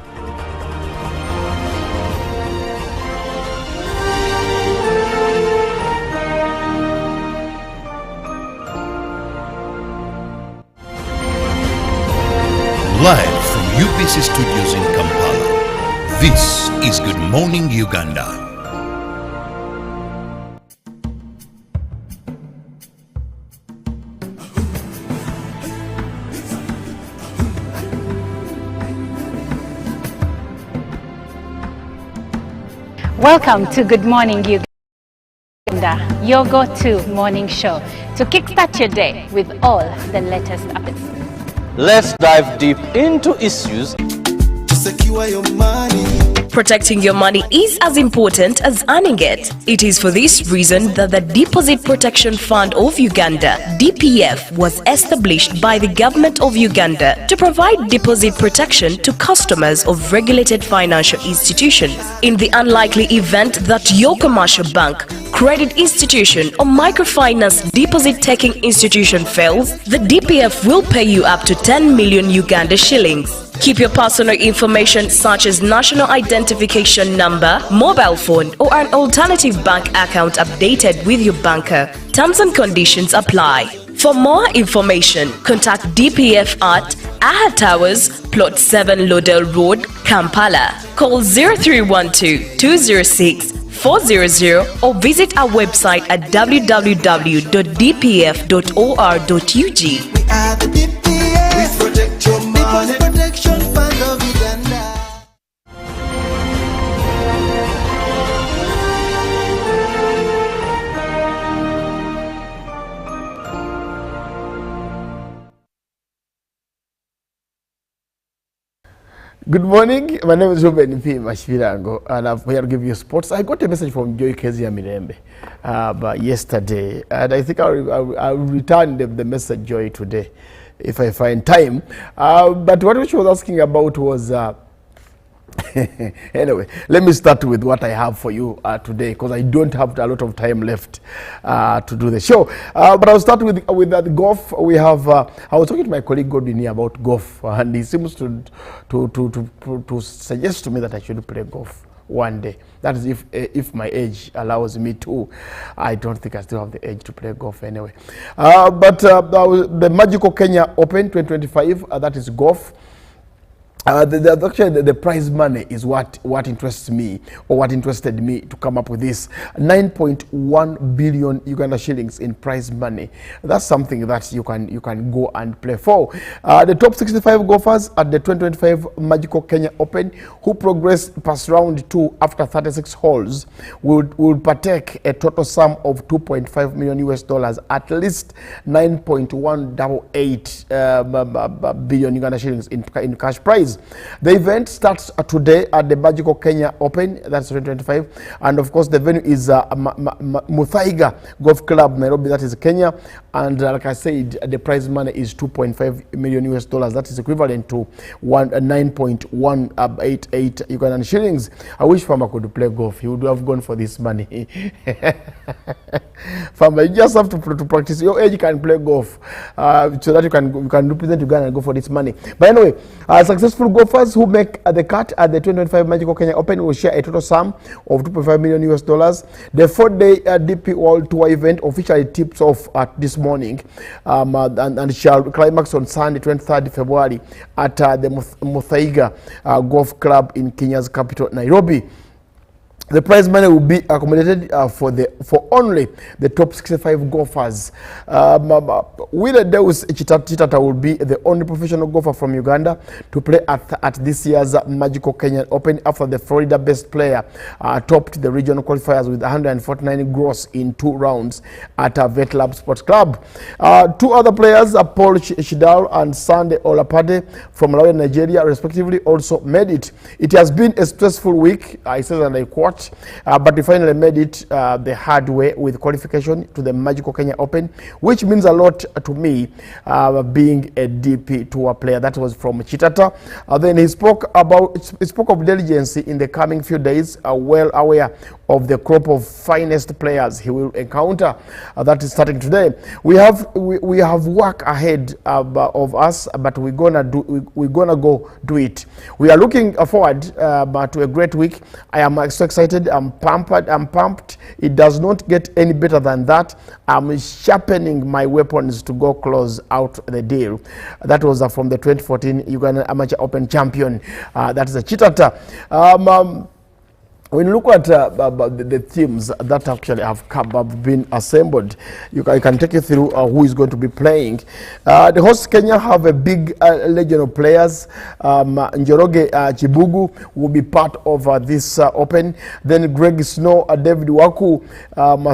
Live from UBC Studios in Kampala, this is Good Morning Uganda. Welcome to Good Morning Uganda, your go-to morning show to kickstart your day with all the latest updates. Let's dive deep into issues. To secure your money. Protecting your money is as important as earning it. It is for this reason that the Deposit Protection Fund of Uganda, DPF, was established by the government of Uganda to provide deposit protection to customers of regulated financial institutions. In the unlikely event that your commercial bank, credit institution or microfinance deposit-taking institution fails, the DPF will pay you up to 10 million Uganda shillings. Keep your personal information such as national identification number, mobile phone or an alternative bank account updated with your banker. Terms and conditions apply. For more information, contact DPF at Aha Towers, Plot 7 Lodell Road, Kampala. Call 0312 206 400 or visit our website at www.dpf.or.ug. We are the DPF. We protect your money. Protection Fund of Uganda. Good morning. My name is Ruben P. Mashvirango, and I'm here to give you sports. I got a message from Joy Kezia Mirembe yesterday, and I think I'll return the message, Joy, today if I find time. But what she was asking about was anyway, let me start with what I have for you today, because I don't have a lot of time left to do the show. But I'll start with the golf. We have. I was talking to my colleague Godwin here about golf, and he seems to suggest to me that I should play golf one day. That is if my age allows me to. I don't think I still have the age to play golf anyway. But the Magical Kenya Open 2025, that is golf. Actually, the prize money is what interests me, or what interested me to come up with this 9.1 billion Uganda shillings in prize money. That's something that you can go and play for. The top 65 golfers at the 2025 Magical Kenya Open who progress past round 2 after 36 holes will partake a total sum of 2.5 million US dollars, at least 9.188 billion Uganda shillings in cash prize. The event starts today at the Magical Kenya Open, that's 2025, and of course the venue is Muthaiga Golf Club, Nairobi, that is Kenya, and like I said, the prize money is 2.5 million US dollars, that is equivalent to 9.188 Ugandan shillings. I wish Farmer could play golf. He would have gone for this money. Farmer, you just have to practice. Your age, you can play golf so that you can represent Uganda and go for this money. But anyway, successful successful golfers who make the cut at the 2025 Magical Kenya Open will share a total sum of $2.5 million. The 4-day DP World Tour event officially tips off this morning and shall climax on Sunday, 23rd February at the Muthaiga Golf Club in Kenya's capital, Nairobi. The prize money will be accommodated for only the top 65 golfers. Wile Deus Chitata will be the only professional golfer from Uganda to play at this year's Magical Kenyan Open after the Florida-based player topped the regional qualifiers with 149 gross in 2 rounds at Vet Lab Sports Club. 2 other players, Paul Shidal and Sunday Olapade from Malawi, Nigeria, respectively, also made it. It has been a stressful week, I said, and I quote, but we finally made it the hard way with qualification to the Magical Kenya Open, which means a lot to me, being a DP Tour player. That was from Chitata. Then he spoke of diligence in the coming few days, well aware of the crop of finest players he will encounter. That is starting today. We have work ahead of us, but we're gonna go do it. We are looking forward to a great week. I am so excited. I'm pumped. It does not get any better than that. I'm sharpening my weapons to go close out the deal. That was from the 2014 Uganda Amateur Open champion. That is a Chitata. When you look at the teams that actually have been assembled, I can take you through who is going to be playing. The host Kenya have a big legion of players. Njoroge Chibugu will be part of this Open. Then Greg Snow, David Waku,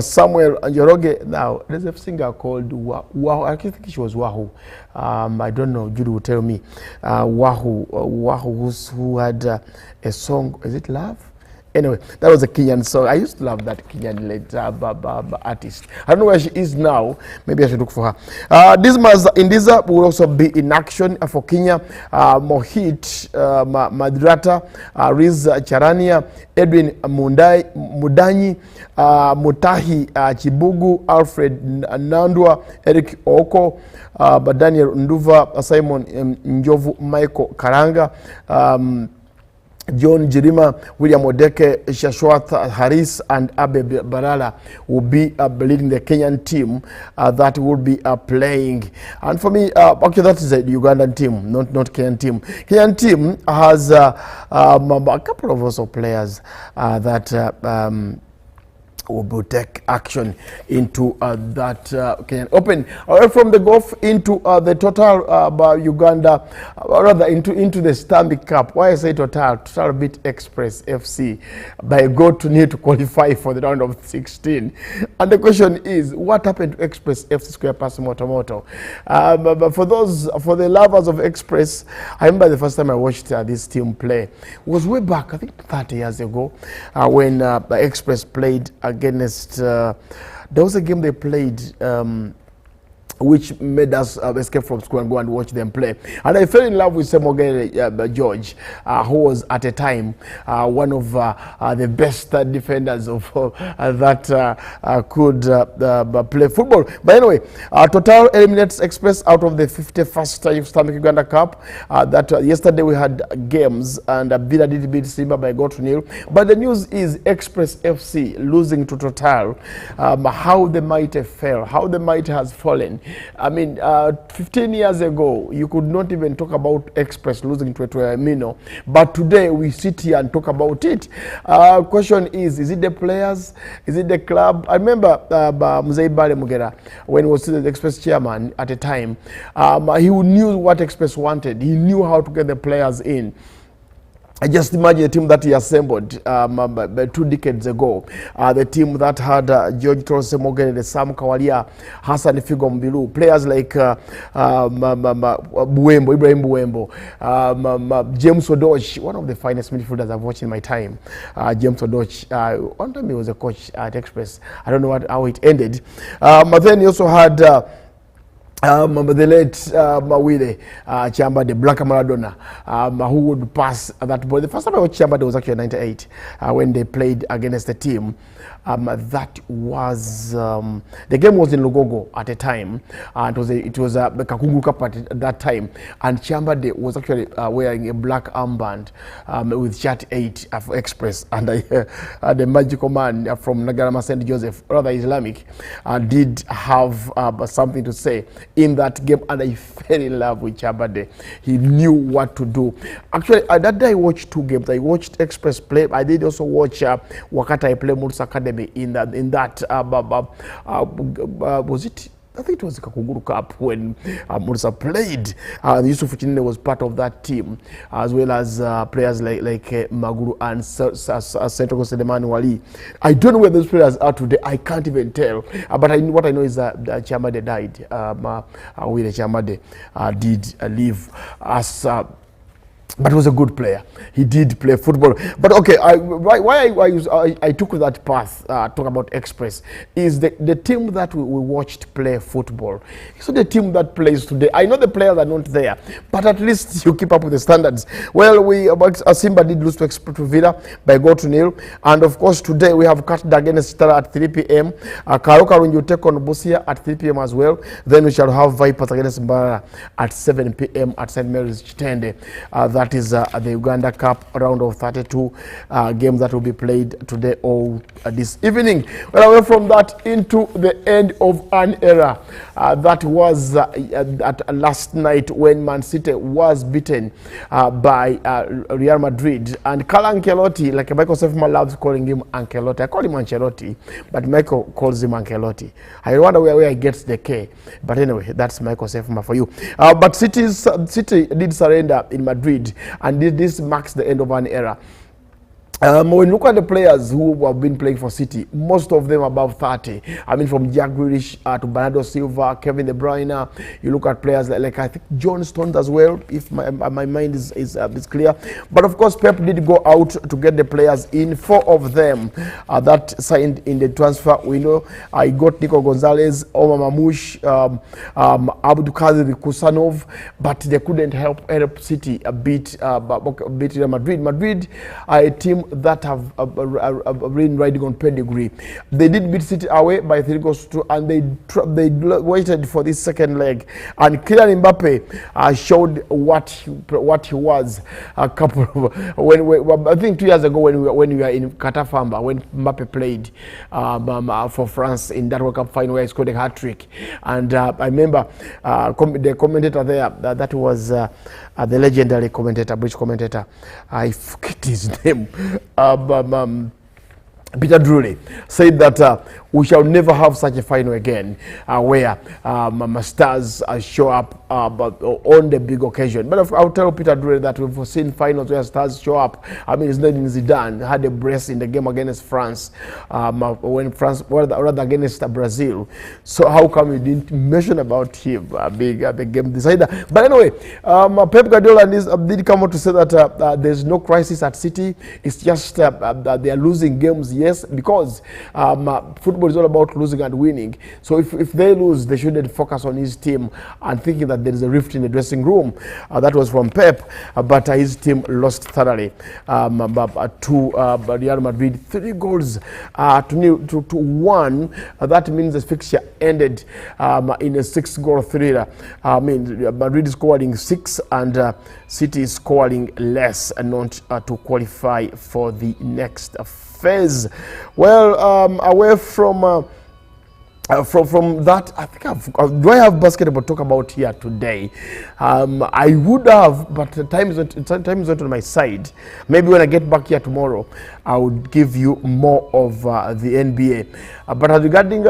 Samuel Njoroge. Now, there's a singer called Wahu. I think she was Wahu. I don't know. Judy will tell me. Wahu, who had a song. Is it Love? Anyway, that was a Kenyan song. I used to love that Kenyan artist. I don't know where she is now. Maybe I should look for her. Dismas Indiza will also be in action for Kenya. Mohit Madrata, Riz Charania, Edwin Mudanyi, Mutahi Chibugu, Alfred Nandwa, Eric Oko, Daniel Nduva, Simon Njovu, Michael Karanga, John Jirima, William Odeke, Shashwath Harris, and Abe Barala will be leading the Kenyan team that will be playing. And for me, okay, that is a Ugandan team, not Kenyan team. Kenyan team has a couple of also players that will take action into that Kenyan Open. Away from the golf into the Total Uganda, rather into the Stanbic Cup. Why I say Total beat Express FC by to need to qualify for the round of 16. And the question is, what happened to Express FC Square Pass Motomoto? But for the lovers of Express, I remember the first time I watched this team play. It was way back, I think 30 years ago, when Express played against, there was a game they played which made us escape from school and go and watch them play. And I fell in love with Semogere George, who was at a time one of the best defenders of that could play football. But anyway, Total eliminates Express out of the 51st Stanbic Uganda Cup. That yesterday we had games, and Villa did beat Simba by 0-0. But the news is Express FC losing to Total. How the might have fell, how the might has fallen. I mean, 15 years ago, you could not even talk about Express losing to Amino. But today, we sit here and talk about it. Question is it the players? Is it the club? I remember Mzee Bale Mugera, when he was the Express chairman at a time, he knew what Express wanted. He knew how to get the players in. I just imagine a team that he assembled 2 decades ago. The team that had George Torose Mogere, Sam Kawalia, Hassan Figo Mbilu, players like Ibrahim Buembo, James Odoch, one of the finest midfielders I've watched in my time. James Odoch, one time he was a coach at Express. I don't know how it ended. But then he also had The late Mawile Chamba, the Black Maradona, who would pass that ball. The first time I watched Chamba was actually in '98 when they played against the team. That was the game was in Lugogo at the time. It was a Kakungu Cup at that time, and Chamba was actually wearing a black armband with Chat 8 for Express, and the magical man from Nagarama St. Joseph, rather Islamic, did have something to say in that game, and I fell in love with Chamba. He knew what to do. Actually, that day I watched 2 games. I watched Express play. I did also watch Wakata play Mulsa Academy in that was it? I think it was the Kakuguru Cup when Mulsa played. Yusuf Chinene was part of that team, as well as players like Maguru and Sentoko Selemani Wali. I don't know where those players are today. I can't even tell. But what I know is that Chamade died. Wile Chamade did leave us. But he was a good player. He did play football. But okay, why I took that path, talk about Express, is the team that we watched play football. So the team that plays today, I know the players are not there, but at least you keep up with the standards. Well, Simba did lose to Express Villa by 0-0. And of course, today we have Katda against Stara at 3 p.m. Karoka when you take on Busia at 3 p.m. as well. Then we shall have Vipers against Mbara at 7 p.m. at St. Mary's Chitende. That is the Uganda Cup round of 32 game that will be played today or this evening. Well, away from that into the end of an era that was at last night when Man City was beaten by Real Madrid. And Carlo Ancelotti, like Michael Sefma loves calling him Ancelotti. I call him Ancelotti, but Michael calls him Ancelotti. I wonder where he gets the K. But anyway, that's Michael Sefma for you. But City did surrender in Madrid. And this marks the end of an era. When you look at the players who have been playing for City, most of them above 30. I mean, from Jack Grealish to Bernardo Silva, Kevin De Bruyne. You look at players like I think John Stones as well, if my mind is clear. But of course, Pep did go out to get the players in. 4 of them that signed in the transfer window. I got Nico Gonzalez, Omar Mamouche, Abdulkadir Kusanov, but they couldn't help City beat Real Madrid. Madrid are a team that have been riding on pedigree. They did beat City away by 3-2, and they waited for this second leg. And Kylian Mbappe showed what he was a couple of I think 2 years ago when we were in Qatar Famba, when Mbappe played for France in that World Cup final where he scored a hat-trick. And I remember the commentator there, that was the legendary commentator, British commentator, I forget his name, Peter Drury, said that we shall never have such a final again where stars show up on the big occasion. But I'll tell Peter Drury that we've seen finals where stars show up. I mean, it's not in Zidane had a brace in the game against France, when France, rather against Brazil. So how come you didn't mention about him being the game decider? But anyway, Pep Guardiola did come out to say that there's no crisis at City. It's just that they are losing games, yes, because football is all about losing and winning. So if they lose, they shouldn't focus on his team and thinking that there is a rift in the dressing room. That was from Pep, but his team lost thoroughly to Real Madrid, 3 goals to 1. That means the fixture ended in a 6-goal thriller. I mean, Madrid is scoring 6 and City is scoring less, and not to qualify for the next phase. Well, away from that, I think do I have basketball to talk about here today? I would have, but time is not on my side. Maybe when I get back here tomorrow, I would give you more of the NBA. But regarding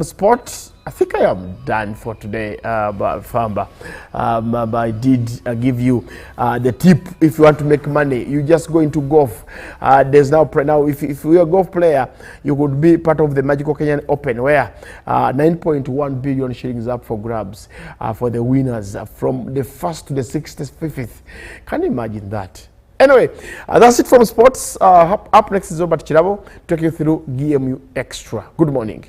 sports, I think I am done for today, Famba. I did give you the tip. If you want to make money, you just go into golf. There's now if you're a golf player, you could be part of the Magical Kenyan Open, where 9.1 billion shillings up for grabs for the winners from the 1st to the 65th. Can you imagine that? Anyway, that's it from sports. Up next is Robert Chirabo, take you through GMU Extra. Good morning.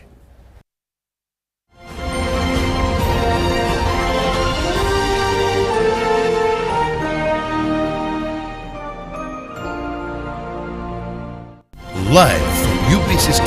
live from UBC's